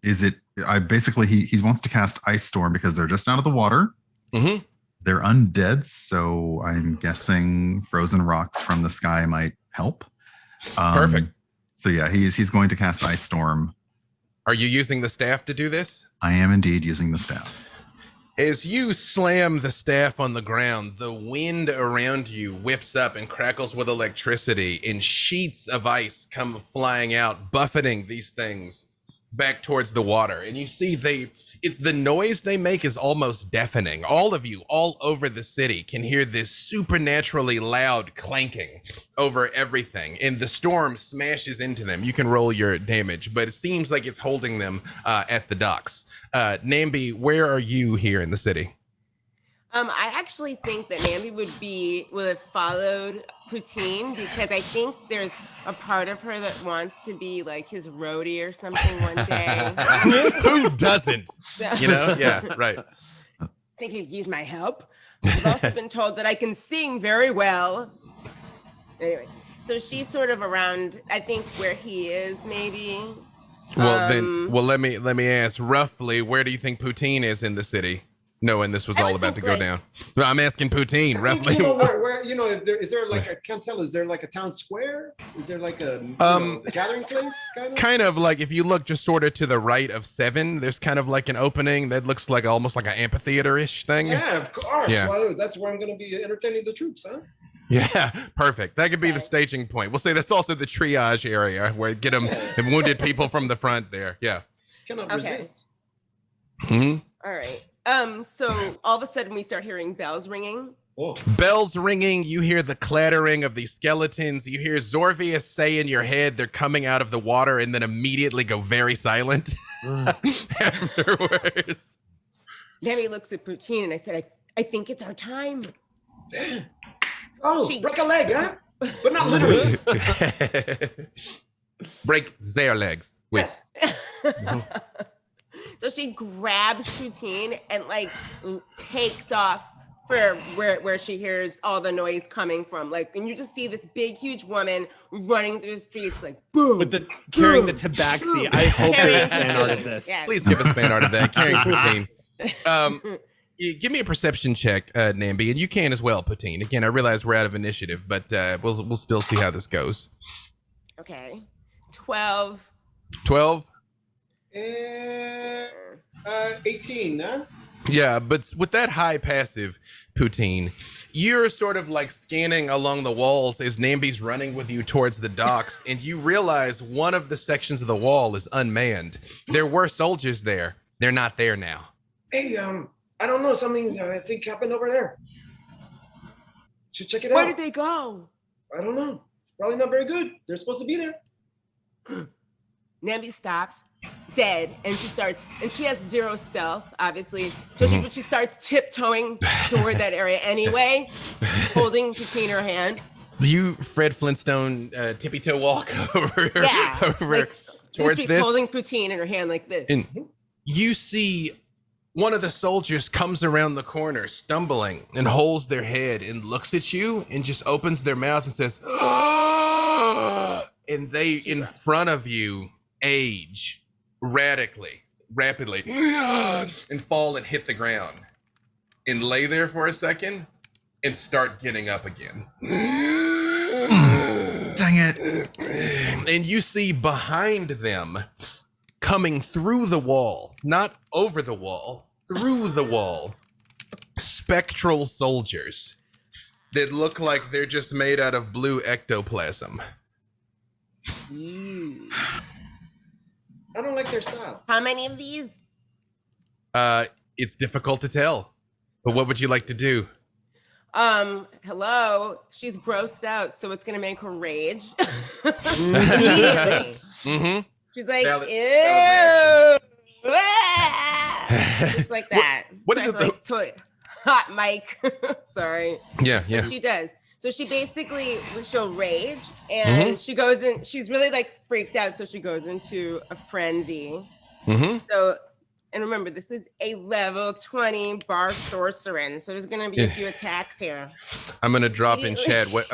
he wants to cast Ice Storm because they're just out of the water. Mm-hmm. They're undead, so I'm guessing frozen rocks from the sky might help. Perfect. So yeah, he's going to cast Ice Storm. Are you using the staff to do this? I am indeed using the staff. As you slam the staff on the ground, the wind around you whips up and crackles with electricity, and sheets of ice come flying out, buffeting these things back towards the water. And you see it's the noise they make is almost deafening. All of you, all over the city, can hear this supernaturally loud clanking over everything, and the storm smashes into them. You can roll your damage, but it seems like it's holding them at the docks. Nambi, where are you here in the city? I actually think that Nambi would have followed Poutine because I think there's a part of her that wants to be like his roadie or something one day. Who doesn't? You know? Yeah, right. I think he could use my help. I've also been told that I can sing very well. Anyway, so she's sort of around, I think, where he is, maybe. Well, let me ask roughly, where do you think Poutine is in the city? Knowing this was I all would about to think, go like- down. No, I'm asking Poutine roughly. You know, where is there like, I can't tell, is there like a town square? Is there like a gathering place kind of? Kind of like if you look just sort of to the right of 7, there's kind of like an opening that looks like almost like an amphitheater-ish thing. Yeah, of course. Yeah. Well, that's where I'm going to be entertaining the troops, huh? Yeah, perfect. That could be the staging point. We'll say that's also the triage area where get them and wounded people from the front there. Yeah. Cannot Okay. resist. Mhm. All right. So all of a sudden we start hearing bells ringing. Oh, Bells ringing, you hear the clattering of these skeletons, you hear Zorvius say in your head they're coming out of the water and then immediately go very silent afterwards. Nambi looks at Poutine and I said, I think it's our time. oh, She- break a leg, huh? But not literally. Break their legs. Wait. Yes. So she grabs Poutine and like takes off for where she hears all the noise coming from. Like, and you just see this big, huge woman running through the streets, like boom. With the carrying the tabaxi. I hope there's fan art of this. Yes. Please give us fan art of that. Carrying Poutine. Give me a perception check, Nambi, and you can as well, Poutine. Again, I realize we're out of initiative, but we'll still see how this goes. Okay. 12. 12? 18, huh? Yeah, but with that high passive, Poutine, you're sort of like scanning along the walls as Nambi's running with you towards the docks, and you realize one of the sections of the wall is unmanned. There were soldiers there. They're not there now. Hey, I don't know, something I think happened over there. Should check it Where out. did they go? I don't know. Probably not very good. They're supposed to be there. Nambi stops, dead, and she has zero stealth, obviously. So she starts tiptoeing toward that area anyway, holding Poutine in her hand. You, Fred Flintstone, tippy toe walk over, Yeah, like, towards this. holding Poutine in her hand like this. And you see one of the soldiers comes around the corner, stumbling, and holds their head and looks at you and just opens their mouth and says, "Ah!" And they, in front of you, age rapidly, and fall and hit the ground and lay there for a second and start getting up again. Dang it. And you see behind them, coming through the wall, not over the wall, through the wall, spectral soldiers that look like they're just made out of blue ectoplasm. I don't like their style. How many of these? It's difficult to tell, but what would you like to do? Hello. She's grossed out, so it's gonna make her rage. Immediately. Mm-hmm. She's like, Valid ew. Just like that. What So is I it feel like hot mic. Sorry. Yeah. She does. So she basically she'll rage and she goes in, she's really like freaked out. So she goes into a frenzy. Mm-hmm. So, and remember, this is a level 20 bar sorcerer. So there's going to be a few attacks here. I'm gonna drop in chat. What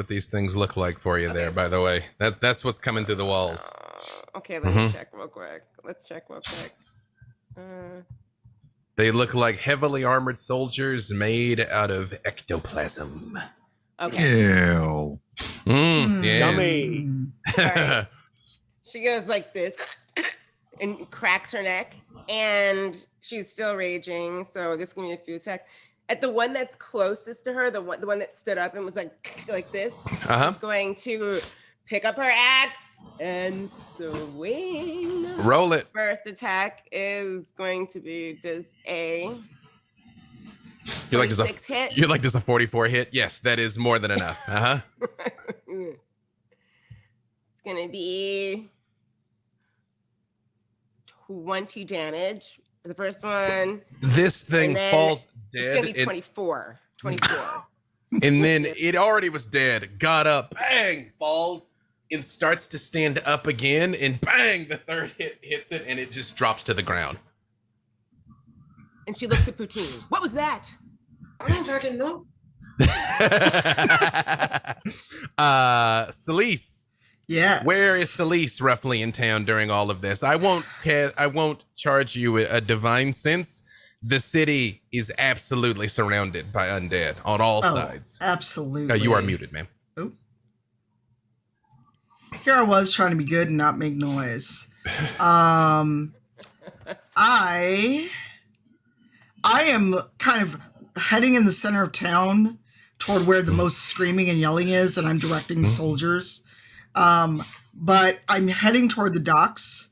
these things look like for you there. By the way, that's what's coming through the walls. Okay, let me check real quick. Let's check real quick. They look like heavily armored soldiers made out of ectoplasm. Okay. Ew. Yeah. Yummy. All right. She goes like this and cracks her neck, and she's still raging. So this is gonna be a few attacks. At the one that's closest to her, the one that stood up and was like this, she's going to pick up her axe and swing. Roll it. First attack is going to be does a You like this 26 hit. You like this a 44 hit? Yes, that is more than enough. It's gonna be 20 damage for the first one. This thing And then falls It's dead. gonna be 24. 24. And then it already was dead. Got up, bang, falls, and starts to stand up again, and bang, the third hit hits it, and it just drops to the ground. And she looks at Poutine. What was that? I don't fucking know. Celise, Yes. where is Celise roughly in town during all of this? I won't charge you a divine sense. The city is absolutely surrounded by undead on all sides. Absolutely. You are muted, ma'am. Oh. Here I was trying to be good and not make noise. I am kind of heading in the center of town toward where the most screaming and yelling is, and I'm directing soldiers. But I'm heading toward the docks.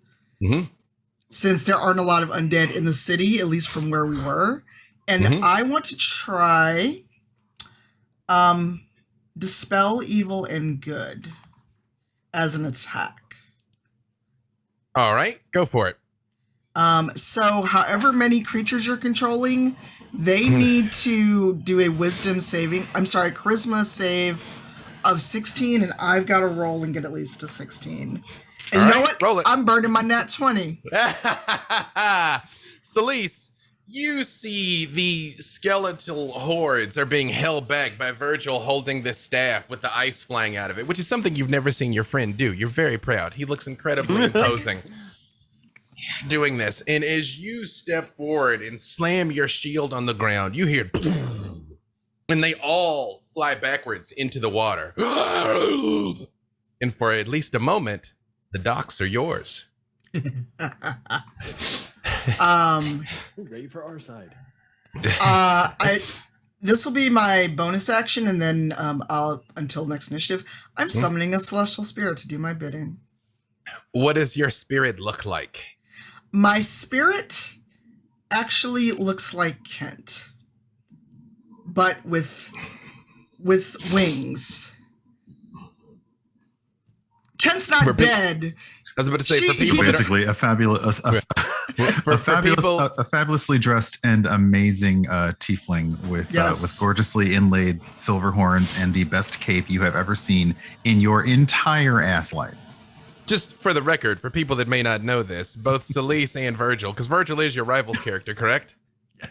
Since there aren't a lot of undead in the city, at least from where we were. And I want to try Dispel Evil and Good as an attack. All right, go for it. So however many creatures you're controlling, they need to do a charisma save of 16, and I've got to roll and get at least a 16. And All you know right, what? roll it. I'm burning my nat 20. Celise, you see the skeletal hordes are being held back by Virgil holding this staff with the ice flying out of it, which is something you've never seen your friend do. You're very proud. He looks incredibly imposing doing this. And as you step forward and slam your shield on the ground, you hear and they all fly backwards into the water. And for at least a moment, the docks are yours. Ready for our side. This will be my bonus action, and then I'll until next initiative. I'm summoning a celestial spirit to do my bidding. What does your spirit look like? My spirit actually looks like Kent, but with with wings. Kent's not For dead. I was about to say for He people that are, Basically, a fabulous, for people, a fabulously dressed and amazing tiefling with gorgeously inlaid silver horns and the best cape you have ever seen in your entire ass life. just for the record, for people that may not know this, both Celise and Virgil, because Virgil is your Rivals character, correct?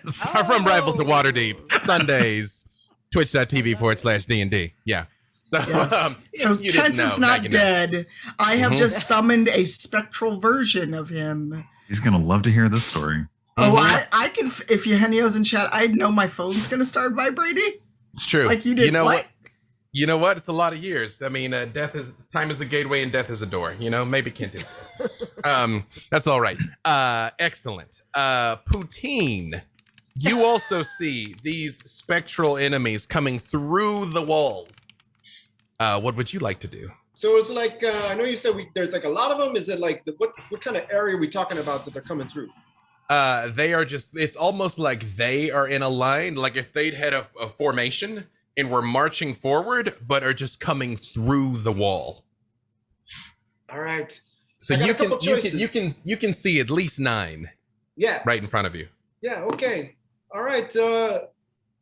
Yes. Are from Rivals to Waterdeep, Sundays, twitch.tv/D&D. Yeah. So, Yes. So you didn't Kent is know, now not you know. dead. I have just summoned a spectral version of him. He's gonna love to hear this story. Oh, I can. If Eugenio's in chat, I know my phone's gonna start vibrating. It's true. Like you did. You know what? You know what? It's a lot of years. I mean, time is a gateway and death is a door. You know, maybe Kent is. That's all right. Excellent. Poutine, you also see these spectral enemies coming through the walls. What would you like to do? So it's like I know you said there's like a lot of them. Is it like what kind of area are we talking about that they're coming through? They are just. It's almost like they are in a line, like if they'd had a formation and were marching forward, but are just coming through the wall. All right. So I got you a couple choices. can see at least 9 Yeah. right in front of you. Yeah. Okay. All right.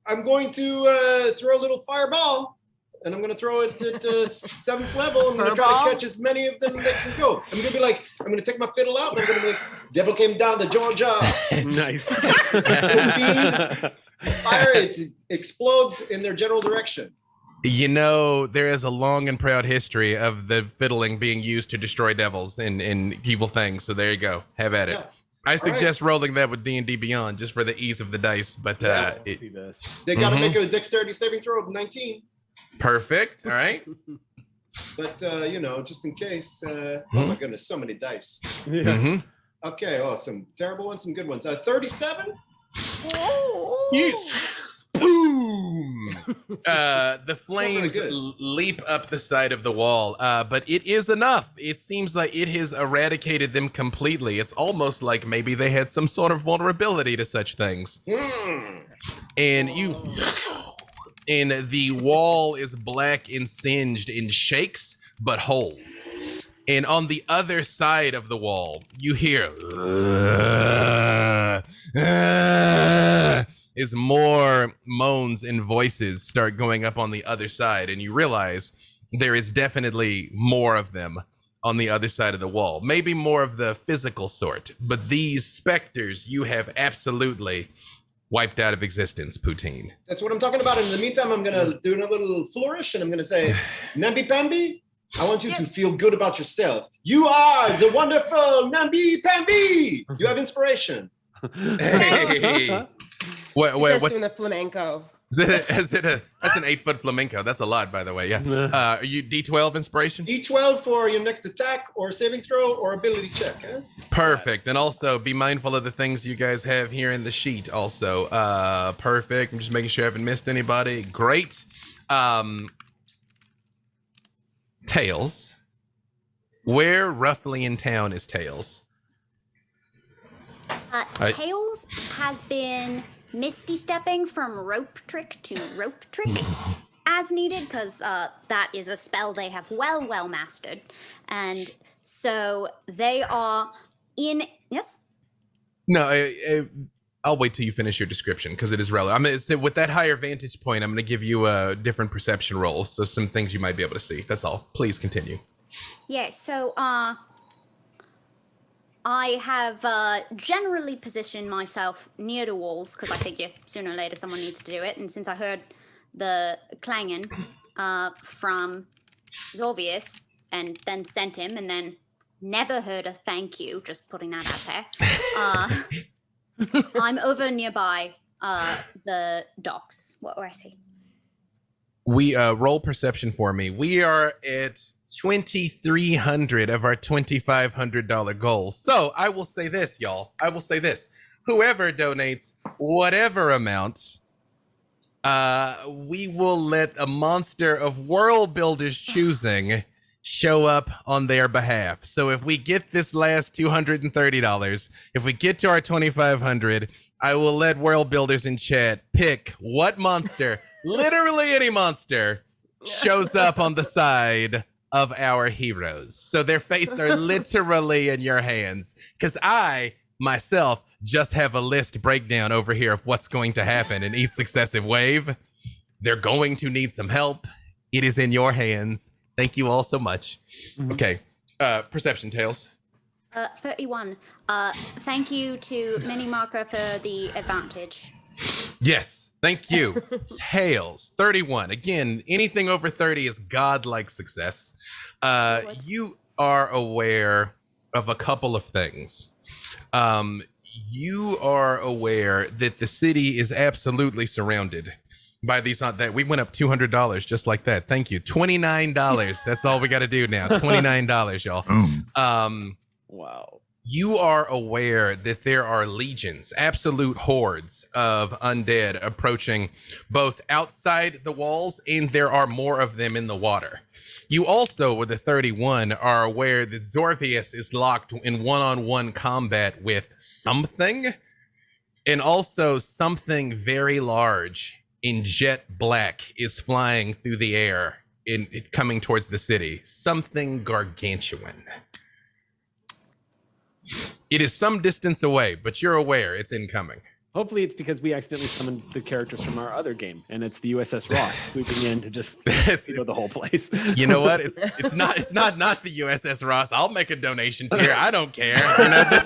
I'm going to throw a little fireball, and I'm going to throw it at 7th level. I'm going to try to catch as many of them as they can go. I'm going to be like, I'm going to take my fiddle out, and I'm going to be like, devil came down to Georgia. Nice. Indeed. Fire, it explodes in their general direction. You know, there is a long and proud history of the fiddling being used to destroy devils and evil things. So there you go. Have at it. Yeah. I suggest rolling that with D&D Beyond just for the ease of the dice. But They got to make a dexterity saving throw of 19. Perfect. All right. But, just in case. Oh, my goodness. So many dice. Okay. Oh, some terrible ones, some good ones. 37? Yes. Boom! The flames good. leap up the side of the wall, but it is enough. It seems like it has eradicated them completely. It's almost like maybe they had some sort of vulnerability to such things. And the wall is black and singed and shakes, but holds. And on the other side of the wall, you hear as more moans and voices start going up on the other side, and you realize there is definitely more of them on the other side of the wall. Maybe more of the physical sort, but these specters you have absolutely wiped out of existence, Poutine. That's what I'm talking about. In the meantime, I'm going to do a little flourish, and I'm going to say, Nambi-Pambi, I want you to feel good about yourself. You are the wonderful Nambi-Pambi. You have inspiration. Hey. What? Doing the flamenco. That's an 8-foot flamenco. That's a lot, by the way. Yeah. Are you D12 inspiration? D12 for your next attack or saving throw or ability check. Huh? Perfect. And also be mindful of the things you guys have here in the sheet also. Perfect. I'm just making sure I haven't missed anybody. Great. Tails. Where roughly in town is Tails? Tails has been misty stepping from rope trick to rope trick as needed, because that is a spell they have well mastered. And so they are in... Yes? No, I'll wait till you finish your description because it is relevant. I'm going to say with that higher vantage point, I'm going to give you a different perception roll. So some things you might be able to see. That's all. Please continue. Yeah, so I have generally positioned myself near the walls because I figure sooner or later someone needs to do it. And since I heard the clanging from Zorvius and then sent him and then never heard a thank you, just putting that out there, I'm over nearby the docks. What do I see? We roll perception for me. We are at 2,300 of our $2,500 goal. So I will say this, y'all. I will say this. Whoever donates whatever amount, we will let a monster of WorldBuilders choosing show up on their behalf. So if we get this last $230, if we get to our 2,500, I will let World Builders in chat pick what monster, literally any monster, shows up on the side of our heroes. So their fates are literally in your hands. Because I, myself, just have a list breakdown over here of what's going to happen in each successive wave. They're going to need some help. It is in your hands. Thank you all so much. Okay. Perception Tales. 31. Thank you to Mini Marker for the advantage. Yes, thank you. Tails, 31. Again, anything over 30 is godlike success. You are aware of a couple of things. You are aware that the city is absolutely surrounded by these. That we went up $200 just like that. Thank you. $29. That's all we got to do now. $29, y'all. Wow. You are aware that there are legions, absolute hordes of undead approaching both outside the walls, and there are more of them in the water. You also, with the 31, are aware that Zorvius is locked in one-on-one combat with something, and also something very large in jet black is flying through the air, coming towards the city. Something gargantuan. It is some distance away, but you're aware it's incoming. Hopefully it's because we accidentally summoned the characters from our other game, and it's the USS Ross swooping in to just the whole place. You know what? It's not the USS Ross. I'll make a donation tier. I don't care. You know, this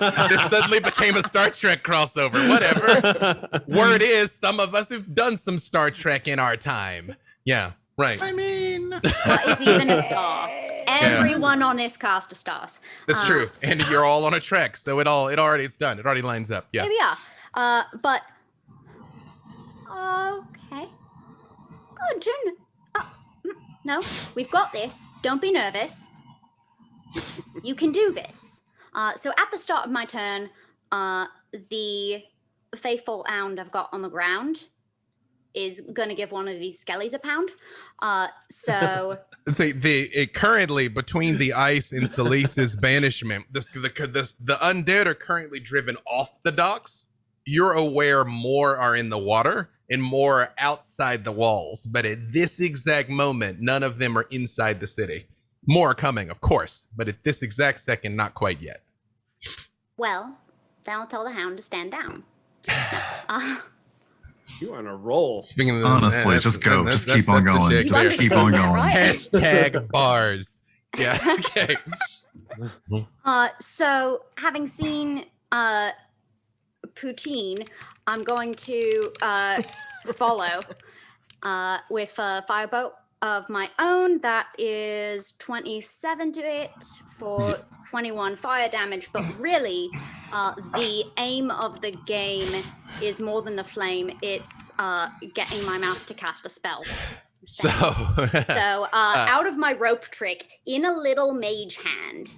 suddenly became a Star Trek crossover. Whatever. Word is, some of us have done some Star Trek in our time. Yeah, right. I mean, That is even a star. Everyone on this cast are stars. That's true. And you're all on a trek, so it's done. It already lines up. Yeah. Here we are. But okay. Good turn. No, we've got this. Don't be nervous. You can do this. So at the start of my turn, the faithful hound I've got on the ground is gonna give one of these skellies a pound. So currently between the ice and Salice's banishment, the undead are currently driven off the docks. You're aware more are in the water and more outside the walls, but at this exact moment, none of them are inside the city. More are coming, of course, but at this exact second, not quite yet. well, then I'll tell the hound to stand down. You're on a roll. Speaking of honestly, just go. Just keep on going. Just keep on going. Hashtag bars. Yeah. Okay. So having seen Poutine, I'm going to follow with a firebolt of my own. That is 27 to it for 21 fire damage. But really, the aim of the game is more than the flame. It's getting my mouse to cast a spell. So out of my rope trick, in a little mage hand,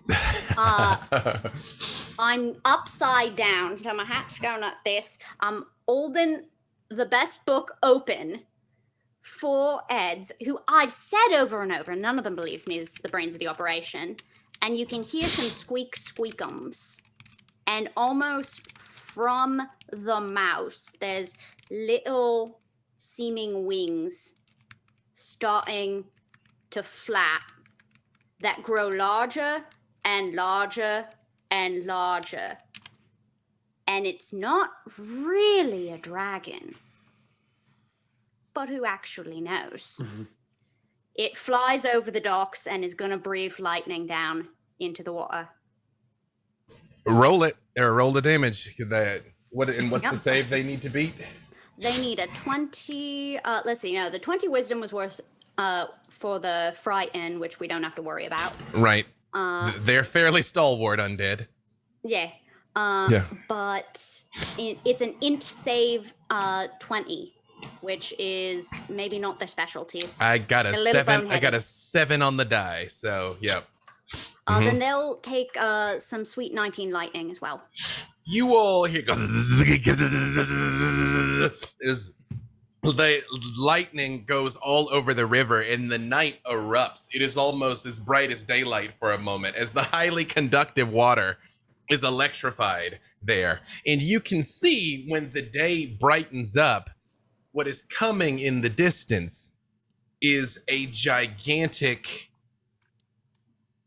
I'm upside down. So my hat's going like this. I'm holding the best book open for Eds, who I've said over and over, and none of them believes me, is the brains of the operation. And you can hear some squeakums. And almost from the mouse, there's little seeming wings starting to flap that grow larger and larger and larger. And it's not really a dragon, but who actually knows? Mm-hmm. It flies over the docks and is going to breathe lightning down into the water. Roll it, or roll the damage. What's the save they need to beat? They need a 20. Let's see. No, the 20 wisdom was worth for the frighten, which we don't have to worry about. Right. They're fairly stalwart undead. Yeah. But it's an int save 20, which is maybe not their specialties. I got a 7. I got a 7 on the die. So, yep. Then they'll take some sweet 19 lightning as well. You all hear is the lightning goes all over the river and the night erupts. It is almost as bright as daylight for a moment as the highly conductive water is electrified there. And you can see when the day brightens up, what is coming in the distance is a gigantic,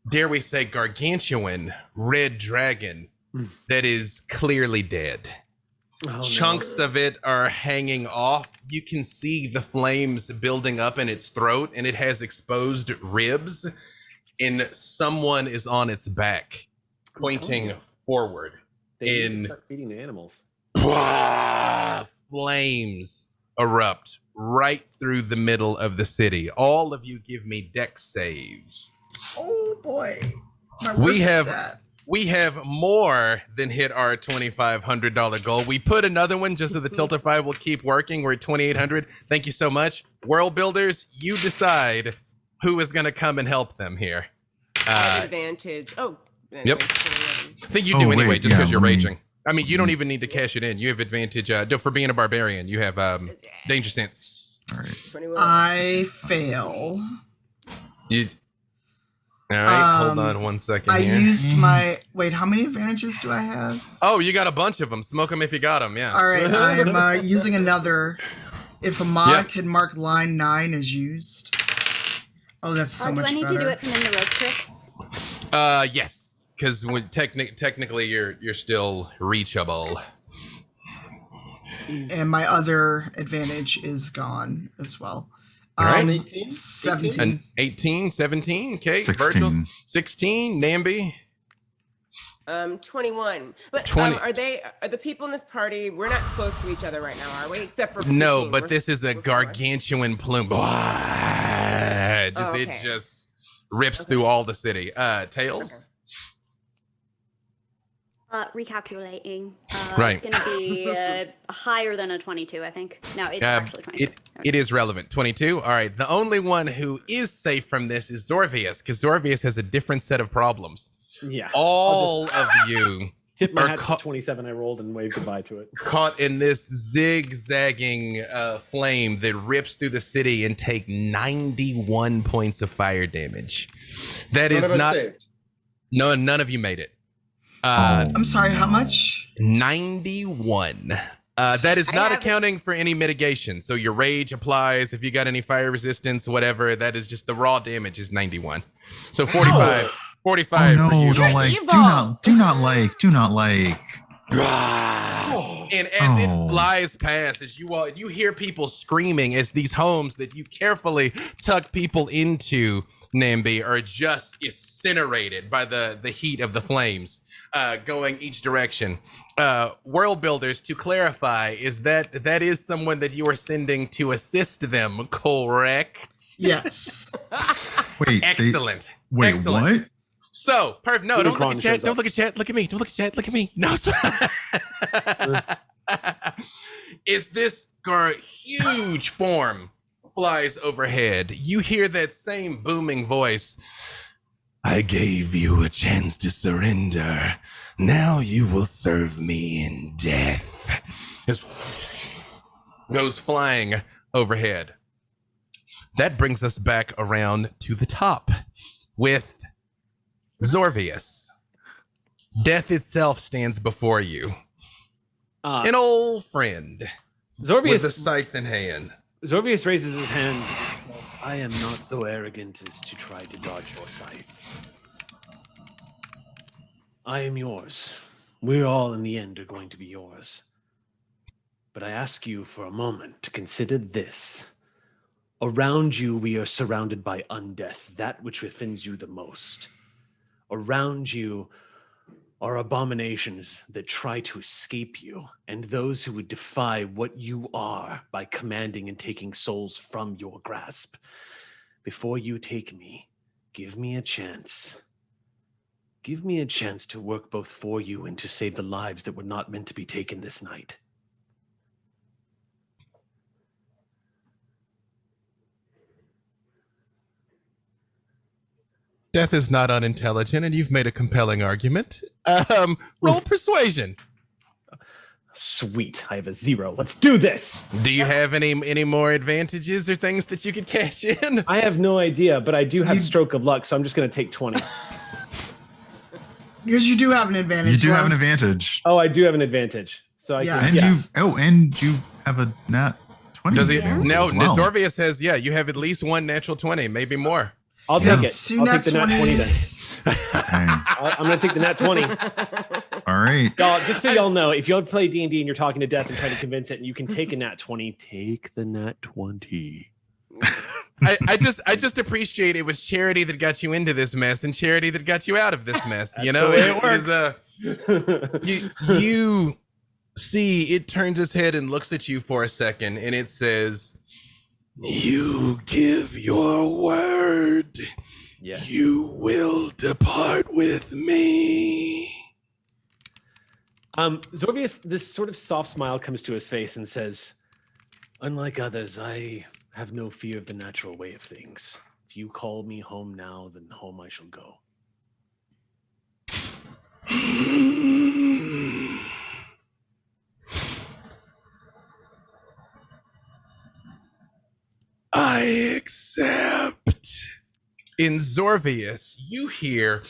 dare we say, gargantuan red dragon that is clearly dead. Oh, Chunks of it are hanging off. You can see the flames building up in its throat, and it has exposed ribs, and someone is on its back, pointing forward. They need to start feeding the animals. Flames erupt right through the middle of the city. All of you give me dex saves. Oh boy. My We worst have stat. we have more than hit our $2,500 goal. We put another one just so the Tiltify will keep working. We're at 2,800. Thank you so much. World Builders, you decide who is going to come and help them here. I have advantage. Oh. Yep. I think you do anyway, just because you're raging. I mean, you don't even need to cash it in. You have advantage for being a barbarian. You have danger sense. All right. 21. I fail. All right, hold on one second I here. used my wait. How many advantages do I have? Oh, you got a bunch of them. Smoke them if you got them. Yeah. All right, I'm using another. If a mod can mark line 9 as used. Oh, that's so much do I need better. to do it from in the rope trick? Yes, because technically you're still reachable. And my other advantage is gone as well. All right. 18? 17. An 18, 17, okay. 16. Virgil, 16, Namby. 21. But 20. are the people in this party? We're not close to each other right now, are we? Except for No, Christine. but We're- this is a we're far. gargantuan plume. It just rips through all the city. Tails. Recalculating. Right. It's going to be higher than a 22, I think. No, it's actually 22. It is relevant. 22. All right. The only one who is safe from this is Zorvius, because Zorvius has a different set of problems. Yeah. All of you Tip my are hat to the 27 I rolled and wave goodbye to it. caught in this zigzagging flame that rips through the city and take 91 points of fire damage. That None is of us not. saved. No, none of you made it. I'm sorry, how much? 91. That is I not haven't- accounting for any mitigation. So your rage applies. If you got any fire resistance, whatever, that is just the raw damage is 91. So 45. Oh 45 for you. no! Don't like. evil. Do not like. And as it flies past, as you hear people screaming as these homes that you carefully tuck people into, Nambi, are just incinerated by the heat of the flames going each direction. World Builders, to clarify, is that is someone that you are sending to assist them, correct? Yes. Wait. Excellent. Wait. Excellent. What? So, perfect. No, don't look Unicron at chat. shows Don't up. look at chat. Look at me. Don't look at chat. Look at me. No. Is this huge form flies overhead? You hear that same booming voice. I gave you a chance to surrender. Now you will serve me in death. This goes flying overhead. That brings us back around to the top with Zorvius. Death itself stands before you. An old friend with a Zorbius, scythe in hand. Zorbius raises his hands and says, I am not so arrogant as to try to dodge your scythe. I am yours. We all in the end are going to be yours. But I ask you for a moment to consider this. Around you, we are surrounded by undeath, that which offends you the most. Around you are abominations that try to escape you, and those who would defy what you are by commanding and taking souls from your grasp. Before you take me, give me a chance. Give me a chance to work both for you and to save the lives that were not meant to be taken this night. Death is not unintelligent, and you've made a compelling argument. Roll persuasion. Sweet, I have a 0. Let's do this! Do you have any more advantages or things that you could cash in? I have no idea, but I do have stroke of luck, so I'm just going to take 20. Because you do have an advantage. You do have an left. advantage. Oh, I do have an advantage. So I Yeah. can, And yeah. and you have a nat 20. Does he? Yeah. No, as well. Zorvia says, yeah, you have at least one natural 20, maybe more. I'll Yeah. take it. Two I'll nat take the nat 20 then. 20s. Okay. I'm going to take the nat 20. All right. Y'all, just so y'all know, if you play D&D and you're talking to Death and trying to convince it, and you can take a nat 20, take the nat 20. I just appreciate it was Charity that got you into this mess and Charity that got you out of this mess. You know, the way it works. you see, it turns its head and looks at you for a second, and it says, "You give your word. Yes. You will depart with me." Zorvius, this sort of soft smile comes to his face and says, "Unlike others, I have no fear of the natural way of things. If you call me home now, then home I shall go." I accept. In Zorvius, you hear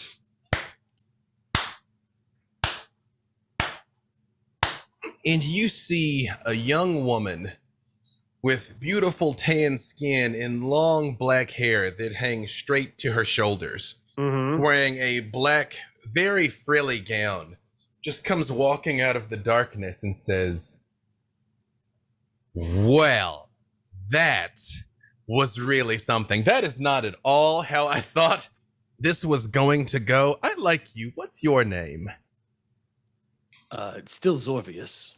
and you see a young woman with beautiful tan skin and long black hair that hangs straight to her shoulders, wearing a black, very frilly gown, just comes walking out of the darkness and says, "Well, that was really something. That is not at all how I thought this was going to go. I like you. What's your name?" It's still Zorvius.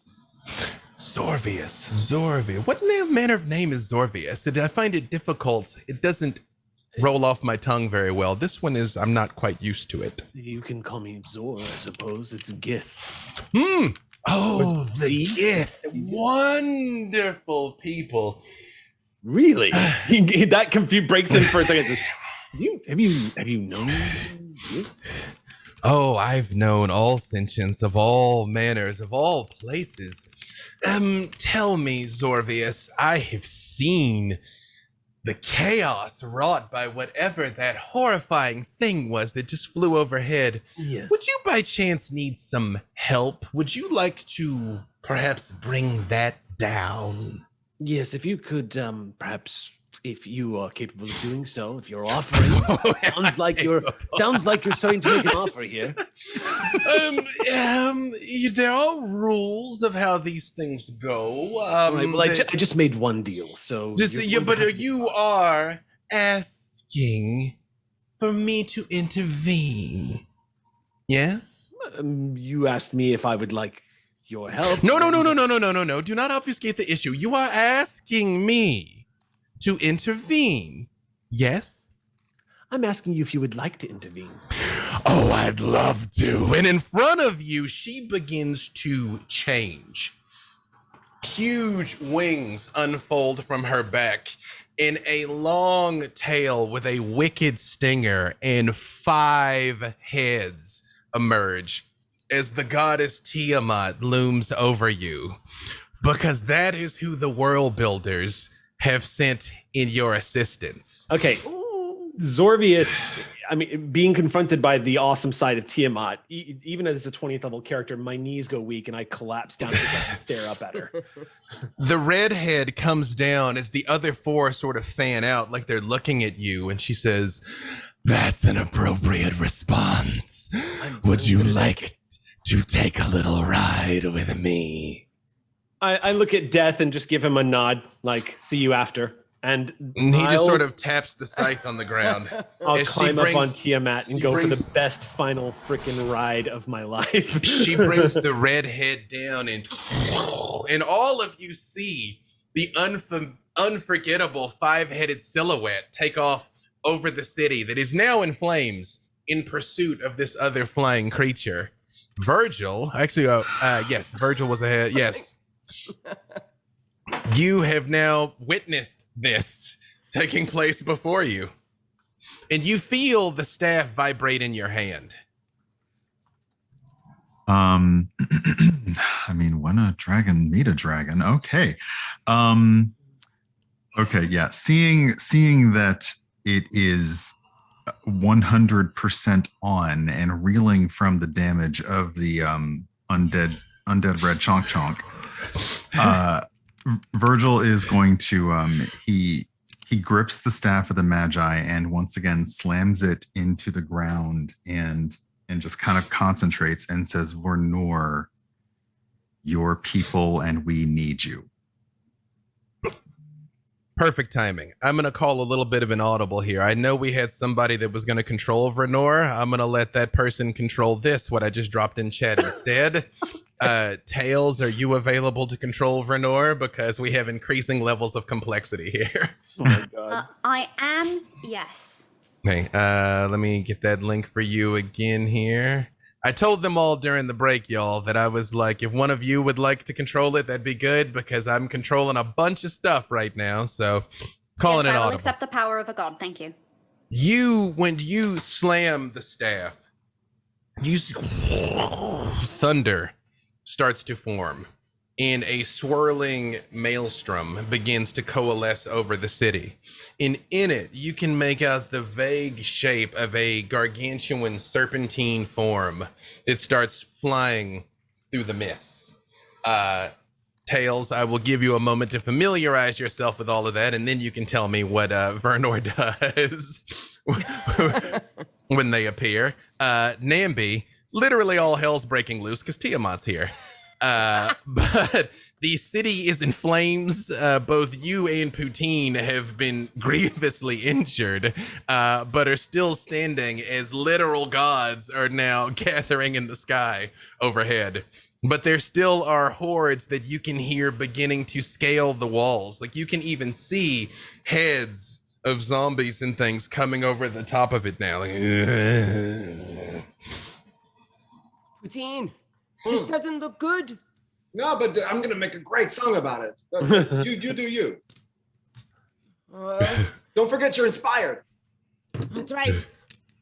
Zorvia. What manner of name is Zorvius? I find it difficult. It doesn't roll off my tongue very well. This one is, I'm not quite used to it. You can call me Zor, I suppose. It's Gith. Oh, the See? gift. Wonderful people. Really? That breaks in for a second. Have you known Gith? Oh, I've known all sentience of all manners, of all places. Tell me, Zorvius, I have seen the chaos wrought by whatever that horrifying thing was that just flew overhead. Yes. Would you by chance need some help? Would you like to perhaps bring that down? Yes, if you could, perhaps, if you are capable of doing so, if you're offering, sounds like you're starting to make an offer here. There are rules of how these things go. Right, well, I just made one deal, so. You are asking for me to intervene. Yes? You asked me if I would like your help. No. Do not obfuscate the issue. You are asking me to intervene. Yes? I'm asking you if you would like to intervene. Oh, I'd love to. And in front of you, she begins to change. Huge wings unfold from her back, and a long tail with a wicked stinger and 5 heads emerge as the goddess Tiamat looms over you, because that is who the WorldBuilders have sent in your assistance. Okay. Zorvius, I mean, being confronted by the awesome side of Tiamat, even as a 20th level character, my knees go weak and I collapse down to the ground and stare up at her. The redhead comes down as the other 4 sort of fan out like they're looking at you, and she says, "That's an appropriate response. Would you like to take a little ride with me?" I look at Death and just give him a nod, like, see you after. And he just sort of taps the scythe on the ground. I'll as she climb up brings- on Tiamat and she go for brings- the best final freaking ride of my life. She brings the red head down, and all of you see the unforgettable 5-headed silhouette take off over the city that is now in flames in pursuit of this other flying creature. Virgil, actually, yes, Virgil was ahead. Yes. You have now witnessed this taking place before you, and you feel the staff vibrate in your hand. I mean, when a dragon meet a dragon. Okay. Okay, yeah. Seeing that it is 100% on and reeling from the damage of the undead red chonk chonk. Virgil is going to he grips the staff of the Magi and once again slams it into the ground and just kind of concentrates and says, Vernor, your people and we need you. Perfect timing. I'm going to call a little bit of an audible here. I know we had somebody that was going to control Vernor. I'm going to let that person control what I just dropped in chat instead. Tails, are you available to control Vernor? Because we have increasing levels of complexity here. Oh my god. I am, yes. Okay, let me get that link for you again here. I told them all during the break, y'all, that I was like, if one of you would like to control it, that'd be good, because I'm controlling a bunch of stuff right now. So, calling Yes, it I will audible. accept the power of a god. Thank you. When you slam the staff, you see thunder starts to form, and a swirling maelstrom begins to coalesce over the city. And in it, you can make out the vague shape of a gargantuan serpentine form that starts flying through the mists. Tails, I will give you a moment to familiarize yourself with all of that, and then you can tell me what Vernor does when they appear. Nambi, literally all hell's breaking loose because Tiamat's here. But the city is in flames. Both you and Poutine have been grievously injured, but are still standing as literal gods are now gathering in the sky overhead. But there still are hordes that you can hear beginning to scale the walls. Like you can even see heads of zombies and things coming over the top of it now. Like, Poutine, this doesn't look good. No, but I'm gonna make a great song about it. You do you. Don't forget you're inspired. That's right.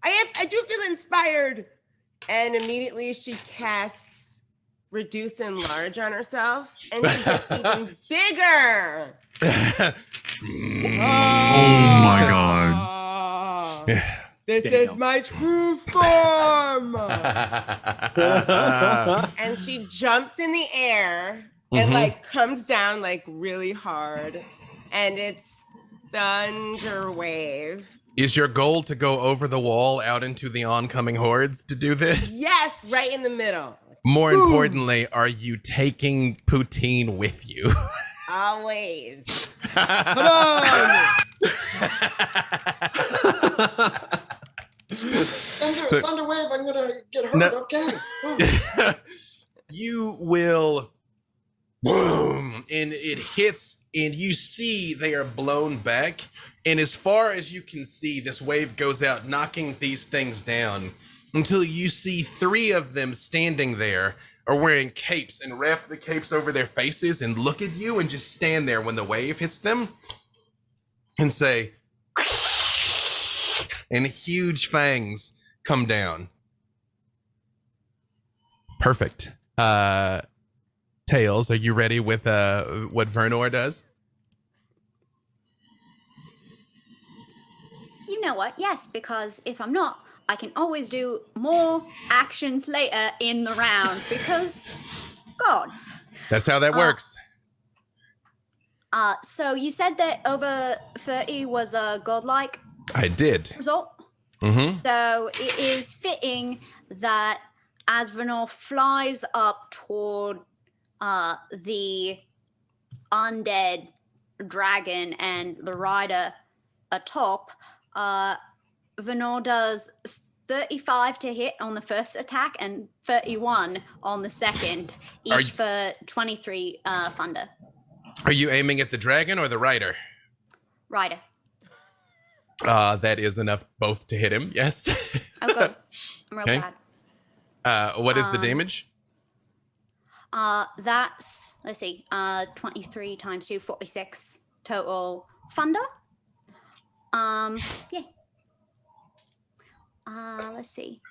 I do feel inspired. And immediately she casts Reduce and Enlarge on herself, and she gets even bigger. Oh my god. This Damn. is my true form. And she jumps in the air and like comes down like really hard, and it's thunder wave. Is your goal to go over the wall out into the oncoming hordes to do this? Yes, right in the middle. More importantly, are you taking Poutine with you? Always. Come on! Thunder wave, I'm gonna get hurt. No. Okay. You will boom, and it hits, and you see they are blown back. And as far as you can see, this wave goes out, knocking these things down until you see 3 of them standing there are wearing capes and wrap the capes over their faces and look at you and just stand there when the wave hits them and say, and huge fangs come down. Perfect. Tails, are you ready with what Vernor does? You know what? Yes, because if I'm not, I can always do more actions later in the round because, God. That's how that works. So you said that over 30 was a godlike I did. result. Mm-hmm. So it is fitting that as Vernor flies up toward the undead dragon and the rider atop, Vernor does 35 to hit on the first attack and 31 on the second, each for 23 thunder. Are you aiming at the dragon or the rider? Rider. That is enough both to hit him, yes. Oh, good. I'm real Okay. glad. What is the damage? That's, let's see, 23 times 2, 46 total thunder. Yeah. Let's see.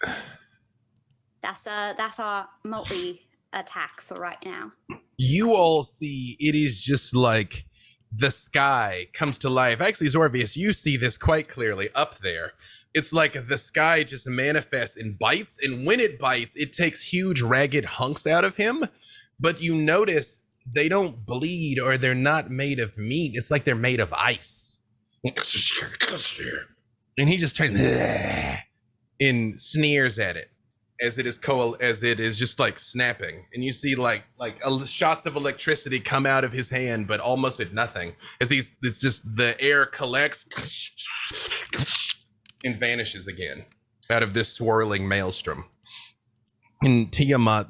That's our multi attack for right now. You all see it is just like the sky comes to life. Actually, Zorvius, you see this quite clearly up there. It's like the sky just manifests and bites, and when it bites, it takes huge ragged hunks out of him. But you notice they don't bleed, or they're not made of meat. It's like they're made of ice. And he just turns and sneers at it as it is just like snapping, and you see like shots of electricity come out of his hand, but almost at nothing, as it's just the air collects and vanishes again out of this swirling maelstrom. And Tiamat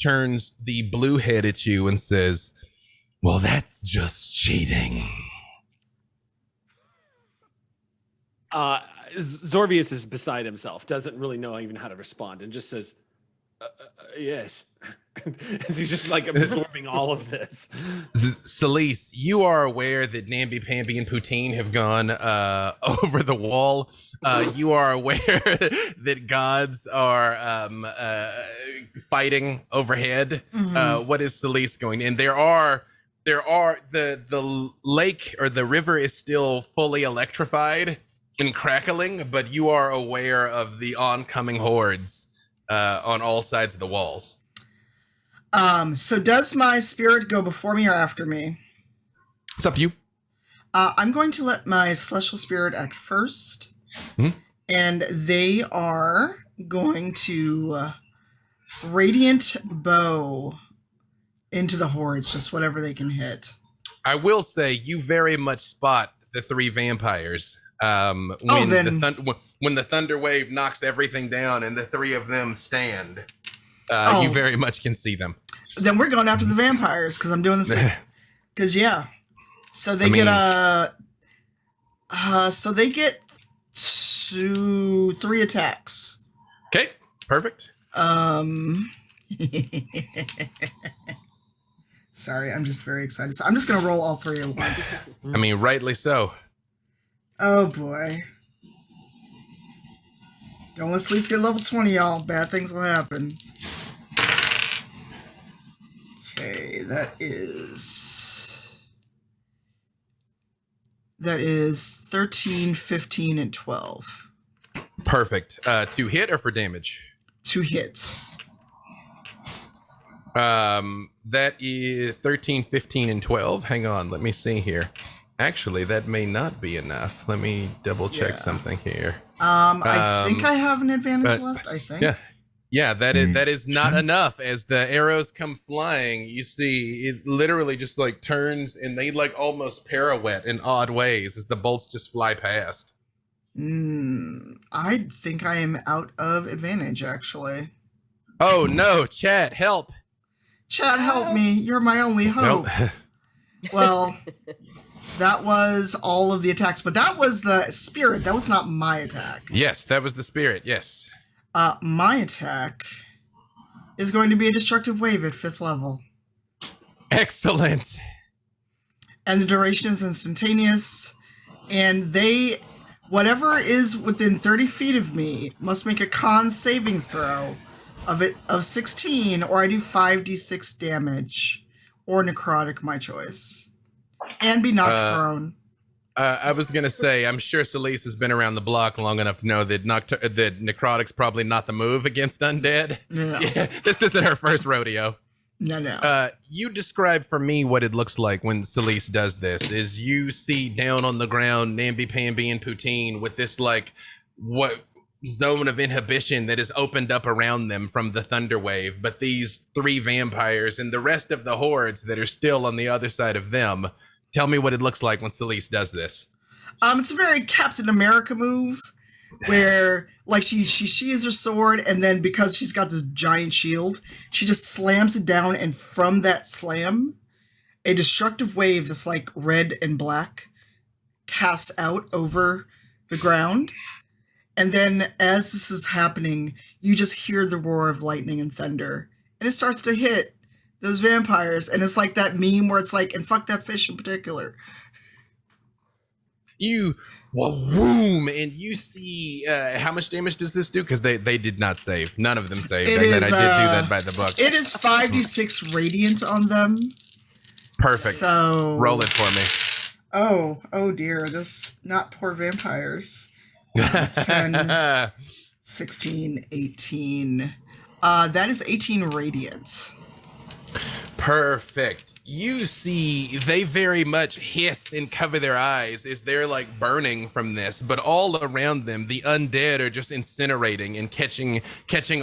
turns the blue head at you and says, "Well, that's just cheating." Zorvius is beside himself, doesn't really know even how to respond, and just says, yes. As he's just like absorbing all of this. Celise, you are aware that namby-pamby and poutine have gone over the wall. You are aware that gods are fighting overhead. What is Celise going? And there are the lake or the river is still fully electrified and crackling, but you are aware of the oncoming hordes on all sides of the walls. So does my spirit go before me or after me? It's up to you. I'm going to let my celestial spirit act first. And they are going to radiant bow into the hordes, just whatever they can hit. I will say you very much spot the three vampires. When the thunder wave knocks everything down and the three of them stand, you very much can see them. Then we're going after the vampires because I'm doing the same. Because so they get 3 attacks. Okay, perfect. Sorry, I'm just very excited. So I'm just gonna roll all 3 at once. I mean, rightly so. Oh boy. Don't let's at least get level 20, y'all. Bad things will happen. Okay, that is 13, 15, and 12. Perfect. To hit or for damage? To hit. That is 13, 15, and 12. Hang on, let me see here. Actually, that may not be enough. Let me double check something here. I think I have an advantage left, I think. Yeah, that is not enough. As the arrows come flying, you see it literally just like turns and they like almost pirouette in odd ways as the bolts just fly past. I think I am out of advantage, actually. Oh no, chat, help. Chat, help me. You're my only hope. Nope. Well, that was all of the attacks, but that was the spirit. That was not my attack. Yes, that was the spirit, yes. My attack is going to be a destructive wave at 5th level. Excellent. And the duration is instantaneous. And whatever is within 30 feet of me must make a con saving throw of 16, or I do 5d6 damage, or necrotic, my choice. And be knocked prone. I was going to say, I'm sure Celise has been around the block long enough to know that necrotic's probably not the move against undead. No. Yeah, this isn't her first rodeo. No. You describe for me what it looks like when Celise does this. Is you see down on the ground namby-pamby and poutine with this what zone of inhibition that is opened up around them from the thunder wave, but these 3 vampires and the rest of the hordes that are still on the other side of them. Tell me what it looks like when Celise does this. It's a very Captain America move where she sheathes her sword, and then because she's got this giant shield, she just slams it down, and from that slam, a destructive wave that's like red and black casts out over the ground. And then as this is happening, you just hear the roar of lightning and thunder, and it starts to hit those vampires, and it's like that meme where it's like, and fuck that fish in particular. You boom, and you see how much damage does this do? Because they did not save. None of them saved. I did do that by the book. It is 5d6 radiant on them. Perfect. So roll it for me. Oh dear. This, not poor vampires. 10, 16, 18. That is 18 radiance. Perfect. You see, they very much hiss and cover their eyes as they're like burning from this, but all around them, the undead are just incinerating and catching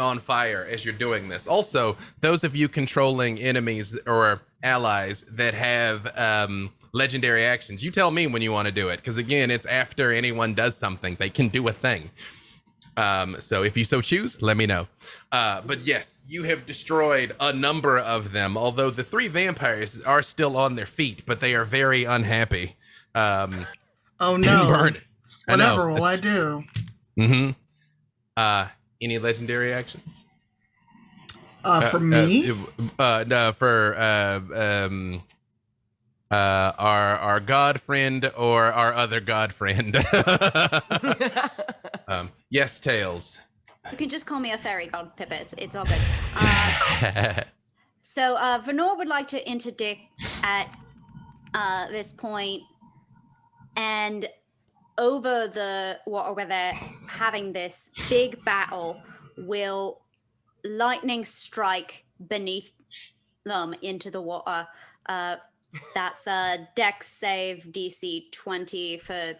on fire as you're doing this. Also, those of you controlling enemies or allies that have legendary actions, you tell me when you want to do it, because again, it's after anyone does something, they can do a thing. So if you so choose, let me know. But yes, you have destroyed a number of them, although the 3 vampires are still on their feet, but they are very unhappy. Oh no. Burn. Whatever will I do? Any legendary actions? For me? No, for our god friend or our other god friend. Yes, Tails. You can just call me a fairy god, Pippa. It's all good. So Venor would like to interdict at this point, and over the water where they're having this big battle, will lightning strike beneath them into the water. That's a Dex save DC 20 for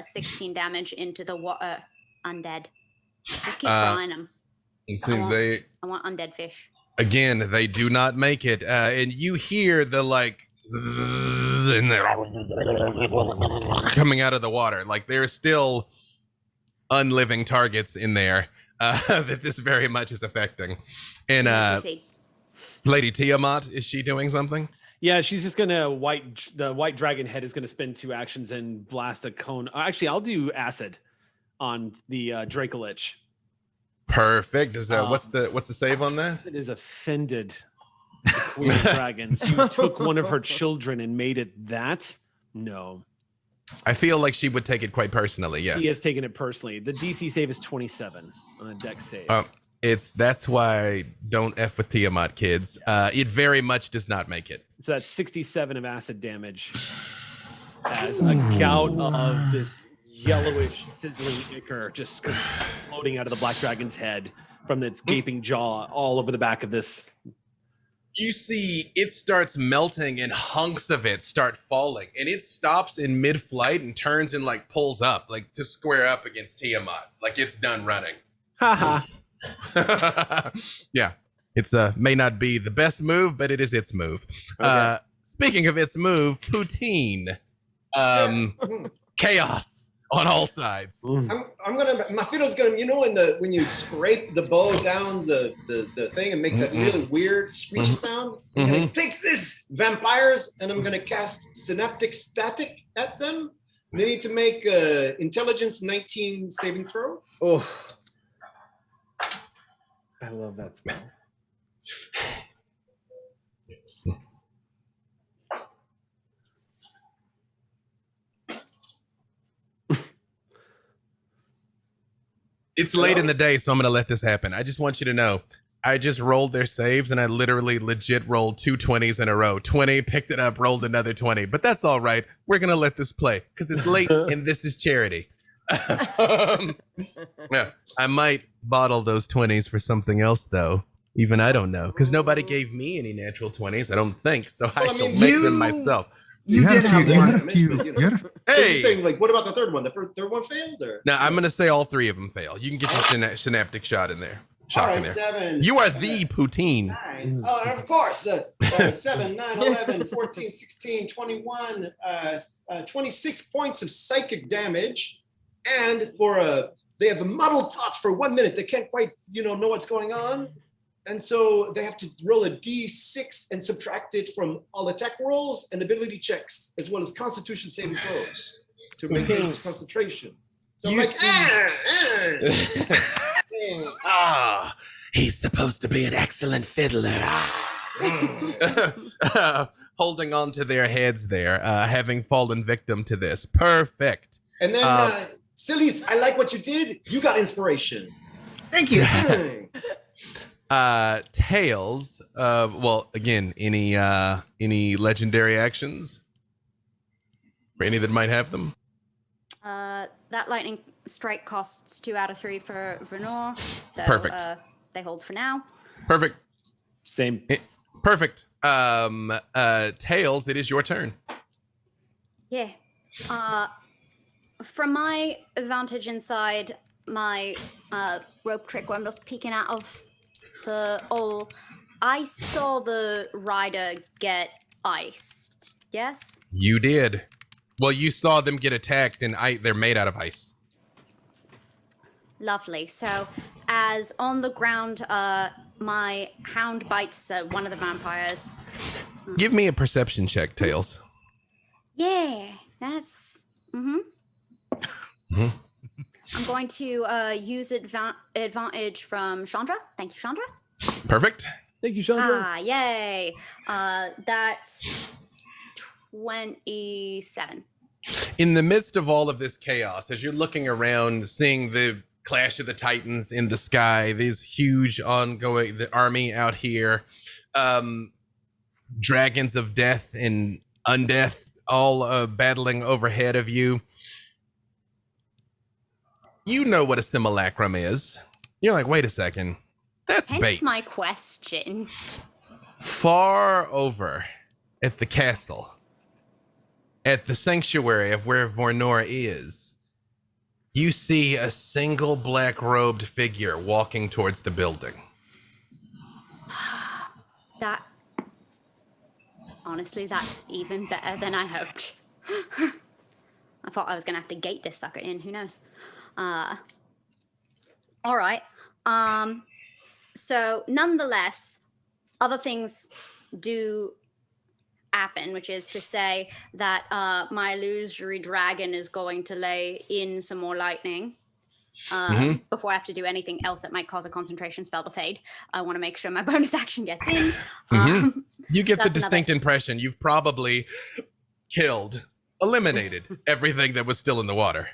16 damage into the water undead. Just keep frying them. I want undead fish. Again, they do not make it, and you hear the like zzz, and coming out of the water. Like there's still unliving targets in there that this very much is affecting. And Lady Tiamat, is she doing something? Yeah, she's just gonna the white dragon head is gonna spend 2 actions and blast a cone. Actually, I'll do acid on the Dracolich. Perfect. Is what's the save on that? It is offended the Queen of Dragons. You took one of her children and made it that? No. I feel like she would take it quite personally. Yes, he has taken it personally. The DC save is 27 on a Dex save. That's why don't F with Tiamat, kids. It very much does not make it. So that's 67 of acid damage as a gout of this yellowish, sizzling ichor just floating out of the black dragon's head from its gaping jaw all over the back of this. You see it starts melting and hunks of it start falling, and it stops in mid-flight and turns and like pulls up, like to square up against Tiamat, like it's done running. Haha. Yeah, it's may not be the best move, but it is its move. Okay. Speaking of its move, poutine, chaos on all sides. My fiddle's gonna, when you scrape the bow down the thing, it makes that really weird screechy sound. I'm gonna take this vampires and I'm gonna cast synaptic static at them. They need to make intelligence 19 saving throw. Oh, I love that spell. It's late in the day, so I'm going to let this happen. I just want you to know, I just rolled their saves, and I literally legit rolled 2 20s in a row. 20, picked it up, rolled another 20. But that's all right. We're going to let this play, because it's late, and this is charity. Yeah, I might bottle those 20s for something else, though. Even I don't know, because nobody gave me any natural 20s, I don't think, so I shall make them myself. You did have one. Hey! Saying, like, what about the third one? The third one failed? Or? No, I'm going to say all 3 of them fail. You can get your synaptic shot in there. All right, in there. 7. You are the poutine. 9. Oh, of course. 7, 9, 11, 14, 16, 21, 26 points of psychic damage. And they have muddled thoughts for 1 minute. They can't quite, know what's going on. And so they have to roll a d6 and subtract it from all attack rolls and ability checks, as well as constitution saving throws to maintain concentration. So I'm like, he's supposed to be an excellent fiddler. Holding on to their heads there, having fallen victim to this. Perfect. And then, Silis, I like what you did. You got inspiration. Thank you. Tails, well, again, any legendary actions? For any that might have them. That lightning strike costs 2 out of 3 for Vernor. So Perfect. They hold for now. Perfect. Same. Perfect. Tails, it is your turn. Yeah. From my vantage inside my rope trick where I'm peeking out of the hole, I saw the rider get iced. Yes? You did. Well, you saw them get attacked, and they're made out of ice. Lovely. So, as on the ground, my hound bites one of the vampires. Give me a perception check, Tails. Yeah, that's. I'm going to use advantage from Chandra. Thank you, Chandra. Perfect. Thank you, Chandra. Yay. That's 27. In the midst of all of this chaos, as you're looking around, seeing the clash of the titans in the sky, this huge ongoing army out here, dragons of death and undeath all battling overhead of you. You know what a simulacrum is. You're like, wait a second. That's Hence bait. my question. Far over at the castle, at the sanctuary of where Vornor is, you see a single black-robed figure walking towards the building. Honestly, that's even better than I hoped. I thought I was going to have to gate this sucker in. Who knows? All right. So, nonetheless, other things do happen, which is to say that my illusory dragon is going to lay in some more lightning before I have to do anything else that might cause a concentration spell to fade. I want to make sure my bonus action gets in. You get so the distinct impression you've probably eliminated everything that was still in the water.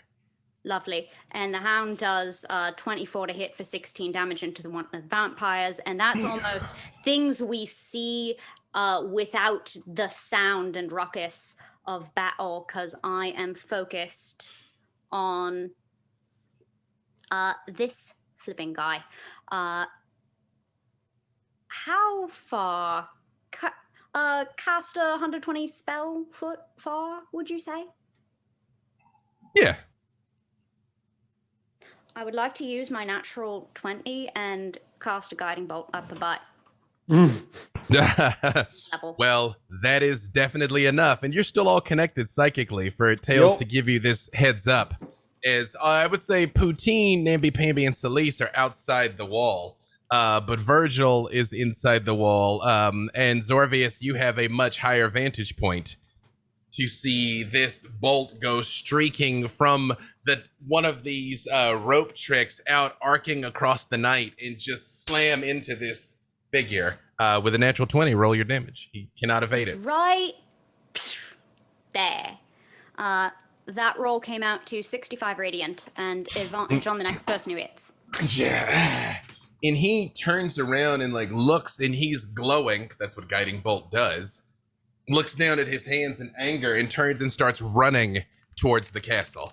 Lovely. And the hound does 24 to hit for 16 damage into one of the vampires. And that's almost things we see without the sound and ruckus of battle, because I am focused on this flipping guy. How far? Cast a 120 spell foot far, would you say? Yeah. I would like to use my natural 20 and cast a guiding bolt up the butt. Well, that is definitely enough. And you're still all connected psychically for Tails to give you this heads up. As I would say Poutine, Namby-Pamby, and Celise are outside the wall. But Virgil is inside the wall. And Zorvius, you have a much higher vantage point to see this bolt go streaking from one of these rope tricks out, arcing across the night, and just slam into this figure. With a natural 20, roll your damage. He cannot evade it. Right there. That roll came out to 65 radiant and advantage on the next person who hits. Yeah. And he turns around and looks, and he's glowing, because that's what guiding bolt does. Looks down at his hands in anger and turns and starts running towards the castle.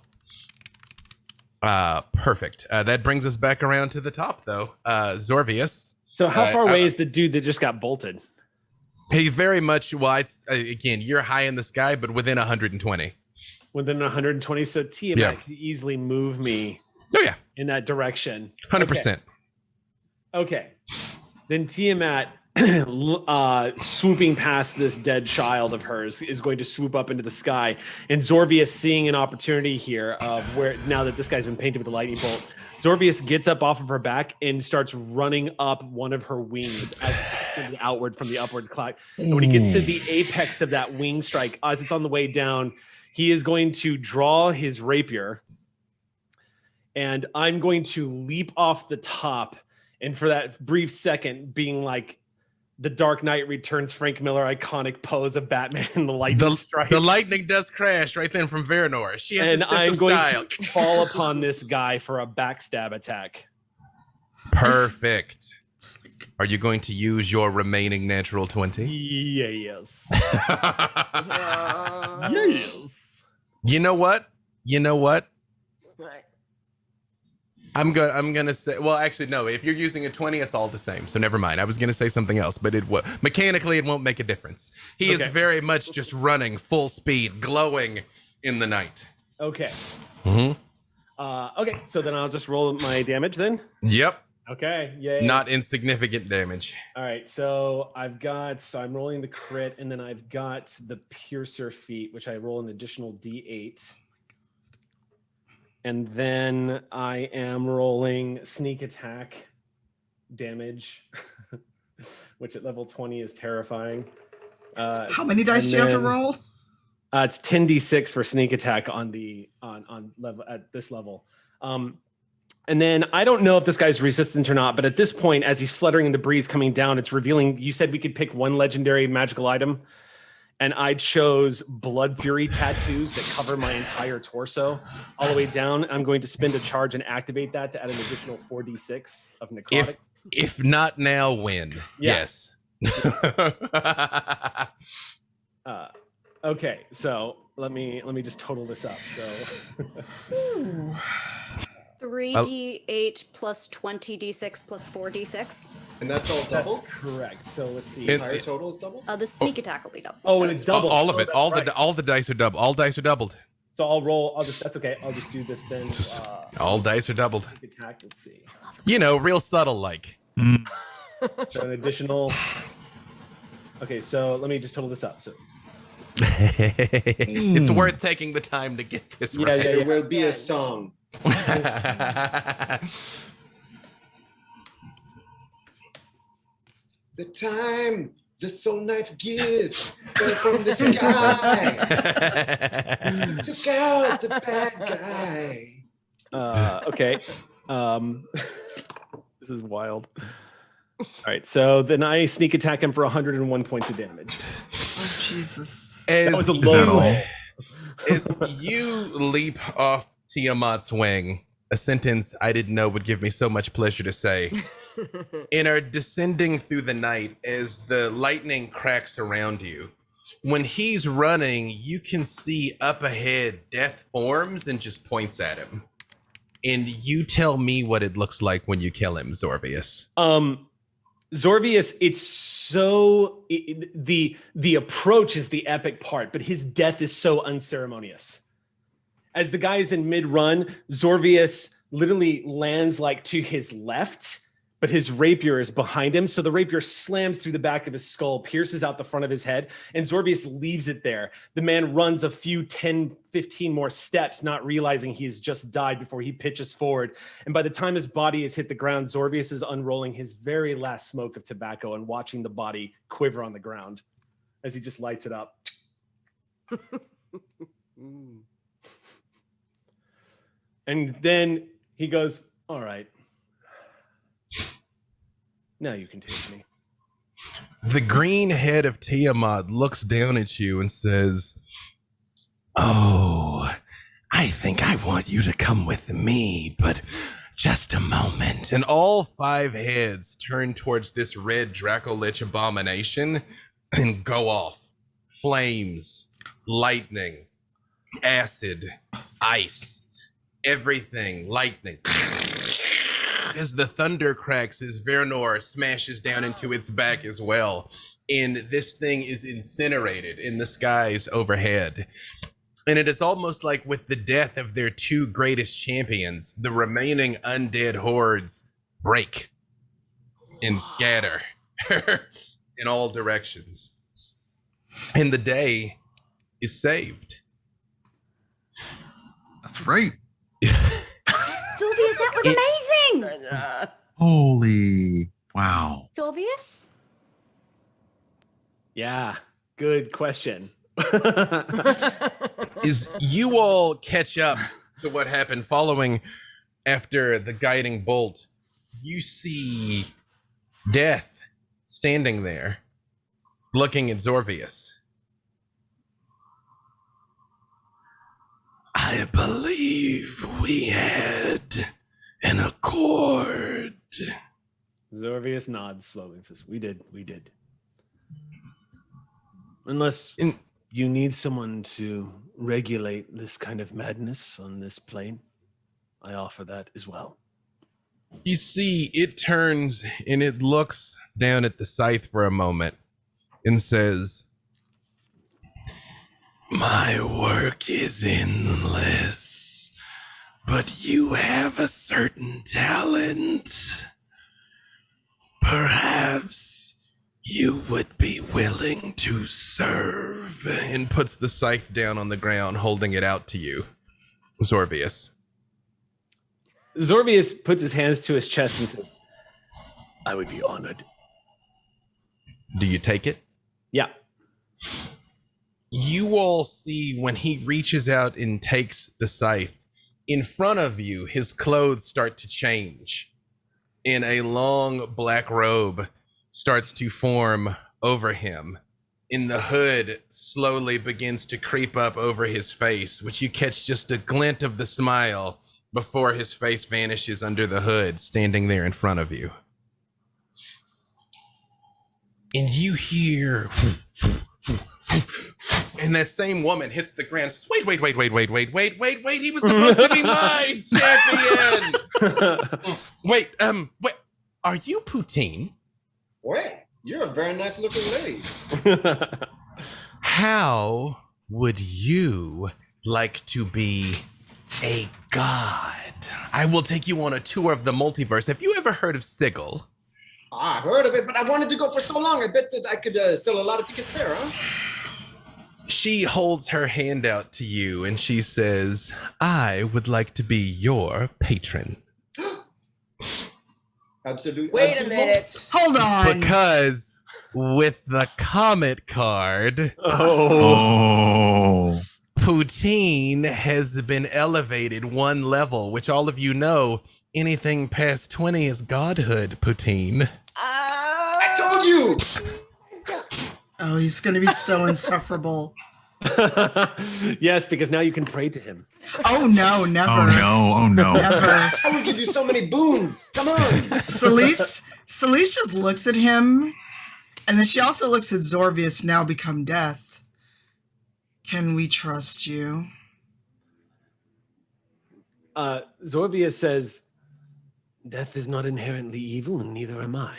Perfect. That brings us back around to the top, though. Zorvius. So how far away is the dude that just got bolted? He very much, again, you're high in the sky, but within 120. Within 120, so Tiamat could easily move me in that direction. 100%. Okay. Then Tiamat, swooping past this dead child of hers, is going to swoop up into the sky. And Zorvius, seeing an opportunity here of where, now that this guy's been painted with a lightning bolt, Zorbius gets up off of her back and starts running up one of her wings as it's extended outward from the upward clock. And when he gets to the apex of that wing strike, as it's on the way down, he is going to draw his rapier. And I'm going to leap off the top. And for that brief second, being like the Dark Knight Returns Frank Miller iconic pose of Batman and the lightning strike. The lightning does crash right then from Veranor. She has and a sense I'm of going style. to fall upon this guy for a backstab attack. Perfect. Are you going to use your remaining natural 20? Yes. Uh, Yes. You know what? What? I'm gonna say. Well, actually, no. If you're using a 20, it's all the same. So never mind. I was gonna say something else, but mechanically it won't make a difference. He is very much just running full speed, glowing in the night. Okay. Mm-hmm. Okay. So then I'll just roll my damage then. Yep. Okay. Yay. Not insignificant damage. All right. So I'm rolling the crit, and then I've got the piercer feat, which I roll an additional D8. And then I am rolling sneak attack damage, which at level 20 is terrifying. How many dice do you have to roll? It's 10d6 for sneak attack on level at this level. And then I don't know if this guy's resistant or not, but at this point, as he's fluttering in the breeze coming down, it's revealing. You said we could pick one legendary magical item, and I chose Blood Fury tattoos that cover my entire torso all the way down. I'm going to spend a charge and activate that to add an additional 4d6 of necrotic. If not now, when? Yeah. Yes. Okay, so let me just total this up. So 3d8 plus 20d6 plus 4d6. And that's all double? That's correct. So let's see. The entire total is double? The sneak attack will be double. Oh, so and it's double. All of Oh, it. that's All right. the dice are double. All dice are doubled. So I'll roll. That's okay. I'll just do this then. All dice are doubled. Sneak attack. Let's see. You know, real subtle like. So an additional. Okay, so let me just total this up. So It's worth taking the time to get this right. There will be a song. The time the soul knife gives fell from the sky. Took out the bad guy. Okay. This is wild. All right, so then I sneak attack him for 101 points of damage. Oh, Jesus. That was a Is low that all? roll. As you leap off Tiamat's wing, a sentence I didn't know would give me so much pleasure to say, and are descending through the night as the lightning cracks around you. When he's running, you can see up ahead Death forms and just points at him. And you tell me what it looks like when you kill him, Zorvius. Zorvius, it's so the approach is the epic part, but his death is so unceremonious. As the guy is in mid-run, Zorvius literally lands like to his left, but his rapier is behind him. So the rapier slams through the back of his skull, pierces out the front of his head, and Zorvius leaves it there. The man runs a few 10, 15 more steps, not realizing he has just died before he pitches forward. And by the time his body has hit the ground, Zorvius is unrolling his very last smoke of tobacco and watching the body quiver on the ground as he just lights it up. And then he goes, "All right. Now you can take me." The green head of Tiamat looks down at you and says, "Oh, I think I want you to come with me, but just a moment." And all 5 heads turn towards this red Dracolich abomination and go off. Flames, lightning, acid, ice, everything, lightning. As the thunder cracks, as Vernor smashes down into its back as well. And this thing is incinerated in the skies overhead. And it is almost like with the death of their 2 greatest champions, the remaining undead hordes break and scatter in all directions. And the day is saved. That's right. Zorvius, that was amazing! Holy wow. Zorvius? Yeah, good question. Is you all catch up to what happened following after the guiding bolt. You see Death standing there looking at Zorvius. I believe we had an accord. Zorvius nods slowly and says, we did. Unless you need someone to regulate this kind of madness on this plane, I offer that as well. You see, it turns and it looks down at the scythe for a moment and says, "My work is endless, but you have a certain talent. Perhaps you would be willing to serve," and puts the scythe down on the ground, holding it out to you, Zorvius. Zorvius puts his hands to his chest and says, I would be honored. Do you take it? Yeah. You all see when he reaches out and takes the scythe, in front of you, his clothes start to change. And a long black robe starts to form over him. And the hood slowly begins to creep up over his face, which you catch just a glint of the smile before his face vanishes under the hood, standing there in front of you. And you hear, and that same woman hits the ground and says, wait, he was supposed to be my champion. Wait, are you Poutine? Wait, you're a very nice looking lady. How would you like to be a god? I will take you on a tour of the multiverse. Have you ever heard of Sigil? I've heard of it, but I wanted to go for so long. I bet that I could sell a lot of tickets there, huh? She holds her hand out to you and she says, I would like to be your patron. Absolutely. Wait a minute. Hold on. Because with the Comet card, Oh. Poutine has been elevated one level, which all of you know, anything past 20 is godhood, Poutine. I told you. Oh, he's going to be so insufferable. Yes, because now you can pray to him. Oh, no, never. Oh no. Never. I will give you so many boons. Come on. Celise just looks at him, and then she also looks at Zorvius, now become death. Can we trust you? Zorvius says, death is not inherently evil, and neither am I.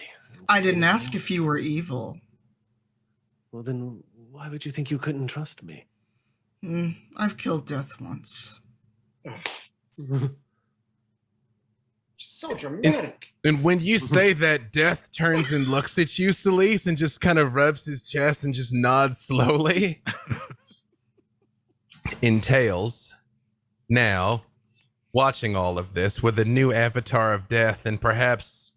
I didn't ask if you were evil. Well, then why would you think you couldn't trust me? I've killed death once. So dramatic. And when you say that, Death turns and looks at you, Celise, and just kind of rubs his chest and just nods slowly. In Tails, now, watching all of this with a new avatar of Death and perhaps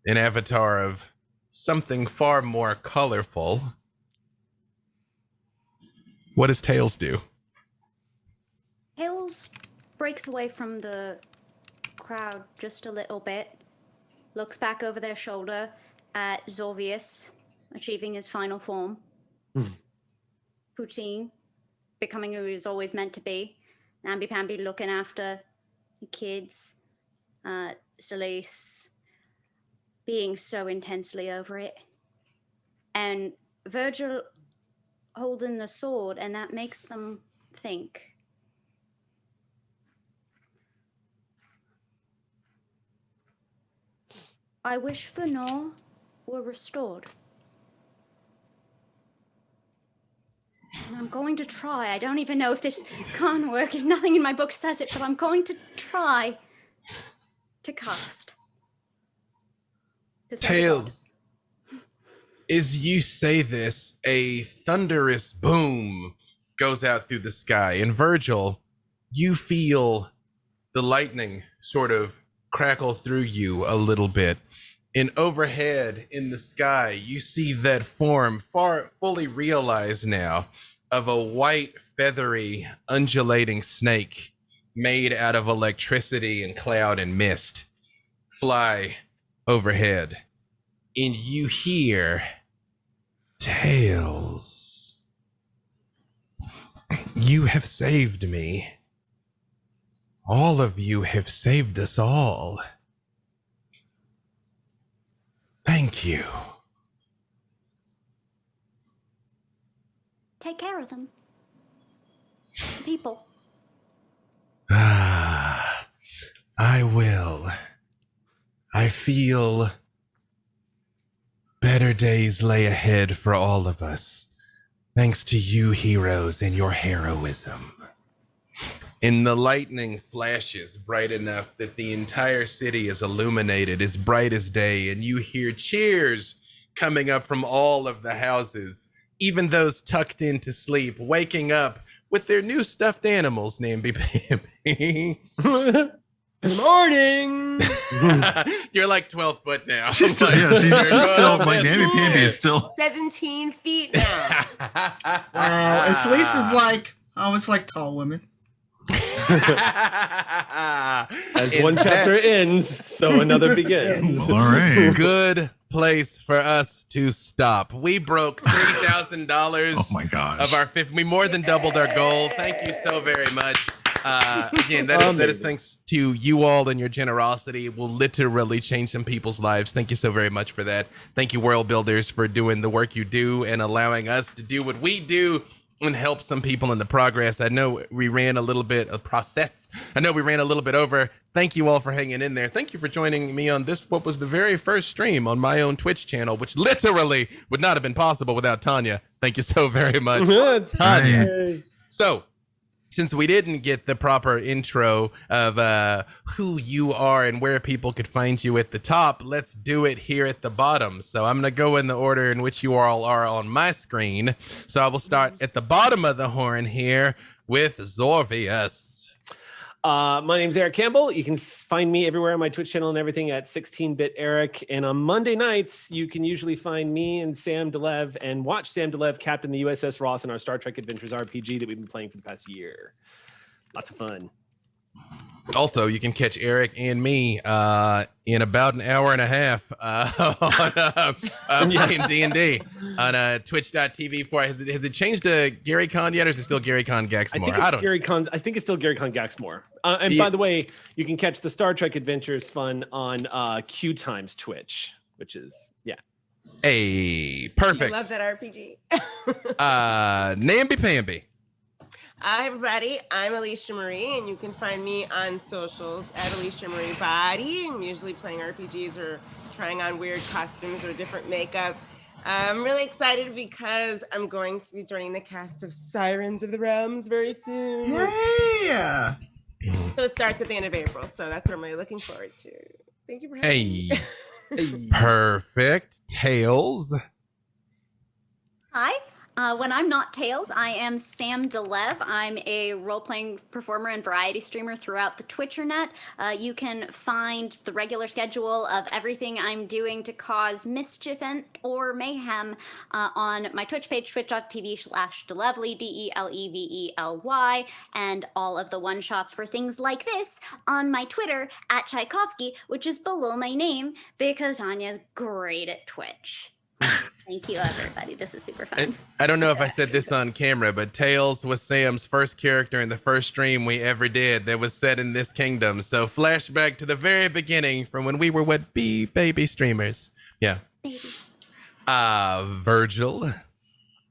an avatar of something far more colorful, what does Tails do? Tails breaks away from the crowd just a little bit, looks back over their shoulder at Zorvius, achieving his final form. Poutine, becoming who he was always meant to be. Namby-pamby looking after the kids. Celeste being so intensely over it. And Virgil holding the sword, and that makes them think. I wish Fëanor were restored. And I'm going to try. I don't even know if this can work. Nothing in my book says it, but I'm going to try to cast. Tails, as you say this, a thunderous boom goes out through the sky. And Virgil, you feel the lightning sort of crackle through you a little bit. And overhead in the sky, you see that form fully realized now of a white, feathery, undulating snake made out of electricity and cloud and mist fly overhead. And you hear, Tails, you have saved me. All of you have saved us all. Thank you. take care of them. The people. I will. I feel better days lay ahead for all of us, thanks to you heroes and your heroism. And the lightning flashes bright enough that the entire city is illuminated as bright as day, and you hear cheers coming up from all of the houses, even those tucked in to sleep, waking up with their new stuffed animals named Pammy. Good morning. You're like 12 foot now. She's still, she's still like Namby-Pamby is still 17 feet now. And Celeste is like, it's like tall women. As one chapter ends, so another begins. all right. Good place for us to stop. We broke $3,000 Oh my gosh. of our fifth. We more than doubled our goal. Thank you so very much. Again, that is thanks to you all, and your generosity will literally change some people's lives. Thank you so very much for that. Thank you, WorldBuilders, for doing the work you do and allowing us to do what we do and help some people in the progress. I know we ran a little bit of process. I know we ran a little bit over. Thank you all for hanging in there. Thank you for joining me on this, what was the very first stream on my own Twitch channel, which literally would not have been possible without Tanya. Thank you so very much, Tanya. So, since we didn't get the proper intro of who you are and where people could find you at the top, let's do it here at the bottom. So I'm going to go in the order in which you all are on my screen. So I will start at the bottom of the horn here with Zorvius. My name's Eric Campbell. You can find me everywhere on my Twitch channel and everything at 16-bit Eric. And on Monday nights, you can usually find me and Sam Delev and watch Sam Delev captain the USS Ross in our Star Trek Adventures RPG that we've been playing for the past year. Lots of fun. Also, you can catch Eric and me in about an hour and a half on playing D&D on twitch.tv. Has it changed to Gary Con yet, or is it still Gary Con Gaxmore? I think it's still Gary Con Gaxmore. By the way, you can catch the Star Trek Adventures fun on Q Times Twitch, which is, yeah. Hey, perfect. I love that RPG. Namby-Pamby. Hi, everybody. I'm Alicia Marie, and you can find me on socials at Alicia Marie Body. I'm usually playing RPGs or trying on weird costumes or different makeup. I'm really excited because I'm going to be joining the cast of Sirens of the Realms very soon. Yeah. So it starts at the end of April, so that's what I'm really looking forward to. Thank you for having me. Hey, perfect. Tails. Hi. When I'm not Tails, I am Sam Delev. I'm a role-playing performer and variety streamer throughout the Twitchernet. You can find the regular schedule of everything I'm doing to cause mischief or mayhem on my Twitch page, twitch.tv/Delevely, DELEVELY, and all of the one-shots for things like this on my Twitter, @Tchaikovsky, which is below my name because Tanya's great at Twitch. Thank you, everybody. This is super fun. I don't know if I said this on camera, but Tails was Sam's first character in the first stream we ever did that was set in this kingdom. So flashback to the very beginning from when we were baby streamers. Yeah. Virgil.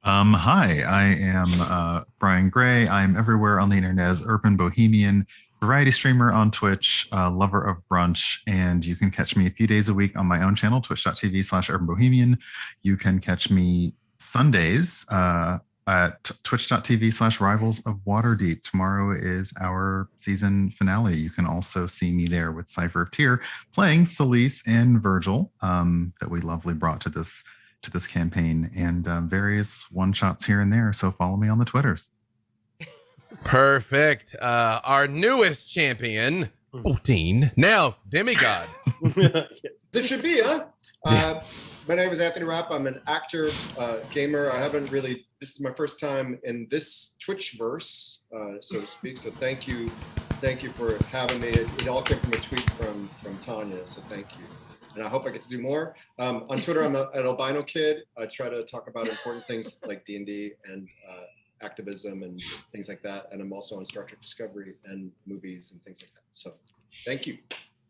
Hi, I am Brian Gray. I'm everywhere on the internet as Urban Bohemian, variety streamer on Twitch, lover of brunch, and you can catch me a few days a week on my own channel, twitch.tv/urbanbohemian. You can catch me Sundays at twitch.tv/Rivals of Waterdeep. Tomorrow is our season finale. You can also see me there with Cypher of Tyr playing Celeste and Virgil that we lovely brought to this campaign, and various one-shots here and there. So follow me on the Twitters. Perfect. Our newest champion, 14, now demigod. This should be, huh? My name is Anthony Rapp. I'm an actor, gamer. This is my first time in this Twitchverse, so to speak. So thank you for having me. It all came from a tweet from Tanya, so thank you. And I hope I get to do more. On Twitter, I'm an albino kid. I try to talk about important things like D&D and activism and things like that. And I'm also on Star Trek Discovery and movies and things like that. So thank you.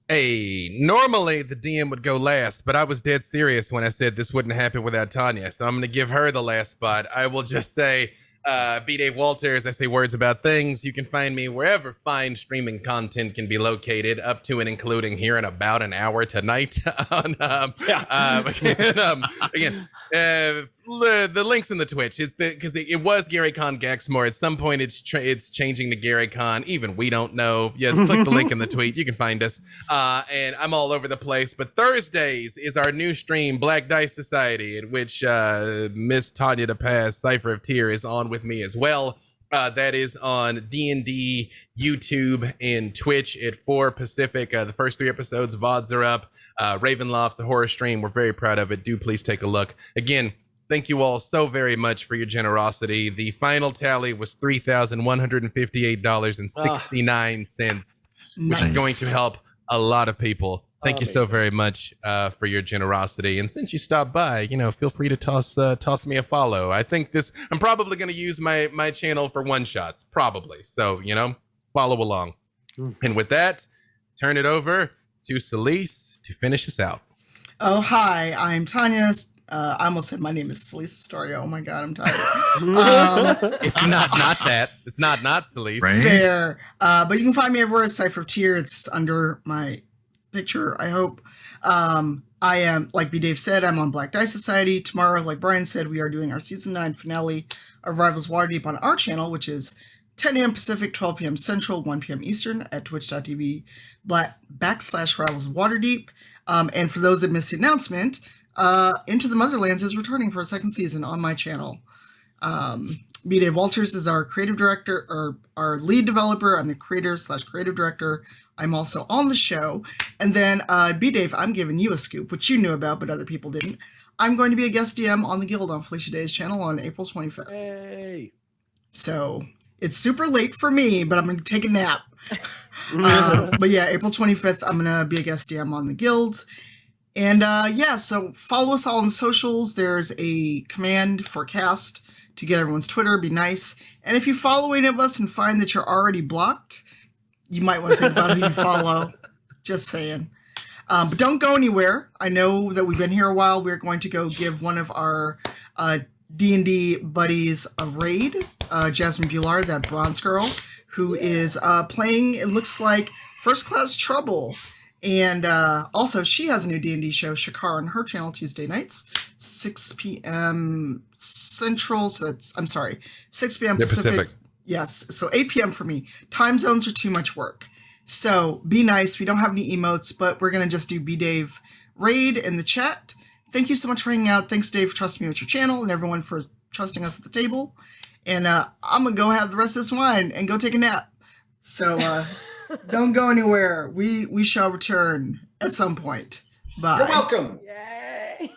Hey, normally the DM would go last, but I was dead serious when I said this wouldn't happen without Tanya. So I'm going to give her the last spot. I will just say B. Dave Walters. I say words about things. You can find me wherever fine streaming content can be located, up to and including here in about an hour tonight. On the links in the Twitch is because it was Gary Con Gaxmore. At some point, it's changing to Gary Con. Even we don't know. Yes, click the link in the tweet. You can find us. And I'm all over the place. But Thursdays is our new stream, Black Dice Society, in which Miss Tanya DePass, Cipher of Tyr, is on with me as well. That is on D&D, YouTube, and Twitch at 4 Pacific. The first 3 episodes, VODs are up. Ravenloft's a horror stream. We're very proud of it. Do please take a look. Again, thank you all so very much for your generosity. The final tally was $3,158.69, which is going to help a lot of people. Thank you so very much for your generosity. And since you stopped by, feel free to toss me a follow. I think I'm probably going to use my channel for one-shots, probably. So, follow along. And with that, turn it over to Celise to finish us out. Oh, hi, I'm Tanya. I almost said my name is Celise Astoria. Oh my God, I'm tired. It's not that. It's not Celise. Right? Fair. But you can find me everywhere at Cipher of Tyr. It's under my picture, I hope. I am, like B. Dave said, I'm on Black Dice Society. Tomorrow, like Brian said, we are doing our season 9 finale of Rivals Waterdeep on our channel, which is 10 a.m. Pacific, 12 p.m. Central, 1 p.m. Eastern at twitch.tv/Rivals Waterdeep. And for those that missed the announcement, Into the Motherlands is returning for a second season on my channel. B. Dave Walters is our creative director, or our lead developer. I'm the creator/creative director. I'm also on the show. And then, B. Dave, I'm giving you a scoop, which you knew about, but other people didn't. I'm going to be a guest DM on the Guild on Felicia Day's channel on April 25th. Hey. So it's super late for me, but I'm going to take a nap. But yeah, April 25th, I'm going to be a guest DM on the Guild. And so follow us all on socials. There's a command for cast to get everyone's Twitter. Be nice. And if you follow any of us and find that you're already blocked, you might want to think about who you follow. Just saying. But don't go anywhere. I know that we've been here a while. We're going to go give one of our D&D buddies a raid. Jasmine Bular, that bronze girl, who is playing, it looks like, First Class Trouble. And also, she has a new D&D show, Shakar, on her channel Tuesday nights, 6 p.m. Central. So that's, 6 p.m. Pacific. Yes, so 8 p.m. for me. Time zones are too much work. So be nice. We don't have any emotes, but we're going to just do B-Dave raid in the chat. Thank you so much for hanging out. Thanks, Dave, for trusting me with your channel, and everyone for trusting us at the table. And I'm going to go have the rest of this wine and go take a nap. So don't go anywhere. We shall return at some point. Bye. You're welcome. Yay.